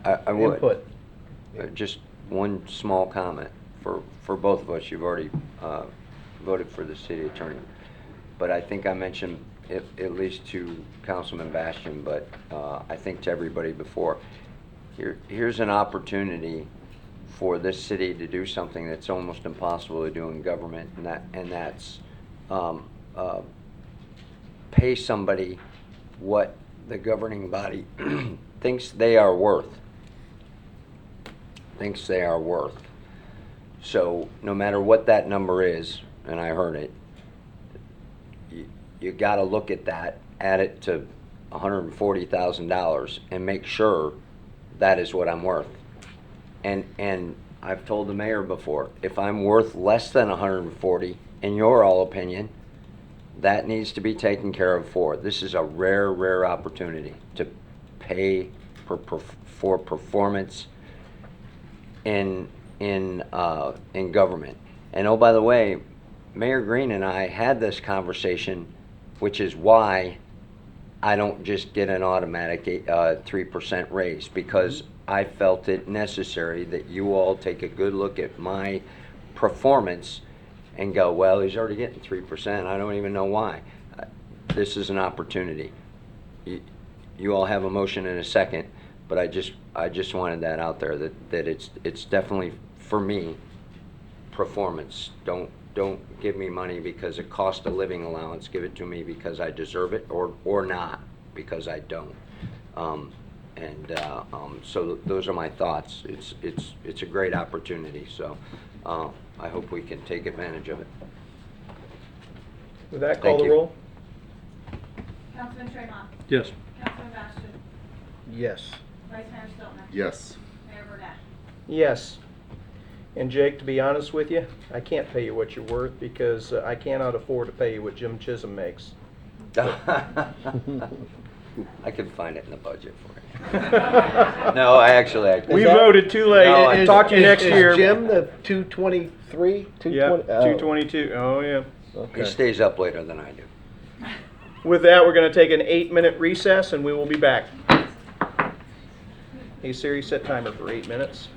I would. Input. Just one small comment for both of us. You've already voted for the city attorney. But I think I mentioned it, at least to Councilman Bastian, but I think to everybody before. Here's an opportunity for this city to do something that's almost impossible to do in government, and that's pay somebody what the governing body thinks they are worth. So no matter what that number is, and I heard it, you got to look at that, add it to $140,000, and make sure that is what I'm worth. And I've told the mayor before, if I'm worth less than 140, in your all opinion, that needs to be taken care of for. This is a rare opportunity to pay for performance in government. And oh, by the way, Mayor Green and I had this conversation, which is why I don't just get an automatic 3% raise, because I felt it necessary that you all take a good look at my performance and go, well, he's already getting 3%. I don't even know why. This is an opportunity. You all have a motion in a second, but I just wanted that out there, that it's definitely, for me, performance. Don't give me money because of cost of living allowance. Give it to me because I deserve it, or not because I don't. So those are my thoughts. It's a great opportunity. So I hope we can take advantage of it. With that, Thank call the you. roll. Councilman Tremont. Yes. Councilman Bastian. Yes. Vice Mayor Stiltner. Yes. Mayor Burnett. Yes. And Jake, to be honest with you, I can't pay you what you're worth because I cannot afford to pay you what Jim Chisholm makes. I can find it in the budget for you. No, I We voted too late. No, Talk to you next year. Is Jim the 223? Yeah, 222. Oh, yeah. He stays up later than I do. With that, we're going to take an 8-minute recess and we will be back. Hey Siri, set timer for 8 minutes.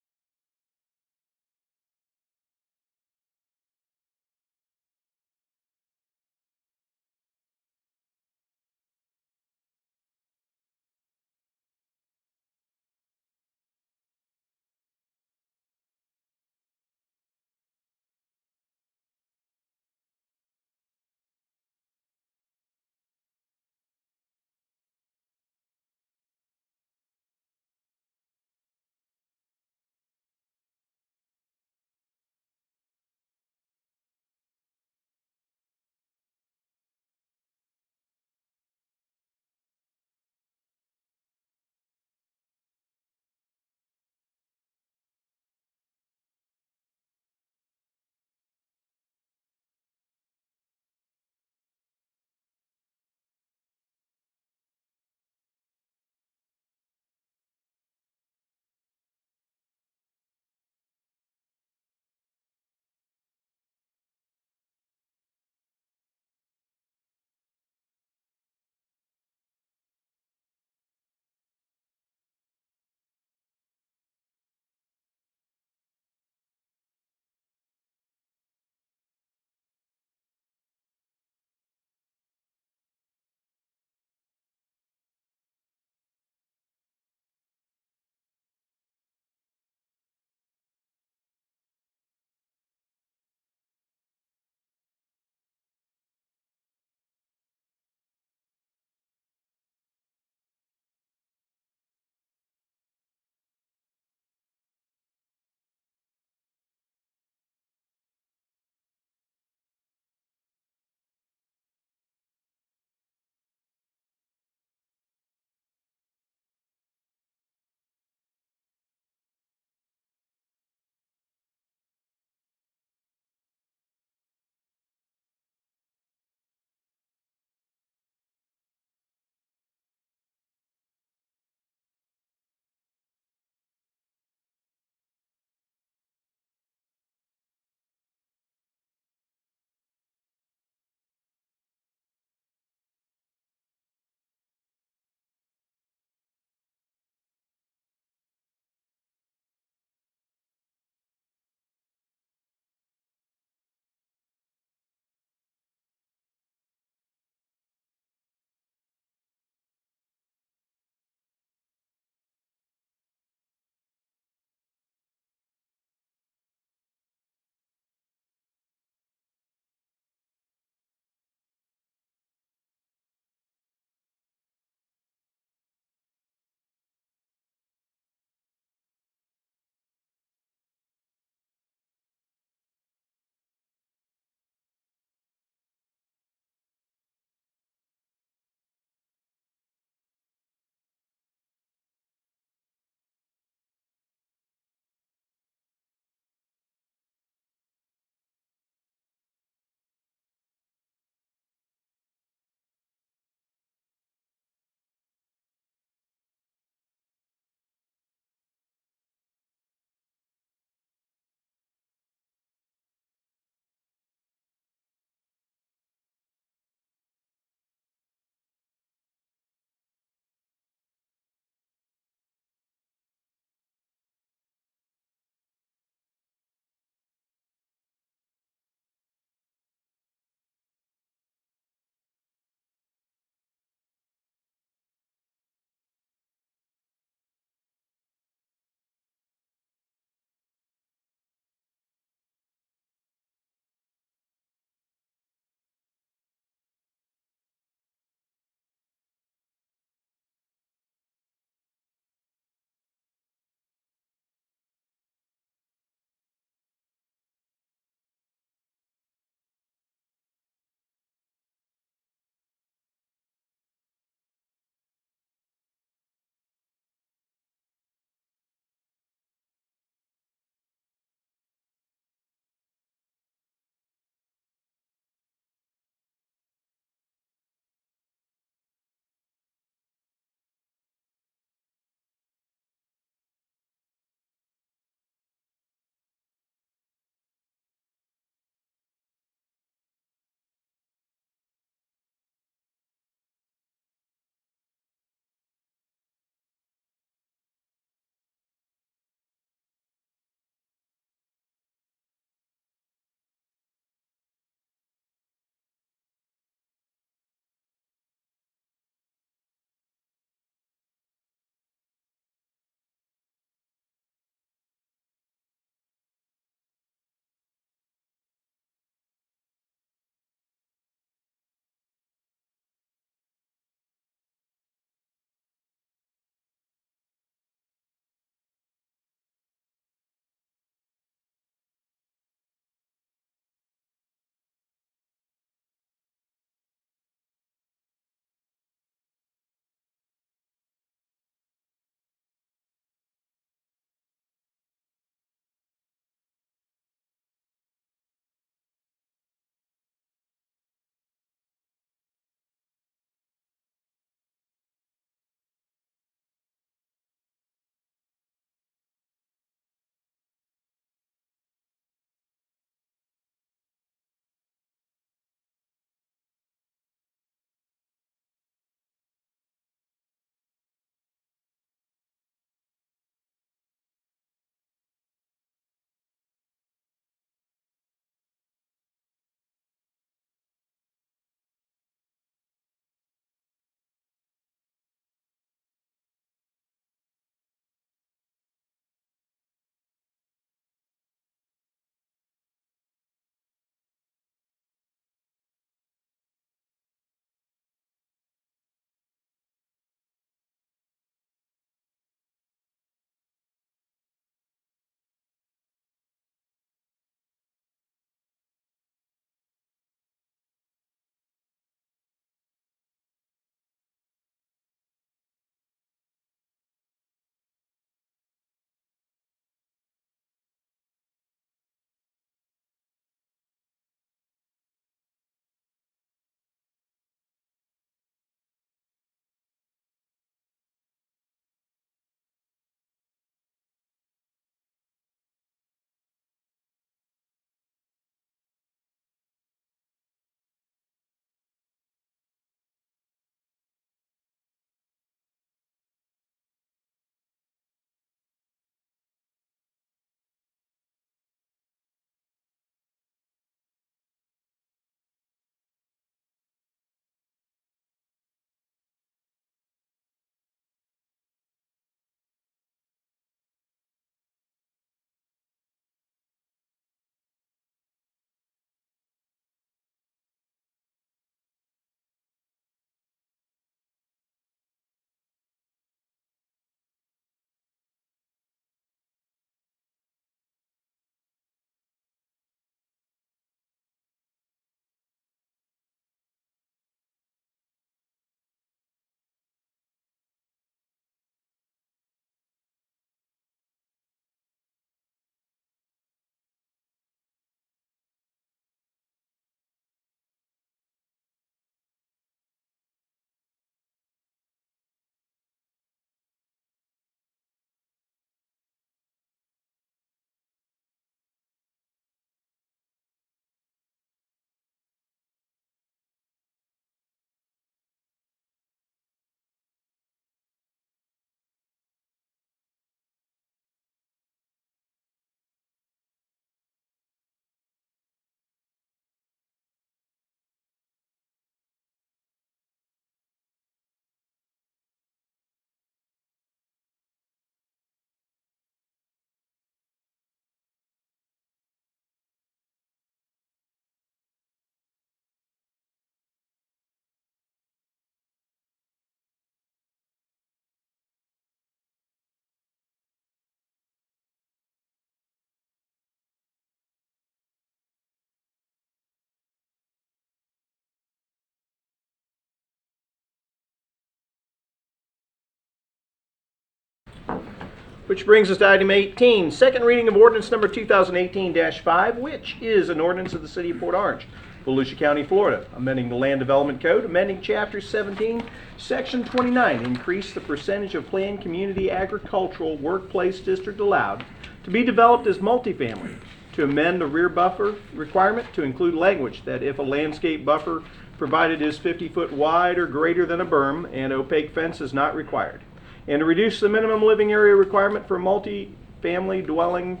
Which brings us to item 18, second reading of ordinance number 2018-5, which is an ordinance of the City of Port Orange, Volusia County, Florida, amending the Land Development Code, amending Chapter 17, Section 29, increase the percentage of planned community agricultural workplace district allowed to be developed as multifamily, to amend the rear buffer requirement to include language that if a landscape buffer provided is 50 foot wide or greater than a berm, an opaque fence is not required, and to reduce the minimum living area requirement for multi-family dwelling,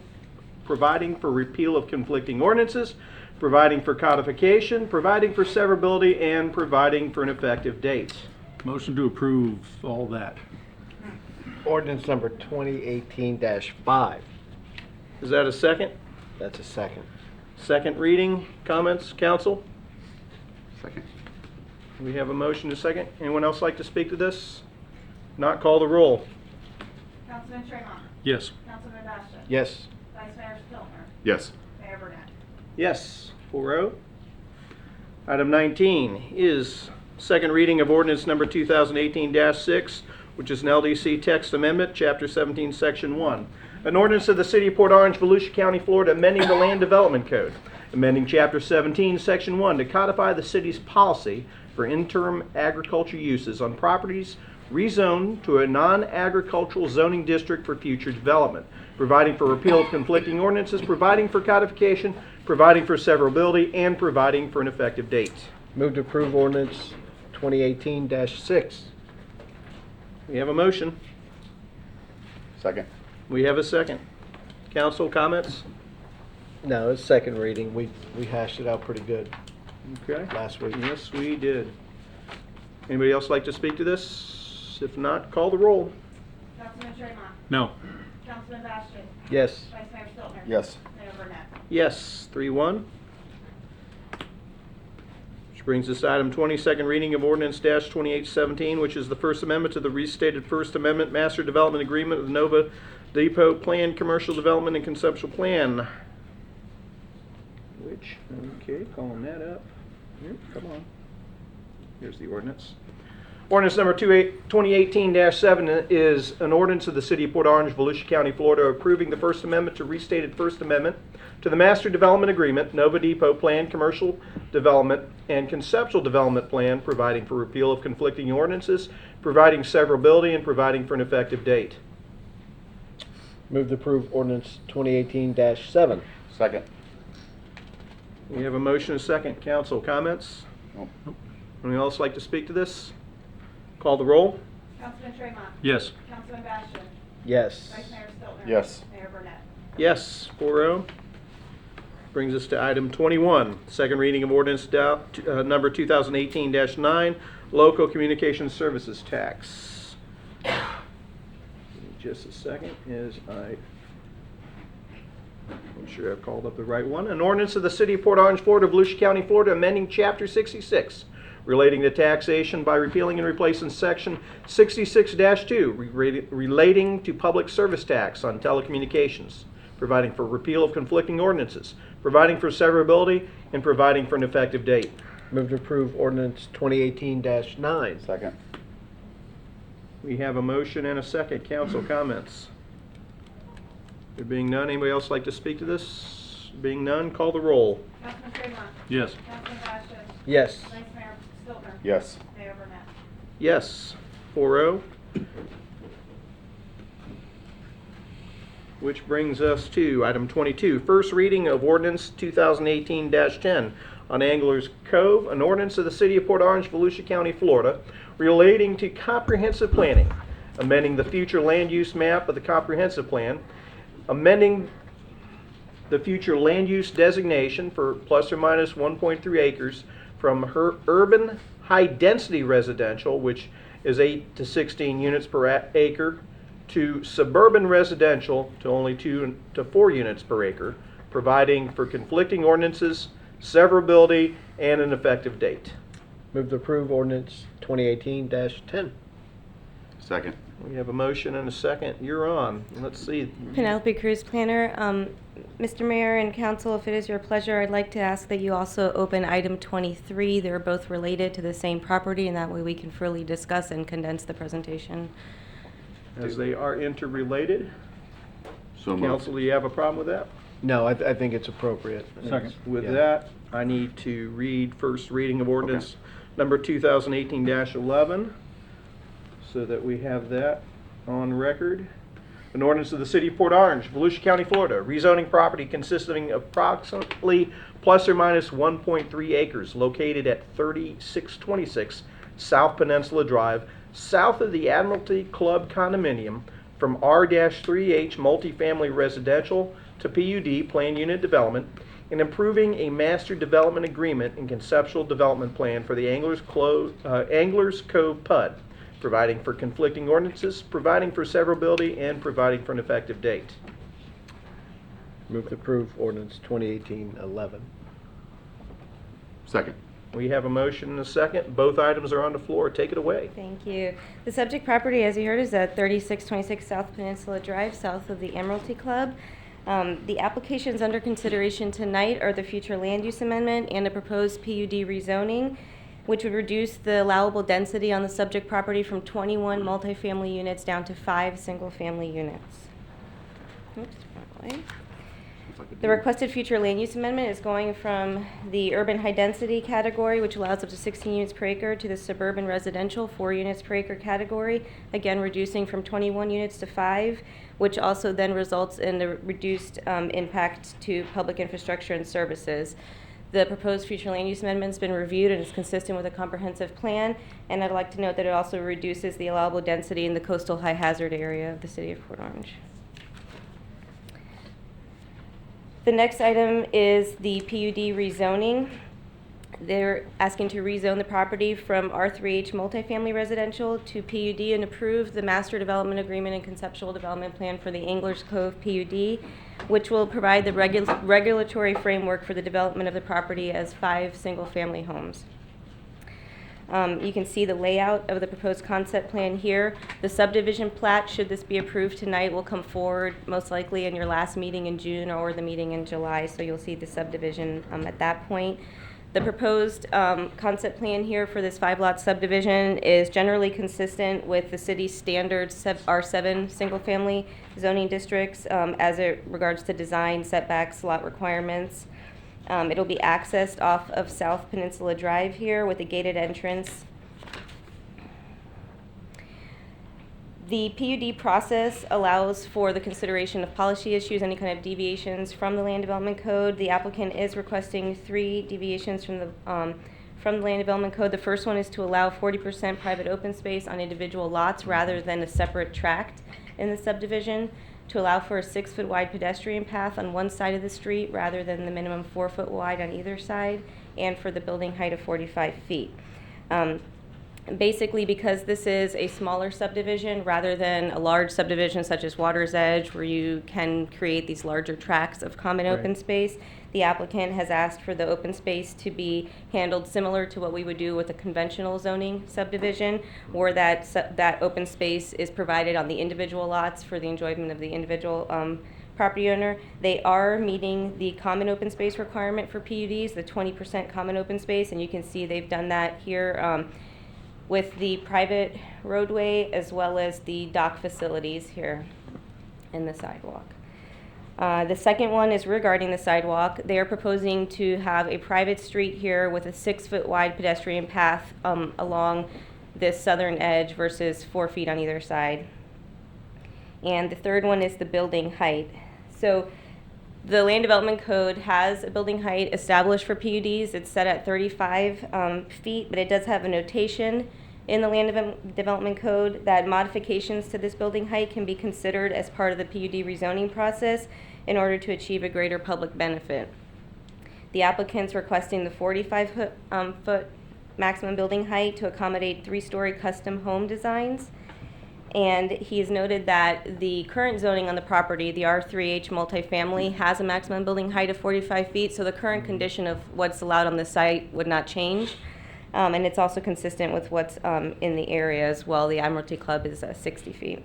providing for repeal of conflicting ordinances, providing for codification, providing for severability, and providing for an effective date. Motion to approve all that. Ordinance number 2018-5. Is that a second? That's a second. Second reading, comments, council? Second. We have a motion to second. Anyone else like to speak to this? Not, call the roll. Councilman Tramont. Yes. Councilman Bastian. Yes. Vice Mayor Stiltner. Yes. Mayor Burnett. Yes, 4-0. Item 19 is second reading of ordinance number 2018-6, which is an LDC text amendment, Chapter 17, Section 1. An ordinance of the City of Port Orange, Volusia County, Florida, amending the Land Development Code, amending Chapter 17, Section 1 to codify the city's policy for interim agriculture uses on properties rezoned to a non-agricultural zoning district for future development, providing for repeal of conflicting ordinances, providing for codification, providing for severability, and providing for an effective date. Move to approve ordinance 2018-6. We have a motion. Second. We have a second. Council comments? No, it's second reading. We hashed it out pretty good Okay. last week. Yes, we did. Anybody else like to speak to this? If not, call the roll. Councilman Tramont. No. Councilman Bastian. Yes. Vice Mayor Stiltner. Yes. Mayor Burnett. Yes, 3-1. Which brings us to item 20, second reading of ordinance -2817, which is the First Amendment to the restated First Amendment Master Development Agreement with Nova Depot Plan, Commercial Development, and Conceptual Plan. Which, okay, calling that up. Here, come on. Here's the ordinance. Ordinance number 2018-7 is an ordinance of the City of Port Orange, Volusia County, Florida, approving the First Amendment to restated First Amendment to the Master Development Agreement, Nova Depot Plan, Commercial Development, and Conceptual Development Plan, providing for repeal of conflicting ordinances, providing severability, and providing for an effective date. Move to approve ordinance 2018-7. Second. We have a motion and a second. Council, comments? Nope. Anyone else like to speak to this? Call the roll. Councilman Tramont. Yes. Councilman Bastian. Yes. Vice Mayor Stiltner. Yes. Mayor Burnett. Yes, 4-0. Brings us to item 21, second reading of ordinance number 2018-9, local communication services tax. Give me just a second as I'm sure I've called up the right one. An ordinance of the City of Port Orange, Florida, Volusia County, Florida, amending Chapter 66, relating to taxation by repealing and replacing Section 66-2, relating to public service tax on telecommunications, providing for repeal of conflicting ordinances, providing for severability, and providing for an effective date. Move to approve ordinance 2018-9. Second. We have a motion and a second. Council, comments? There being none, anybody else like to speak to this? Being none, call the roll. Councilman Tramont. Yes. Councilman Bastian. Yes. Vice Mayor Stiltner. Yes. Mayor Burnett. Yes, 4-0. Which brings us to item 22, first reading of ordinance 2018-10 on Anglers Cove, an ordinance of the City of Port Orange, Volusia County, Florida, relating to comprehensive planning, amending the future land use map of the comprehensive plan, amending the future land use designation for plus or minus 1.3 acres from urban high-density residential, which is 8 to 16 units per acre, to suburban residential to only 2 to 4 units per acre, providing for conflicting ordinances, severability, and an effective date. Move to approve ordinance 2018-10. Second. We have a motion and a second. You're on. Let's see. Penelope Cruz, planner. Mr. Mayor and Council, if it is your pleasure, I'd like to ask that you also open item 23. They're both related to the same property, and that way we can fully discuss and condense the presentation. As they are interrelated. So moved. Council, do you have a problem with that? No, I think it's appropriate. Second. With Yeah. that, I need to read first reading of ordinance number 2018-11, so that we have that on record. An ordinance of the City of Port Orange, Volusia County, Florida, rezoning property consisting of approximately plus or minus 1.3 acres located at 3626 South Peninsula Drive, south of the Admiralty Club condominium, from R-3H multifamily residential to PUD plan unit development, and improving a master development agreement and conceptual development plan for the Anglers Cove PUD, providing for conflicting ordinances, providing for severability, and providing for an effective date. Move to approve ordinance 2018-11. Second. We have a motion and a second. Both items are on the floor. Take it away. Thank you. The subject property, as you heard, is at 3626 South Peninsula Drive, south of the Admiralty Club. The applications under consideration tonight are the future land use amendment and a proposed PUD rezoning, which would reduce the allowable density on the subject property from 21 multifamily units down to 5 single-family units. Oops, wrong way. The requested future land use amendment is going from the urban high density category, which allows up to 16 units per acre, to the suburban residential 4 units per acre category, again reducing from 21 units to 5, which also then results in the reduced impact to public infrastructure and services. The proposed future land use amendment has been reviewed and is consistent with a comprehensive plan, and I'd like to note that it also reduces the allowable density in the coastal high hazard area of the city of Port Orange. The next item is the PUD rezoning. They're asking to rezone the property from R3H multifamily residential to PUD and approve the master development agreement and conceptual development plan for the Anglers Cove PUD, which will provide the regulatory framework for the development of the property as 5 single-family homes. You can see the layout of the proposed concept plan here. The subdivision plat, should this be approved tonight, will come forward most likely in your last meeting in June or the meeting in July, so you'll see the subdivision at that point. The proposed concept plan here for this 5-lot subdivision is generally consistent with the city's standard R7 single-family zoning districts as it regards to design, setbacks, lot requirements. It'll be accessed off of South Peninsula Drive here with a gated entrance. The PUD process allows for the consideration of policy issues, any kind of deviations from the land development code. The applicant is requesting 3 deviations from the land development code. The first one is to allow 40% private open space on individual lots rather than a separate tract in the subdivision, to allow for a 6-foot wide pedestrian path on one side of the street rather than the minimum 4-foot wide on either side, and for the building height of 45 feet. Basically, because this is a smaller subdivision rather than a large subdivision such as Water's Edge, where you can create these larger tracts of common open space, the applicant has asked for the open space to be handled similar to what we would do with a conventional zoning subdivision, where that open space is provided on the individual lots for the enjoyment of the individual property owner. They are meeting the common open space requirement for PUDs, the 20% common open space, and you can see they've done that here with the private roadway as well as the dock facilities here in the sidewalk. The second one is regarding the sidewalk. They are proposing to have a private street here with a 6-foot wide pedestrian path along this southern edge versus 4 feet on either side. And the third one is the building height. So the Land Development Code has a building height established for PUDs. It's set at 35 feet, but it does have a notation in the Land Development Code that modifications to this building height can be considered as part of the PUD rezoning process in order to achieve a greater public benefit. The applicant's requesting the 45-foot maximum building height to accommodate 3-story custom home designs. And he's noted that the current zoning on the property, the R3H multifamily, has a maximum building height of 45 feet, so the current condition of what's allowed on the site would not change. And it's also consistent with what's in the area as well. The Admiralty Club is 60 feet.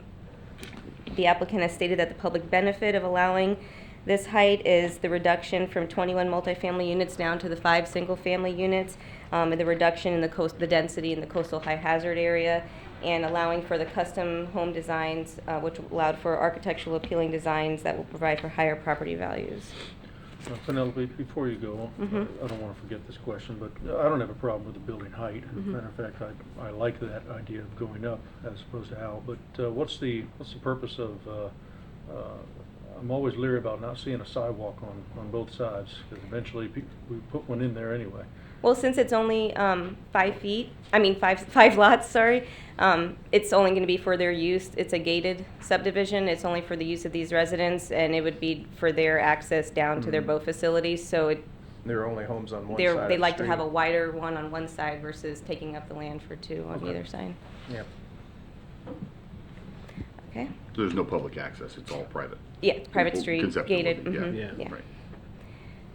The applicant has stated that the public benefit of allowing this height is the reduction from 21 multifamily units down to the 5 single-family units, and the reduction in the density in the coastal high hazard area, and allowing for the custom home designs, which allowed for architectural appealing designs that will provide for higher property values. Penelope, before you go, Mhm. I don't want to forget this question, but I don't have a problem with the building height. Mhm. Matter of fact, I like that idea of going up as opposed to out. But what's the purpose of? I'm always leery about not seeing a sidewalk on both sides, because eventually we put one in there anyway. Well, since it's only 5 feet, I mean five lots, sorry, it's only going to be for their use. It's a gated subdivision. It's only for the use of these residents, and it would be for their access down to their boat facilities. So There are only homes on one side of the they'd like to street. have a wider one on one side versus taking up the land for two on Okay. either side. Yeah. Okay. So there's no public access, it's all private? Yeah, it's private street, Conceptually, gated. yeah, Mhm, yeah. right.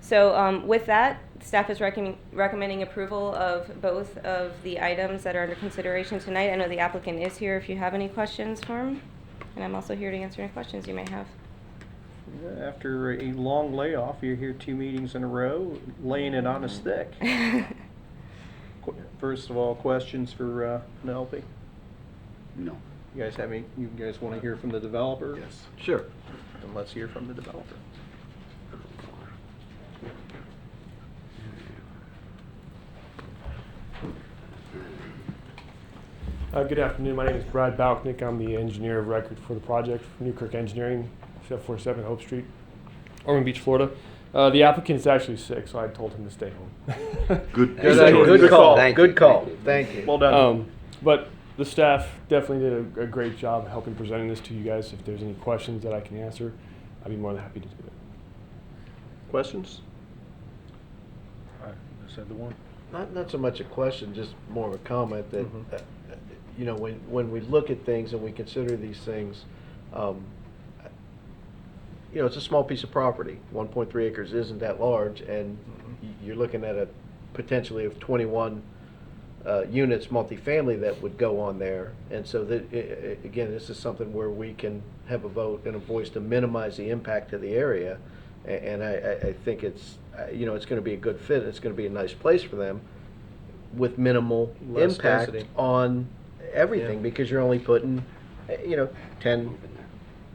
So with that, staff is recommending approval of both of the items that are under consideration tonight. I know the applicant is here if you have any questions for him, and I'm also here to answer any questions you may have. After a long layoff, you're here 2 meetings in a row, laying it on us thick. First of all, questions for Penelope? No. You guys want to hear from the developer? Yes. Sure. Then let's hear from the developer. Good afternoon. My name is Brad Balknick. I'm the engineer of record for the project for Newkirk Engineering, 747 Hope Street, Ormond Beach, Florida. The applicant is actually sick, so I told him to stay home. Good call. Good call. Thank you. Well done. But the staff definitely did a great job helping presenting this to you guys. If there's any questions that I can answer, I'd be more than happy to do it. Questions? I said the one. Not so much a question, just more of a comment that, you know, when we look at things and we consider these things, you know, it's a small piece of property. 1.3 acres isn't that large, and you're looking at a potentially of 21 units multifamily that would go on there. And so that, again, this is something where we can have a vote and a voice to minimize the impact to the area. And I think it's, you know, it's going to be a good fit. It's going to be a nice place for them with minimal Less impact density. on everything, Yeah. because you're only putting, you know,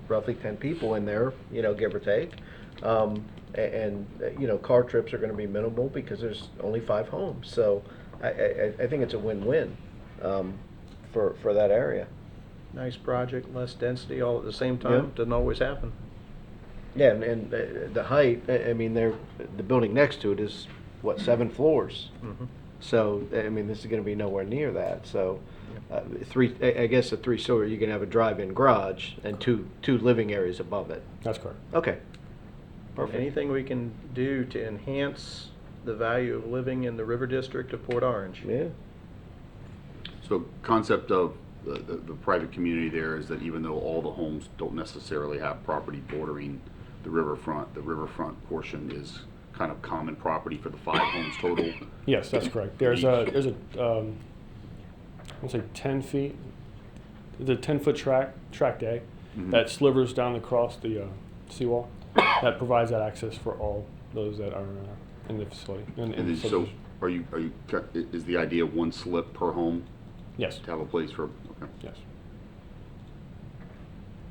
roughly 10 people in there, you know, give or take. You know, car trips are going to be minimal because there's only 5 homes. So I think it's a win-win for that area. Nice project, less density, all at the same time. Yeah. Doesn't always happen. Yeah, and the height, I mean, the building next to it is, what, 7 floors? Mhm. So, I mean, this is going to be nowhere near that. So, I guess a 3-story, you can have a drive-in garage and two living areas above it. That's correct. Okay. Perfect. Anything we can do to enhance the value of living in the River District of Port Orange. Yeah. So concept of the private community there is that even though all the homes don't necessarily have property bordering the riverfront portion is kind of common property for the 5 homes total? Yes, that's correct. There's a let's say 10 feet. There's a 10-foot track day that slivers down across the seawall that provides that access for all those that are in the facility. And then, so is the idea 1 slip per home? Yes. To have a place for, okay. Yes.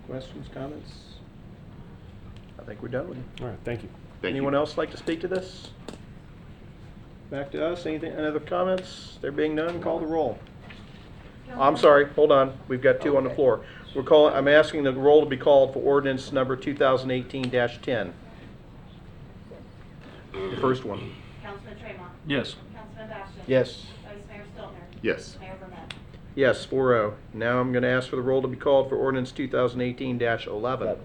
Questions, comments? I think we're done with it. All right, thank you. Anyone else like to speak to this? Back to us, any other comments? There being none, call the roll. I'm sorry, hold on, we've got 2 on the floor. I'm asking the roll to be called for ordinance number 2018-10. The first one. Councilman Tramont. Yes. Councilman Bastian. Yes. Vice Mayor Stiltner. Yes. Mayor Burnette. Yes, 4-0. Now I'm going to ask for the roll to be called for ordinance 2018-11. Councilman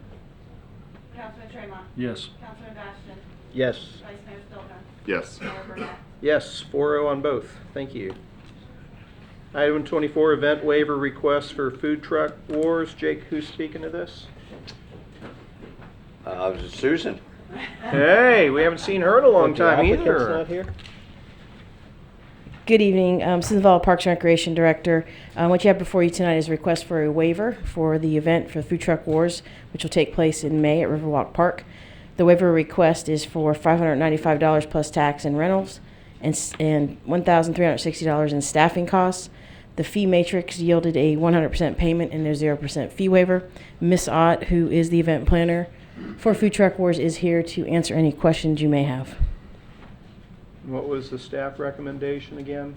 Tramont. Yes. Councilman Bastian. Yes. Vice Mayor Stiltner. Yes. Mayor Burnette. Yes, 4-0 on both. Thank you. Item 24, event waiver request for food truck wars. Jake, who's speaking to this? Susan. Hey, we haven't seen her in a long time The applicant's either. not here? Good evening, Susan Val, Parks and Recreation Director. What you have before you tonight is a request for a waiver for the event for Food Truck Wars, which will take place in May at Riverwalk Park. The waiver request is for $595 plus tax and rentals, and $1,360 in staffing costs. The fee matrix yielded a 100% payment and a 0% fee waiver. Miss Ott, who is the event planner for Food Truck Wars, is here to answer any questions you may have. What was the staff recommendation again?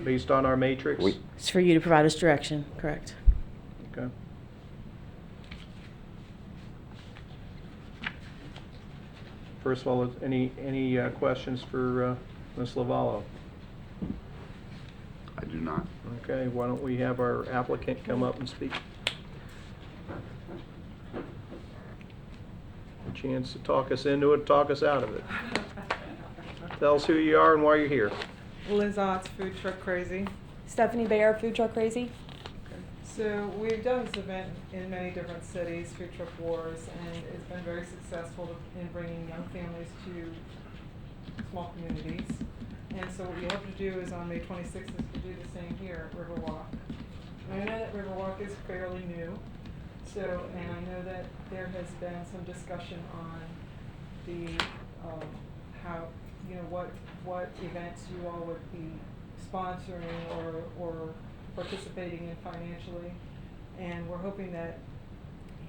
Based on our matrix? It's for you to provide us direction, correct? Okay. First of all, any questions for Ms. Lavallo? I do not. Okay, why don't we have our applicant come up and speak? A chance to talk us into it, talk us out of it. Tell us who you are and why you're here. Liz Ott's Food Truck Crazy. Stephanie Bayer, Food Truck Crazy. So we've done this event in many different cities, Food Truck Wars, and it's been very successful in bringing young families to small communities. And so what we hope to do is on May 26th is to do the same here at Riverwalk. And I know that Riverwalk is fairly new, so, and I know that there has been some discussion on the, how, you know, what events you all would be sponsoring or participating in financially. And we're hoping that,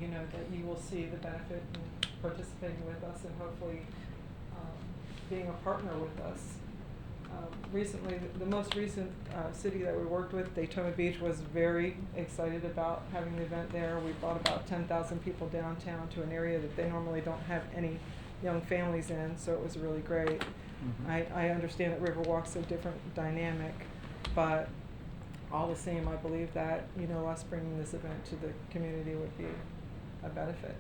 you know, that you will see the benefit in participating with us and hopefully being a partner with us. Recently, the most recent city that we worked with, Daytona Beach, was very excited about having the event there. We brought about 10,000 people downtown to an area that they normally don't have any young families in, so it was really great. I understand that Riverwalk's a different dynamic, but all the same, I believe that, you know, us bringing this event to the community would be a benefit.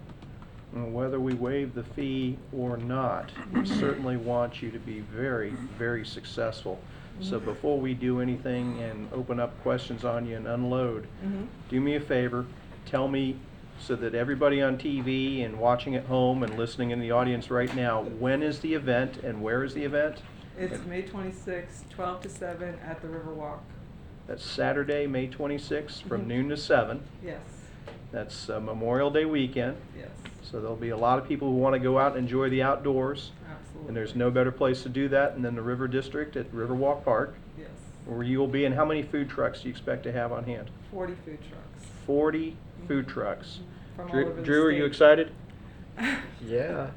Whether we waive the fee or not, we certainly want you to be very, very successful. So before we do anything and open up questions on you and unload, do me a favor, tell me so that everybody on TV and watching at home and listening in the audience right now, when is the event and where is the event? It's May 26th, 12 to 7 at the Riverwalk. That's Saturday, May 26th from noon to 7. Yes. That's Memorial Day weekend. Yes. So there'll be a lot of people who want to go out and enjoy the outdoors. Absolutely. And there's no better place to do that than the River District at Riverwalk Park. Yes. Where you will be. And how many food trucks do you expect to have on hand? 40 food trucks. 40 food trucks. From all Drew, over the Drew, are you state. excited? Yeah.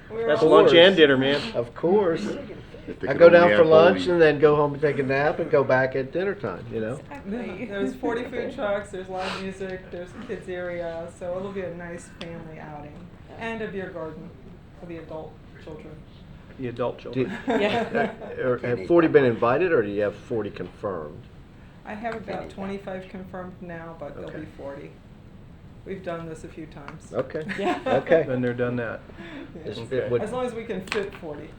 That's lunch and dinner, man. Of course. If they I could go only down for have lunch bowling. and then go home and take a nap and go back at dinner time, you know? There's 40 food trucks, there's live music, there's a kids area, so it'll be a nice family outing. And a beer garden for the adult children. The adult children. Have 40 been invited or do you have 40 confirmed? I have about 25 confirmed now, but there'll Okay. be 40. We've done this a few times. Okay. Yeah. Okay. Been there, done that. Yes. Okay. As long as we can fit 40.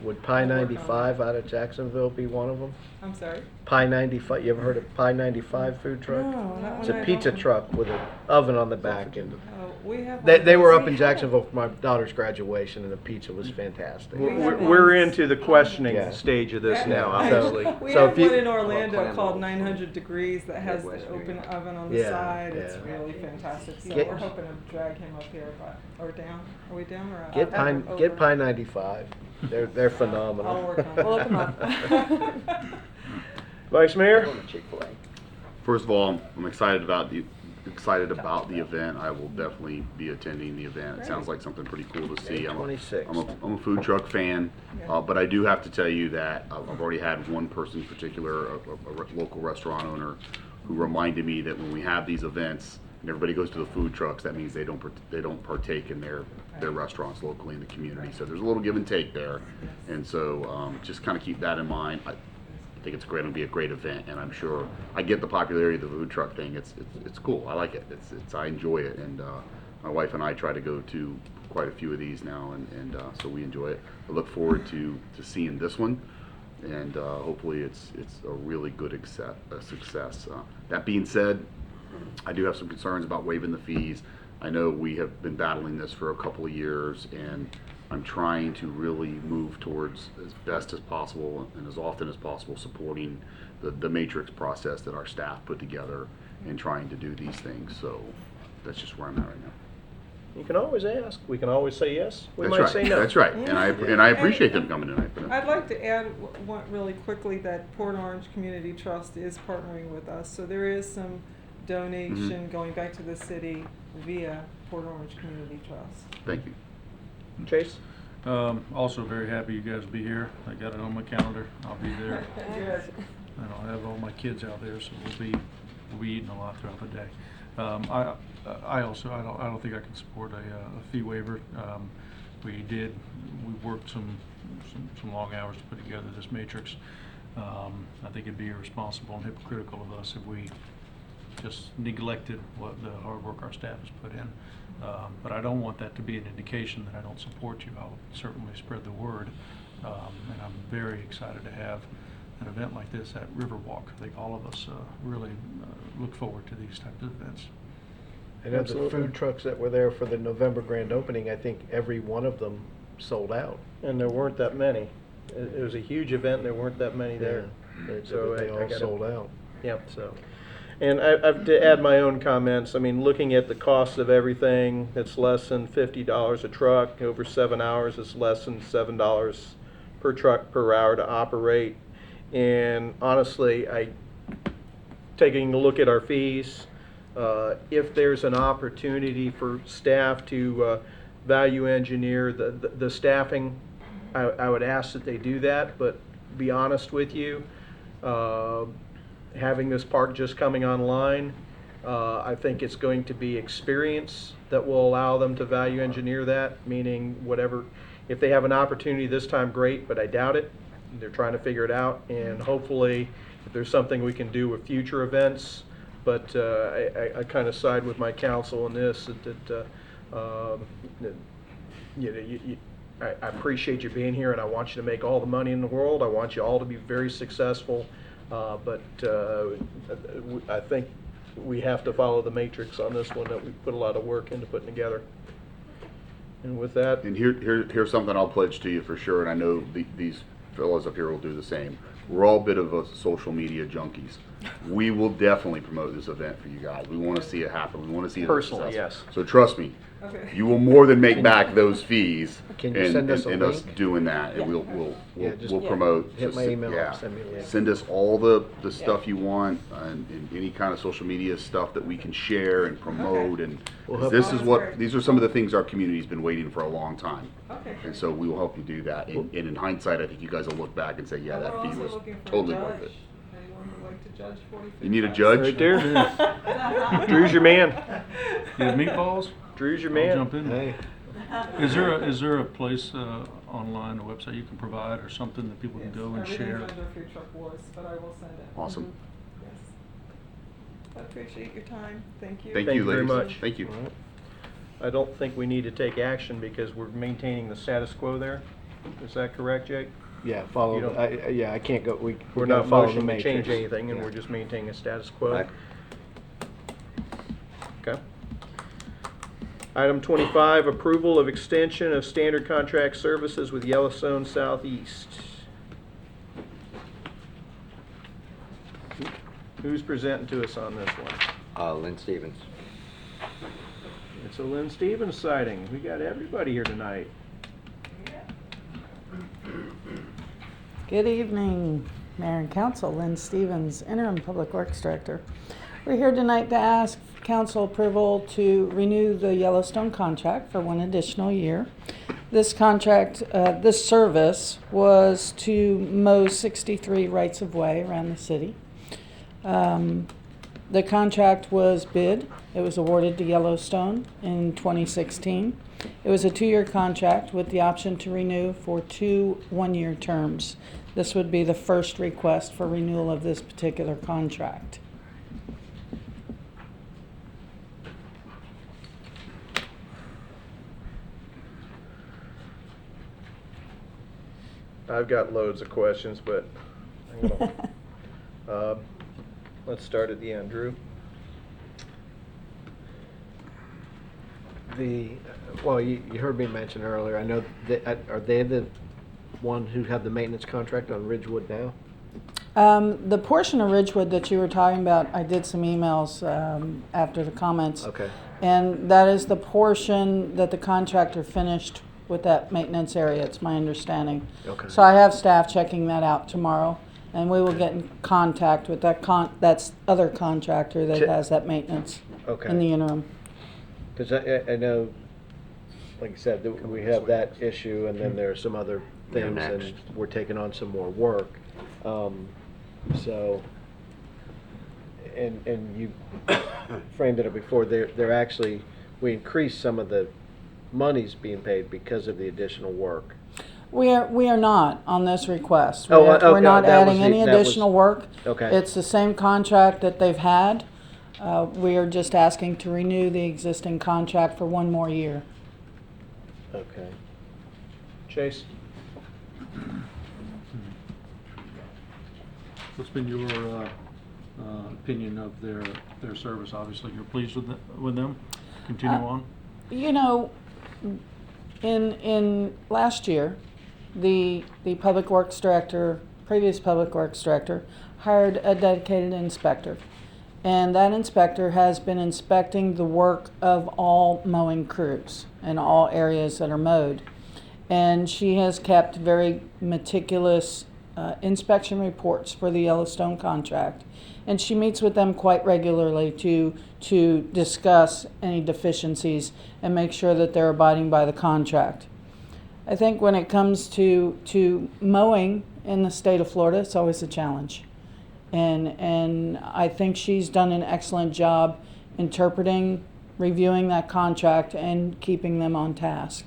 Would Pie 95 out of Jacksonville be one of them? I'm sorry? Pie 95, you ever heard of Pie 95 food truck? No, that It's one a I pizza don't. truck with an oven on the back. And We have they were one. up in Jacksonville for my daughter's graduation and the pizza was fantastic. We're into the questioning Yeah. stage of this now, So- obviously. We So have if you- one in Orlando called 900 Degrees that has the open oven on the Yeah, side. It's yeah. really fantastic. So Get- we're hoping to drag him up here, or down. Are we down or up? Get Pie, Over. get Pie 95. They're phenomenal. I'll work on it. We'll look 'em up. Vice Mayor? First of all, I'm excited about the event. I will definitely be attending the event. It sounds like something pretty cool to see. I'm a food truck fan, but I do have to tell you that I've already had one person in particular, a local restaurant owner, who reminded me that when we have these events and everybody goes to the food trucks, that means they don't partake in their restaurants locally in the community. So there's a little give and take there, and so just kind of keep that in mind. I think it's great. It'll be a great event, and I'm sure I get the popularity of the food truck thing. It's cool. I like it. I enjoy it, and my wife and I try to go to quite a few of these now, and so we enjoy it. I look forward to seeing this one, and hopefully it's a really good success. That being said, I do have some concerns about waiving the fees. I know we have been battling this for a couple of years, and I'm trying to really move towards, as best as possible and as often as possible, supporting the matrix process that our staff put together and trying to do these things. So that's just where I'm at right now. You can always ask. We can always say yes. We That's might right. say no. That's right. And I appreciate them coming tonight for that. I'd like to add one really quickly that Port Orange Community Trust is partnering with us. So there is some donation going back to the city via Port Orange Community Trust. Thank you. Chase? Also very happy you guys will be here. I got it on my calendar. I'll be there. Good. And I'll have all my kids out there, so we'll be eating a lot throughout the day. I don't think I can support a fee waiver. We worked some long hours to put together this matrix. I think it'd be irresponsible and hypocritical of us if we just neglected what the hard work our staff has put in. But I don't want that to be an indication that I don't support you. I'll certainly spread the word. And I'm very excited to have an event like this at Riverwalk. I think all of us really look forward to these types of events. And of the food trucks that were there for the November grand opening, I think every one of them sold out. And there weren't that many. It was a huge event, and there weren't that many there. So they all sold out. Yep. So, and I've to add my own comments. I mean, looking at the cost of everything, it's less than $50 a truck. Over 7 hours, it's less than $7 per truck per hour to operate. And honestly, taking a look at our fees, if there's an opportunity for staff to value engineer the staffing, I would ask that they do that. But be honest with you, having this park just coming online, I think it's going to be experience that will allow them to value engineer that, meaning whatever, if they have an opportunity this time, great, but I doubt it. They're trying to figure it out, and hopefully if there's something we can do with future events. But I kind of side with my counsel in this, that I appreciate you being here, and I want you to make all the money in the world. I want you all to be very successful, but I think we have to follow the matrix on this one that we put a lot of work into putting together. And with that, And here's something I'll pledge to you for sure, and I know these fellows up here will do the same. We're all a bit of a social media junkies. We will definitely promote this event for you guys. We want to see it happen. We want to see it Personally, successful. yes. So trust me, Okay. you will more than make back those fees Can you and send us a us link? doing that, and Yeah. we'll promote. Hit my email Yeah. and send me a link. Send us all the stuff you want, and any kind of social media stuff that we can share and promote. And We'll help this you. is what these are some of the things our community's been waiting for a long time. Okay. And so we will help you do that. And in hindsight, I think you guys will look back and say, yeah, that We're fee also was looking for a totally judge. worth it. Anyone who'd like to judge 40 You need a food judge? trucks? Right there. Drew's your man. You have meatballs? Drew's your I'll man. jump in. Hey. Is there a place online, a website you can provide, or something that people can go and Everything's share? under Food Truck Wars, but I will send it. Awesome. Yes. I appreciate your time. Thank you. Thank Thank you, you very ladies. much. Thank you. I don't think we need to take action because we're maintaining the status quo there. Is that correct, Jake? Yeah, You follow, don't- I can't go, We're gotta not follow the motioning to change matrix. anything, and Yeah. we're just maintaining a status quo. Right. Okay. Item 25, approval of extension of standard contract services with Yellowstone Southeast. Who's presenting to us on this one? Lynn Stevens. It's a Lynn Stevens sighting. We got everybody here tonight. Good evening, Mayor and Council. Lynn Stevens, Interim Public Works Director. We're here tonight to ask Council approval to renew the Yellowstone contract for one additional year. This contract, this service was to mow 63 rights-of-way around the city. The contract was bid. It was awarded to Yellowstone in 2016. It was a 2-year contract with the option to renew for 2 one-year terms. This would be the first request for renewal of this particular contract. I've got loads of questions, but hang on. Let's start at the end. Drew? Well, you heard me mention earlier, I know, are they the one who have the maintenance contract on Ridgewood now? The portion of Ridgewood that you were talking about, I did some emails after the comments. Okay. And that is the portion that the contractor finished with that maintenance area, it's my understanding. Okay. So I have staff checking that out tomorrow, and we will get in contact with that that's other contractor that has that maintenance Okay. in the interim. Because I know, like I said, that we have that issue, and then there are some other Yeah, things, next. and we're taking on some more work. So, and you framed it up before, they're actually, we increased some of the monies being paid because of the additional work. We are not on this request. Oh, We're okay, not that was adding the- any that was- additional work. Okay. It's the same contract that they've had. We are just asking to renew the existing contract for one more year. Okay. Chase? What's been your opinion of their service? Obviously, you're pleased with them? Continue on? You know, in last year, the public works director, previous public works director, hired a dedicated inspector. And that inspector has been inspecting the work of all mowing crews in all areas that are mowed. And she has kept very meticulous inspection reports for the Yellowstone contract. And she meets with them quite regularly to discuss any deficiencies and make sure that they're abiding by the contract. I think when it comes to mowing in the state of Florida, it's always a challenge. And I think she's done an excellent job interpreting, reviewing that contract, and keeping them on task.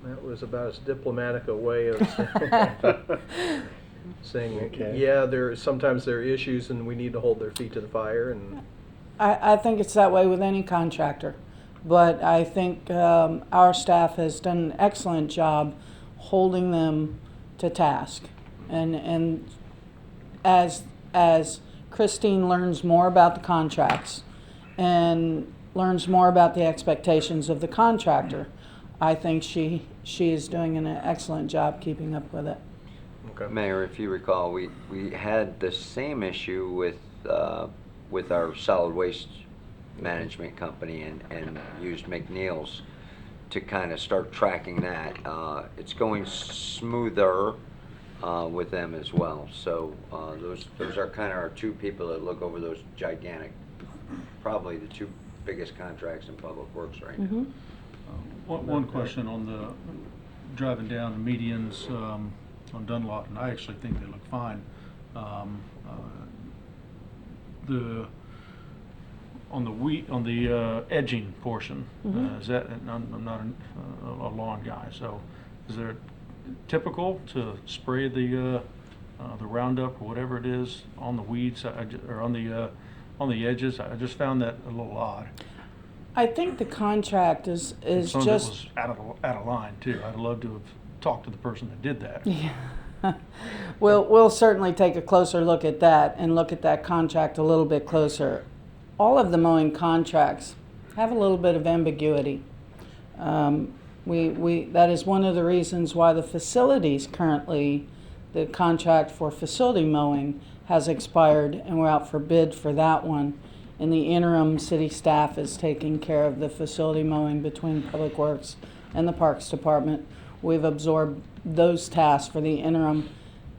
That was about as diplomatic a way of saying, Okay. yeah, sometimes there are issues and we need to hold their feet to the fire. And I think it's that way with any contractor. But I think our staff has done an excellent job holding them to task. And as Christine learns more about the contracts and learns more about the expectations of the contractor, I think she is doing an excellent job keeping up with it. okay. Mayor, if you recall, we had the same issue with our solid waste management company and used McNeil's to kind of start tracking that. It's going smoother with them as well. So those are kind of our two people that look over those gigantic, probably the two biggest contracts in public works right now. One question on the driving down the medians on Dunlop, and I actually think they look fine. On the edging portion, is that? And I'm not a lawn guy, so is there typical to spray the Roundup or whatever it is on the weeds or on the edges? I just found that a little odd. I think the contract is Some just of it was out of line too. I'd love to have talked to the person that did that. Yeah. We'll certainly take a closer look at that and look at that contract a little bit closer. All of the mowing contracts have a little bit of ambiguity. That is one of the reasons why the facilities currently, the contract for facility mowing has expired, and we're out for bid for that one. In the interim, city staff is taking care of the facility mowing between Public Works and the Parks Department. We've absorbed those tasks for the interim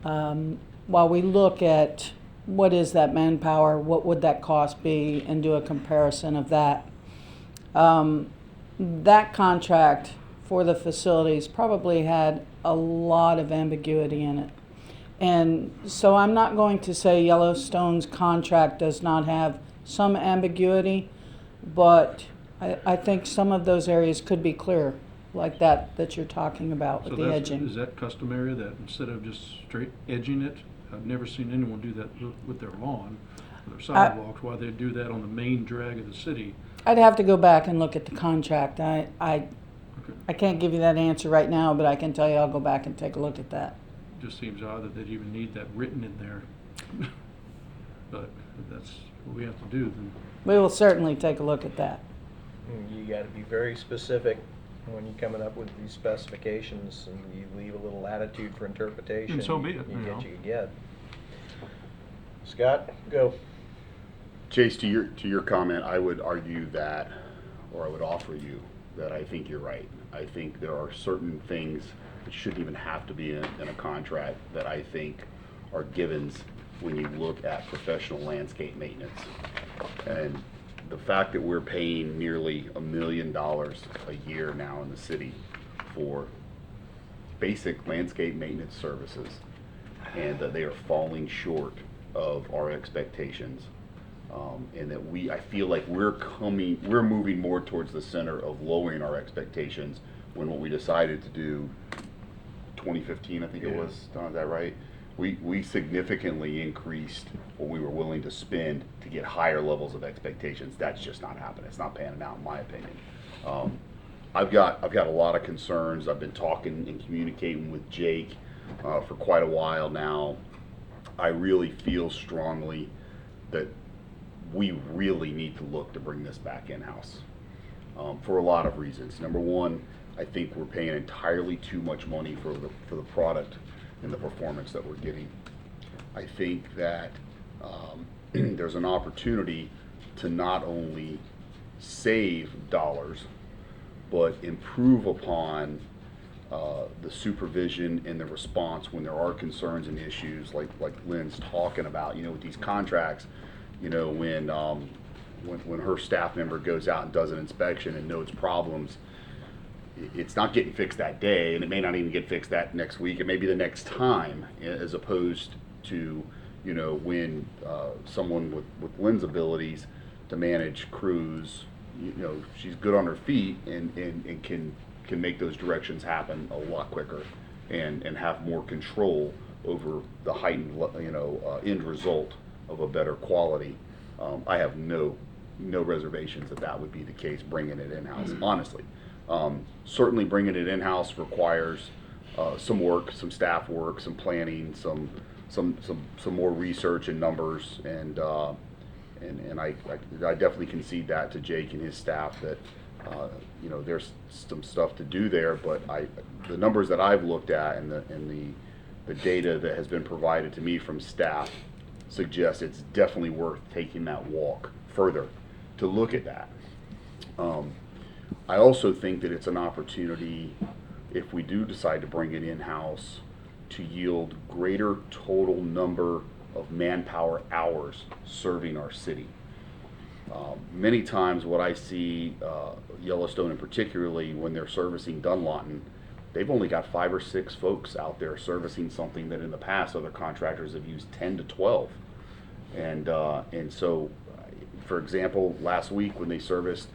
while we look at what is that manpower, what would that cost be, and do a comparison of that. That contract for the facilities probably had a lot of ambiguity in it. And so I'm not going to say Yellowstone's contract does not have some ambiguity, but I think some of those areas could be clearer, like that you're talking about with the edging. Is that customary, that instead of just straight edging it? I've never seen anyone do that with their lawn, or their sidewalks, why they do that on the main drag of the city. I'd have to go back and look at the contract. I can't give you that answer right now, but I can tell you I'll go back and take a look at that. Just seems odd that they'd even need that written in there. But if that's what we have to do, then. We will certainly take a look at that. You got to be very specific when you're coming up with these specifications, and you leave a little latitude for interpretation. And so be it, You you know. get what you get. Scott, go. Chase, to your comment, I would argue that, or I would offer you that I think you're right. I think there are certain things that shouldn't even have to be in a contract that I think are givens when you look at professional landscape maintenance. And the fact that we're paying nearly $1 million a year now in the city for basic landscape maintenance services, and that they are falling short of our expectations, and that I feel like we're moving more towards the center of lowering our expectations when what we decided to do 2015, I think it was, Don, is that right? We significantly increased what we were willing to spend to get higher levels of expectations. That's just not happening. It's not panning out, in my opinion. I've got a lot of concerns. I've been talking and communicating with Jake for quite a while now. I really feel strongly that we really need to look to bring this back in-house for a lot of reasons. Number one, I think we're paying entirely too much money for the product and the performance that we're getting. I think that there's an opportunity to not only save dollars, but improve upon the supervision and the response when there are concerns and issues like Lynn's talking about. You know, with these contracts, you know, when her staff member goes out and does an inspection and notes problems, it's not getting fixed that day, and it may not even get fixed that next week. It may be the next time, as opposed to, you know, when someone with Lynn's abilities to manage crews, you know, she's good on her feet and can make those directions happen a lot quicker and have more control over the heightened, you know, end result of a better quality. I have no reservations that would be the case, bringing it in-house, honestly. Certainly bringing it in-house requires some work, some staff work, some planning, some more research and numbers, and I definitely concede that to Jake and his staff that you know, there's some stuff to do there, but the numbers that I've looked at and the data that has been provided to me from staff suggests it's definitely worth taking that walk further to look at that. I also think that it's an opportunity, if we do decide to bring it in-house, to yield greater total number of manpower hours serving our city. Many times what I see, Yellowstone and particularly when they're servicing Dunlawton, they've only got 5 or 6 folks out there servicing something that in the past other contractors have used 10 to 12. And so, for example, last week when they serviced,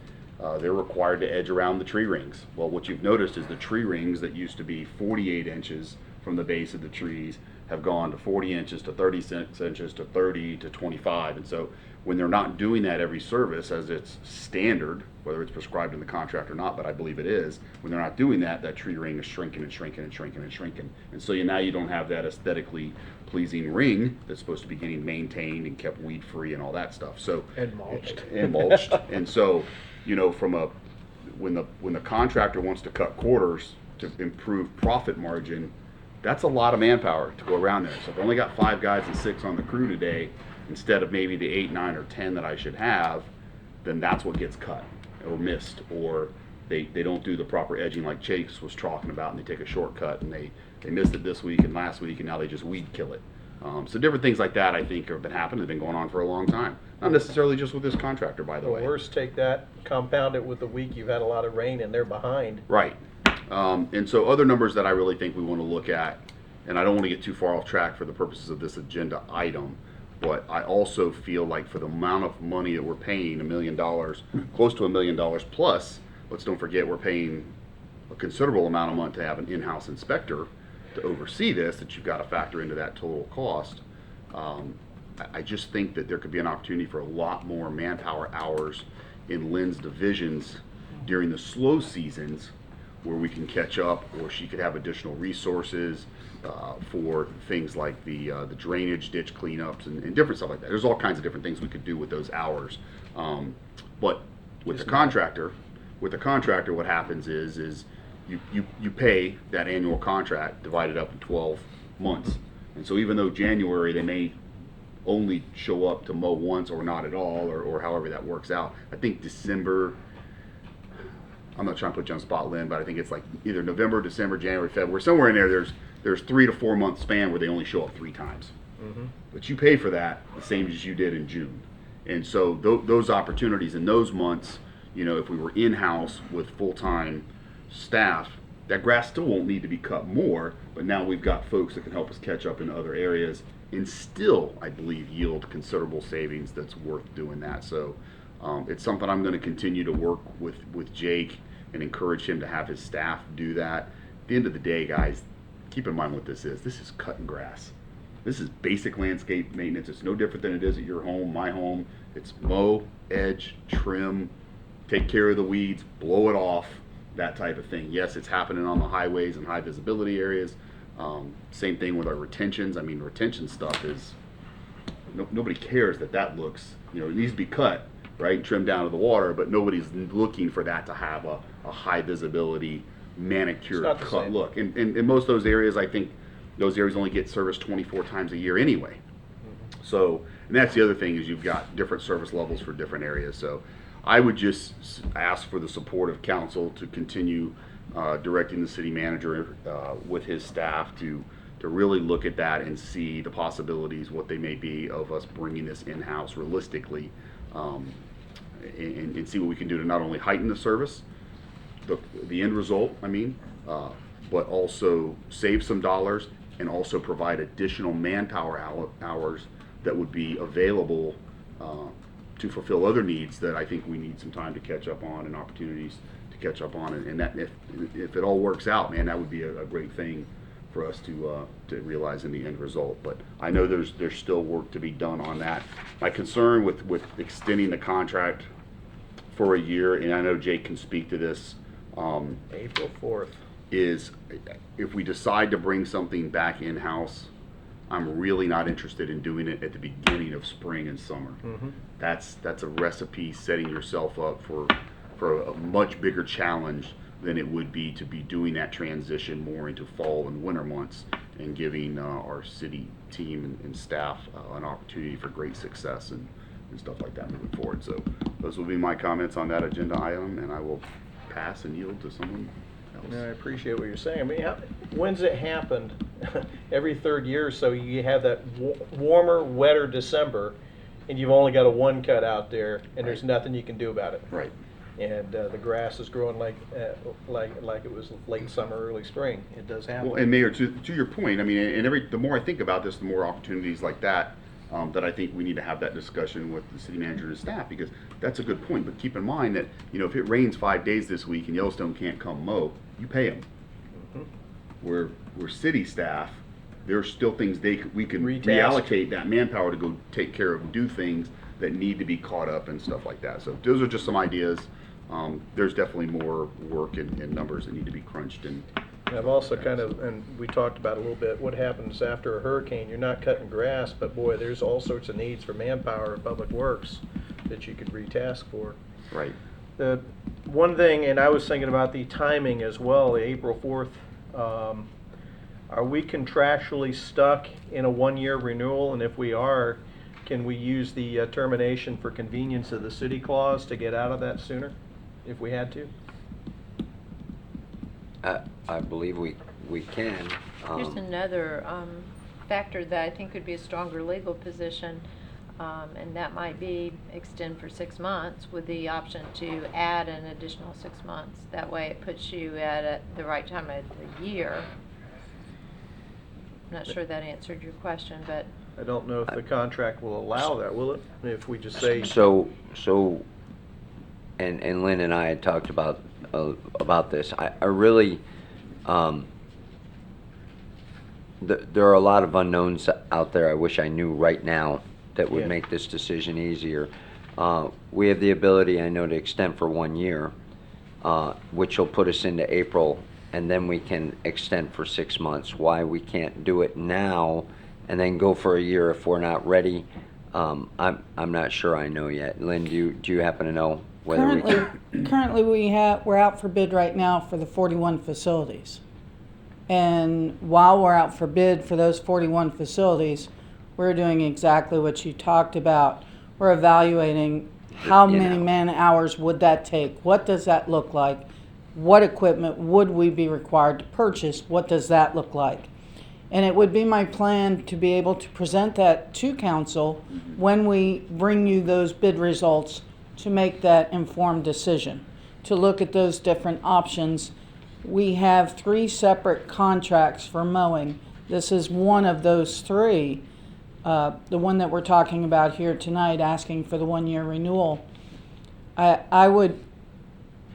they're required to edge around the tree rings. Well, what you've noticed is the tree rings that used to be 48 inches from the base of the trees have gone to 40 inches to 36 inches to 30 to 25. And so when they're not doing that every service as it's standard, whether it's prescribed in the contract or not, but I believe it is, when they're not doing that, that tree ring is shrinking and shrinking and shrinking and shrinking. And so now you don't have that aesthetically pleasing ring that's supposed to be getting maintained and kept weed free and all that stuff. So And mulched. And mulched. And so, you know, when the contractor wants to cut quarters to improve profit margin, that's a lot of manpower to go around there. So if I only got 5 guys and 6 on the crew today, instead of maybe the 8, 9, or 10 that I should have, then that's what gets cut or missed, or they don't do the proper edging like Chase was talking about, and they take a shortcut and they missed it this week and last week, and now they just weed kill it. So different things like that I think have been happening. They've been going on for a long time. Not necessarily just with this contractor, by the way. Worse, take that, compound it with the week you've had a lot of rain and they're behind. Right. And so other numbers that I really think we want to look at, and I don't want to get too far off track for the purposes of this agenda item, but I also feel like for the amount of money that we're paying, $1 million, close to $1 million plus, let's don't forget we're paying a considerable amount of money to have an in-house inspector to oversee this, that you've got to factor into that total cost. I just think that there could be an opportunity for a lot more manpower hours in Lynn's divisions during the slow seasons where we can catch up, or she could have additional resources for things like the drainage, ditch cleanups, and different stuff like that. There's all kinds of different things we could do with those hours. But with the contractor, what happens is you pay that annual contract divided up in 12 months. And so even though January they may only show up to mow once or not at all, or however that works out. I think December, I'm not trying to put you on the spot, Lynn, but I think it's like either November, December, January, February, somewhere in there, there's 3 to 4 month span where they only show up 3 times. But you pay for that the same as you did in June. And so those opportunities in those months, you know, if we were in-house with full-time staff, that grass still won't need to be cut more, but now we've got folks that can help us catch up in other areas and still, I believe, yield considerable savings that's worth doing that. So it's something I'm going to continue to work with Jake and encourage him to have his staff do that. At the end of the day, guys, keep in mind what this is. This is cutting grass. This is basic landscape maintenance. It's no different than it is at your home, my home. It's mow, edge, trim, take care of the weeds, blow it off, that type of thing. Yes, it's happening on the highways and high visibility areas. Same thing with our retentions. I mean, retention stuff is, nobody cares that looks, you know, it needs to be cut, right, trimmed down to the water, but nobody's looking for that to have a high visibility, manicured cut look. And in most of those areas, I think those areas only get serviced 24 times a year anyway. So, and that's the other thing, is you've got different service levels for different areas. So I would just ask for the support of council to continue directing the city manager with his staff to really look at that and see the possibilities, what they may be, of us bringing this in-house realistically, and see what we can do to not only heighten the service, the end result, I mean, but also save some dollars and also provide additional manpower hours that would be available to fulfill other needs that I think we need some time to catch up on, and opportunities to catch up on. And that if it all works out, man, that would be a great thing for us to realize in the end result. But I know there's still work to be done on that. My concern with extending the contract for a year, and I know Jake can speak to this, April 4th. is if we decide to bring something back in-house, I'm really not interested in doing it at the beginning of spring and summer. That's a recipe setting yourself up for a much bigger challenge than it would be to be doing that transition more into fall and winter months, and giving our city team and staff an opportunity for great success and stuff like that moving forward. So those will be my comments on that agenda item, and I will pass and yield to someone else. No, I appreciate what you're saying. I mean, when's it happened? Every third year or so, you have that warmer, wetter December, and you've only got a one cut out there, and there's nothing you can do about it. Right. And the grass is growing like it was late summer, early spring. It does happen. Well, and Mayor, to your point, I mean, and the more I think about this, the more opportunities like that that I think we need to have that discussion with the city manager and his staff, because that's a good point. But keep in mind that, you know, if it rains 5 days this week and Yellowstone can't come mow, you pay them. We're city staff. There's still things we can reallocate that manpower to go take care of and do things that need to be caught up and stuff like that. So those are just some ideas. There's definitely more work and numbers that need to be crunched. And I've also and we talked about a little bit, what happens after a hurricane. You're not cutting grass, but boy, there's all sorts of needs for manpower and public works that you could retask for. Right. The one thing, and I was thinking about the timing as well, the April 4th, are we contractually stuck in a one-year renewal? And if we are, can we use the termination for convenience of the city clause to get out of that sooner, if we had to? I believe we can. Here's another factor that I think would be a stronger legal position, and that might be extend for 6 months with the option to add an additional 6 months. That way it puts you at the right time of the year. I'm not sure that answered your question, but I don't know if the contract will allow that, will it? If we just say... So, and Lynn and I had talked about this. I really, there are a lot of unknowns out there I wish I knew right now that would make this decision easier. We have the ability, I know, to extend for 1 year, which will put us into April, and then we can extend for 6 months. Why we can't do it now and then go for a year if we're not ready, I'm not sure I know yet. Lynn, do you happen to know whether we can? Currently we're out for bid right now for the 41 facilities. And while we're out for bid for those 41 facilities, we're doing exactly what you talked about. We're evaluating how many man hours would that take? What does that look like? What equipment would we be required to purchase? What does that look like? And it would be my plan to be able to present that to council when we bring you those bid results to make that informed decision, to look at those different options. We have 3 separate contracts for mowing. This is one of those 3. The one that we're talking about here tonight, asking for the 1-year renewal. I would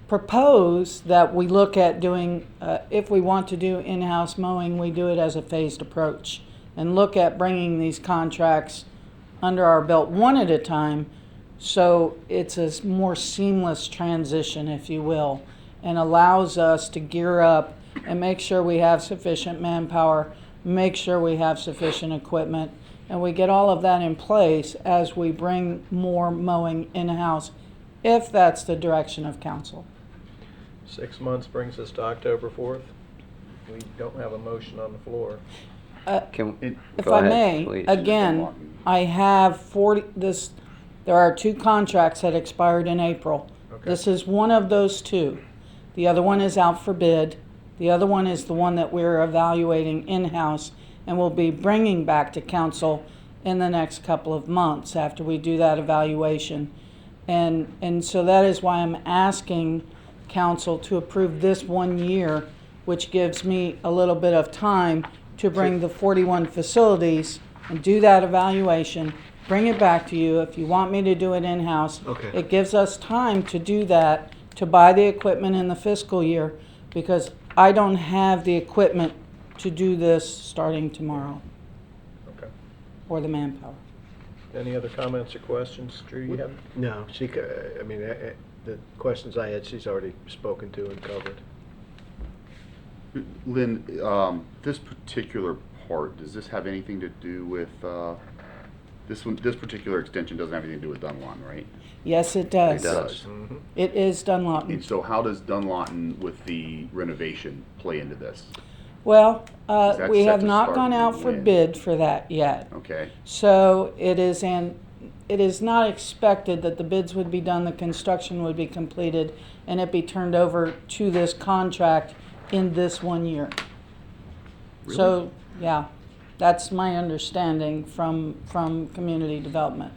propose that we look at doing, if we want to do in-house mowing, we do it as a phased approach and look at bringing these contracts under our belt one at a time, so it's a more seamless transition, if you will, and allows us to gear up and make sure we have sufficient manpower, make sure we have sufficient equipment, and we get all of that in place as we bring more mowing in-house, if that's the direction of council. 6 months brings us to October 4th. We don't have a motion on the floor. If I may, please. again, I have 40, there are 2 contracts that expired in April. Okay. This is one of those 2. The other one is out for bid. The other one is the one that we're evaluating in-house and will be bringing back to council in the next couple of months after we do that evaluation. And so that is why I'm asking council to approve this 1 year, which gives me a little bit of time to bring the 41 facilities and do that evaluation, bring it back to you. If you want me to do it in-house, it gives us time to do that, to buy the equipment in the fiscal year, because I don't have the equipment to do this starting tomorrow. Okay. Or the manpower. Any other comments or questions? Drew, you have? No, I mean, the questions I had, she's already spoken to and covered. Lynn, this particular part, does this have anything to do with, this particular extension doesn't have anything to do with Dunlawton, right? Yes, it does. It does. Mm-hmm. It is Dunlawton. And so how does Dunlawton with the renovation play into this? Well, Is that we set have to not start gone out for when? bid for that yet. Okay. So it is not expected that the bids would be done, the construction would be completed, and it be turned over to this contract in this 1 year. Really? So, yeah, that's my understanding from community development,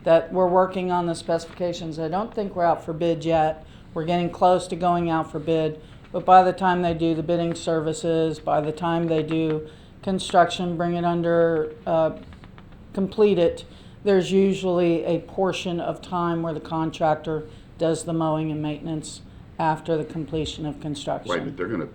that we're working on the specifications. I don't think we're out for bid yet. We're getting close to going out for bid, but by the time they do the bidding services, by the time they do construction, bring it under, complete it, there's usually a portion of time where the contractor does the mowing and maintenance after the completion of construction. Right, but they're gonna,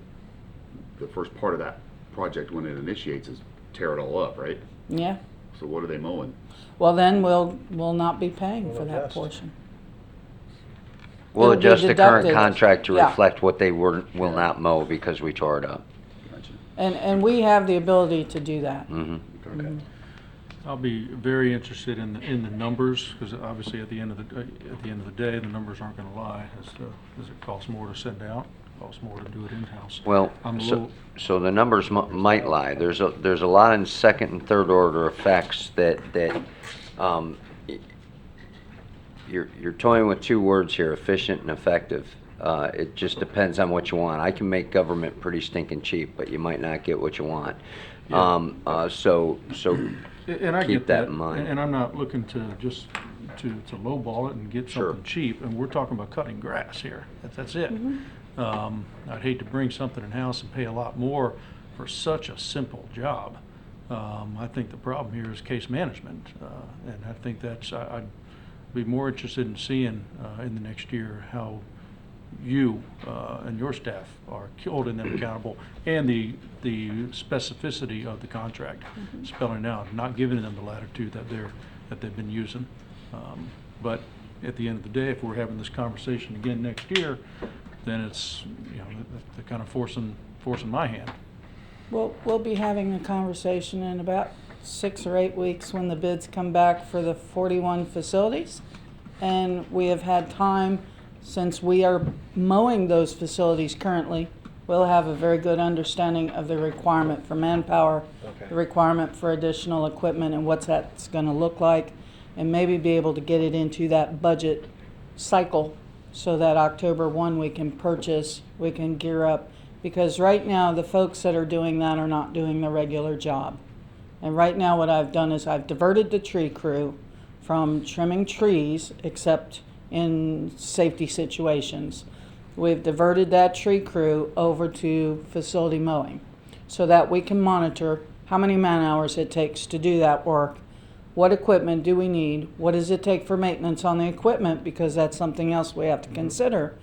the first part of that project when it initiates is tear it all up, right? Yeah. So what are they mowing? Well, then we'll not be paying for that adjust. portion. We'll It'll be adjust the current deducted. contract to Yeah. reflect what they will not mow because we tore it up. Gotcha. And we have the ability to do that. Mm-hmm. Okay. I'll be very interested in the numbers, because obviously at the end of the day, the numbers aren't going to lie. Does it cost more to send out? It costs more to do it in-house. Well, I'm a so, little- so the numbers might lie. There's a lot in second and third order effects that you're toying with 2 words here, efficient and effective. It just depends on what you want. I can make government pretty stinking cheap, but you might not get what you want. Yeah. So And I keep get that in mind. And I'm not looking to just to lowball it and get Sure. something cheap. And we're talking about cutting grass here. That's it. I'd hate to bring something in-house and pay a lot more for such a simple job. I think the problem here is case management, and I think I'd be more interested in seeing in the next year how you and your staff are holding them accountable, and the specificity of the contract, spelling out, not giving them the latitude that they've been using. But at the end of the day, if we're having this conversation again next year, then it's they're kind of forcing my hand. We'll be having a conversation in about 6 or 8 weeks when the bids come back for the 41 facilities. And we have had time, since we are mowing those facilities currently, we'll have a very good understanding of the requirement for manpower, Okay. the requirement for additional equipment and what that's going to look like, and maybe be able to get it into that budget cycle so that October 1 we can purchase, we can gear up. Because right now the folks that are doing that are not doing the regular job. And right now what I've done is I've diverted the tree crew from trimming trees, except in safety situations. We've diverted that tree crew over to facility mowing so that we can monitor how many man hours it takes to do that work. What equipment do we need? What does it take for maintenance on the equipment? Because that's something else we have to consider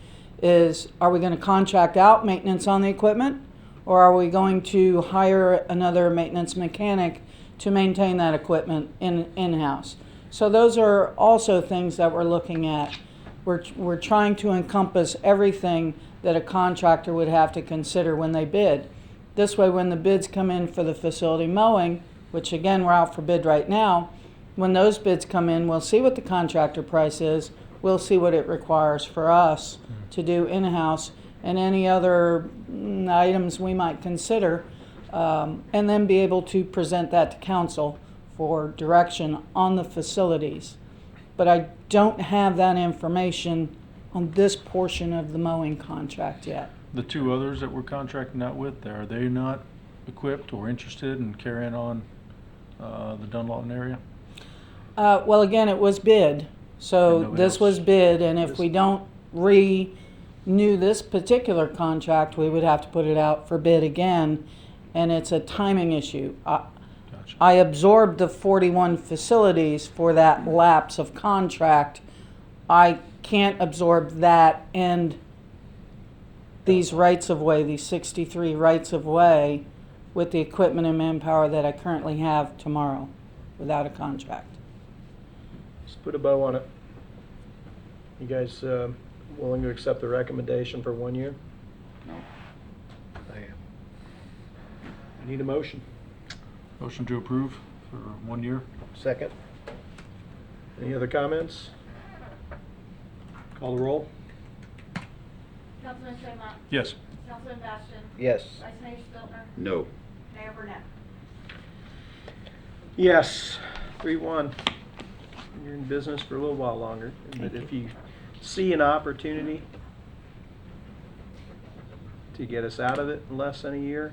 is, are we going to contract out maintenance on the equipment? Or are we going to hire another maintenance mechanic to maintain that equipment in-house? So those are also things that we're looking at. We're trying to encompass everything that a contractor would have to consider when they bid. This way, when the bids come in for the facility mowing, which again, we're out for bid right now, when those bids come in, we'll see what the contractor price is. We'll see what it requires for us to do in-house and any other items we might consider, and then be able to present that to council for direction on the facilities. But I don't have that information on this portion of the mowing contract yet. The two others that we're contracting out with, are they not equipped or interested in carrying on the Dunlawton area? Well, again, it was bid. So And nobody this else- was bid, and if we don't renew this particular contract, we would have to put it out for bid again, and it's a timing issue. I absorbed the 41 facilities for that lapse of contract. I can't absorb that and these rights of way, these 63 rights of way, with the equipment and manpower that I currently have tomorrow without a contract. Let's put a bow on it. You guys willing to accept the recommendation for 1 year? No. I am. Need a motion? Motion to approve for 1 year? Second? Any other comments? Call the roll. Councilman Tremont. Yes. Councilman Bastian. Yes. Vice Mayor Stiltner. No. Mayor Burnett. Yes, 3-1. You're in business for a little while longer. But if you see an opportunity to get us out of it in less than a year,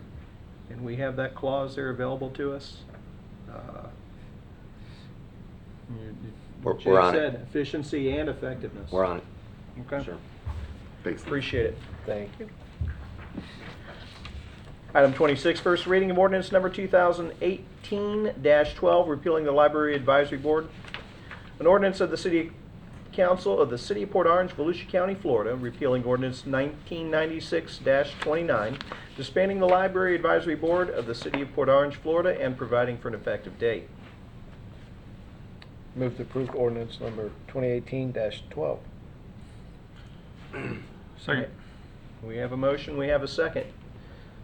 and we have that clause there available to us, We're Jay on it. said efficiency and effectiveness. We're on it. Okay. Sure. Thanks. Appreciate it. Thank you. Item 26, first reading of ordinance number 2018-12, repealing the Library Advisory Board. An ordinance of the City Council of the City of Port Orange, Volusia County, Florida, repealing ordinance 1996-29, disbanding the Library Advisory Board of the City of Port Orange, Florida, and providing for an effective date. Move to approve ordinance number 2018-12. Second. We have a motion, we have a second.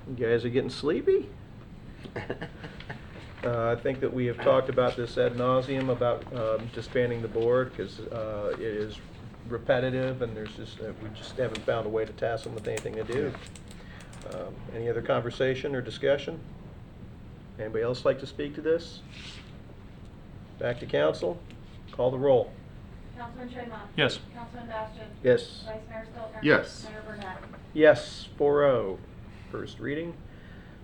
You guys are getting sleepy? I think that we have talked about this ad nauseum about disbanding the board because it is repetitive and there's just we just haven't found a way to task them with anything to do. Any other conversation or discussion? Anybody else like to speak to this? Back to council. Call the roll. Councilman Tremont. Yes. Councilman Bastian. Yes. Vice Mayor Stiltner. Yes. Mayor Burnett. Yes, 4-0. First reading.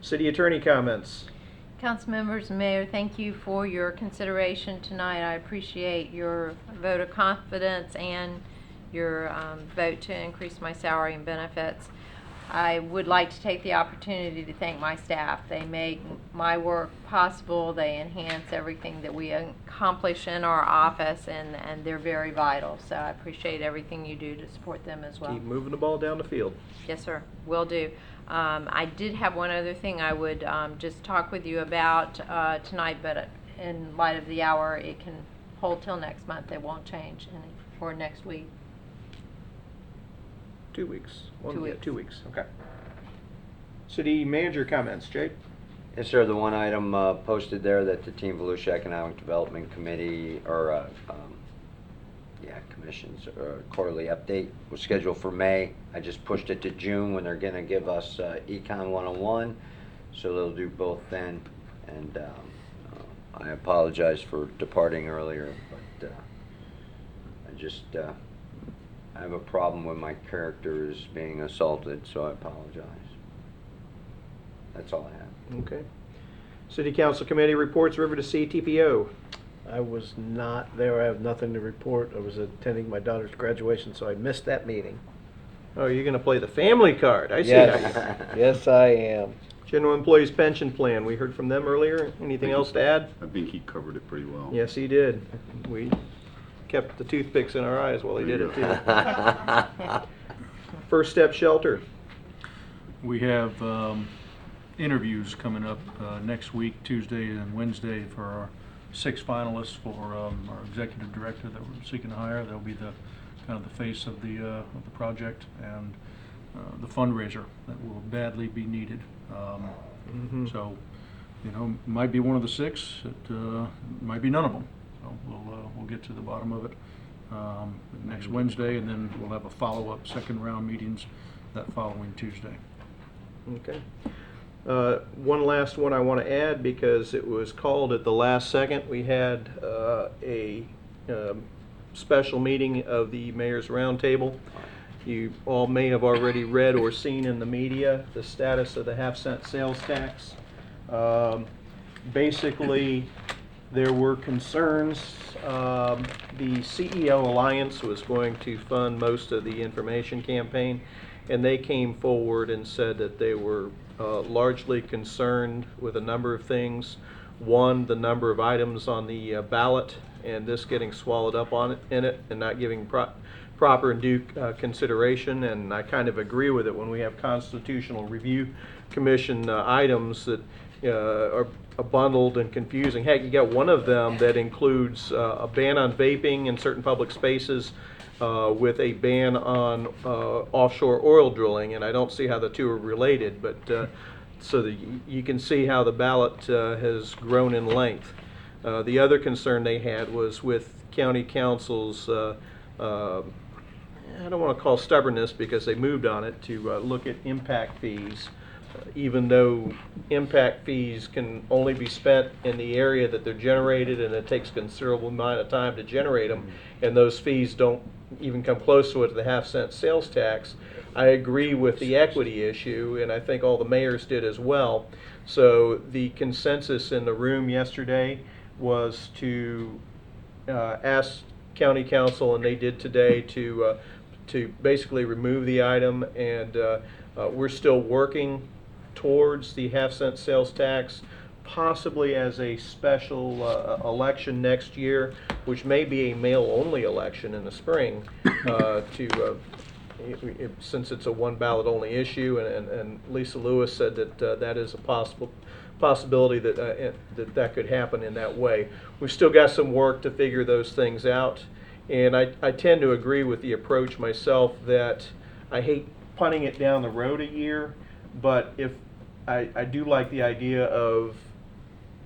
City attorney comments. Council members and Mayor, thank you for your consideration tonight. I appreciate your vote of confidence and your vote to increase my salary and benefits. I would like to take the opportunity to thank my staff. They make my work possible. They enhance everything that we accomplish in our office, and they're very vital. So I appreciate everything you do to support them as well. Keep moving the ball down the field. Yes, sir. Will do. I did have one other thing I would just talk with you about tonight, but in light of the hour, it can hold till next month. It won't change any for next week. 2 weeks. 2 weeks. 2 weeks. Okay. City manager comments. Jay? Yes, sir. The one item posted there that the Team Volusia Economic Development Committee, or Commission's quarterly update was scheduled for May. I just pushed it to June when they're going to give us Econ 101, so they'll do both then. And I apologize for departing earlier, but I have a problem when my character is being assaulted, so I apologize. That's all I have. Okay. City Council Committee reports, River to Sea, TPO. I was not there. I have nothing to report. I was attending my daughter's graduation, so I missed that meeting. Oh, you're going to play the family card. I see. Yes, how yes, I am. General Employees Pension Plan, we heard from them earlier. Anything else to add? I think he covered it pretty well. Yes, he did. We kept the toothpicks in our eyes while he did it, too. First Step Shelter. We have interviews coming up next week, Tuesday and Wednesday, for our 6 finalists for our executive director that we're seeking to hire. They'll be the kind of the face of the project, and the fundraiser that will badly be needed. So, you know, might be one of the 6. It might be none of them. So we'll get to the bottom of it next Wednesday, and then we'll have a follow-up second round meetings that following Tuesday. Okay. One last one I want to add, because it was called at the last second. We had a special meeting of the Mayor's Roundtable. You all may have already read or seen in the media the status of the half-cent sales tax. Basically, there were concerns. The CEO Alliance was going to fund most of the information campaign, and they came forward and said that they were largely concerned with a number of things. One, the number of items on the ballot, and this getting swallowed up in it and not giving proper and due consideration. And I kind of agree with it when we have Constitutional Review Commission items that are bundled and confusing. Heck, you got one of them that includes a ban on vaping in certain public spaces with a ban on offshore oil drilling, and I don't see how the two are related, but so that you can see how the ballot has grown in length. The other concern they had was with county council's, I don't want to call stubbornness, because they moved on it, to look at impact fees. Even though impact fees can only be spent in the area that they're generated, and it takes a considerable amount of time to generate them, and those fees don't even come close to it, the half-cent sales tax. I agree with the equity issue, and I think all the mayors did as well. So the consensus in the room yesterday was to ask county council, and they did today, to basically remove the item, and we're still working towards the half-cent sales tax, possibly as a special election next year, which may be a mail-only election in the spring, since it's a one ballot only issue, and Lisa Lewis said that that is a possibility that that could happen in that way. We've still got some work to figure those things out, and I tend to agree with the approach myself that I hate punting it down the road a year, but if I do like the idea of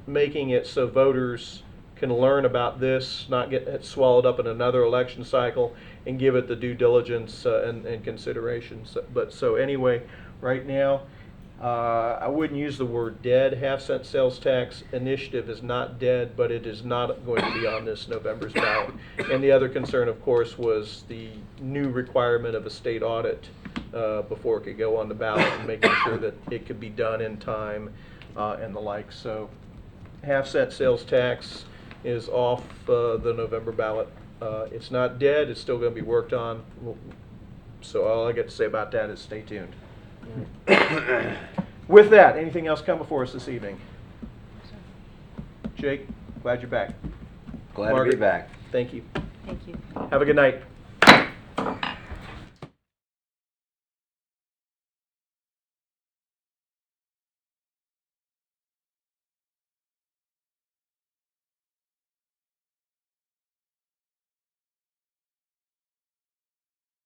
making it so voters can learn about this, not get it swallowed up in another election cycle, and give it the due diligence and consideration. So anyway, right now, I wouldn't use the word dead. Half-cent sales tax initiative is not dead, but it is not going to be on this November's ballot. And the other concern, of course, was the new requirement of a state audit before it could go on the ballot, and making sure that it could be done in time and the like. So half-cent sales tax is off the November ballot. It's not dead. It's still going to be worked on. So all I get to say about that is stay tuned. With that, anything else come before us this evening? Jake, glad you're back. Glad to be Margaret, back. Thank you. Thank you. Have a good night.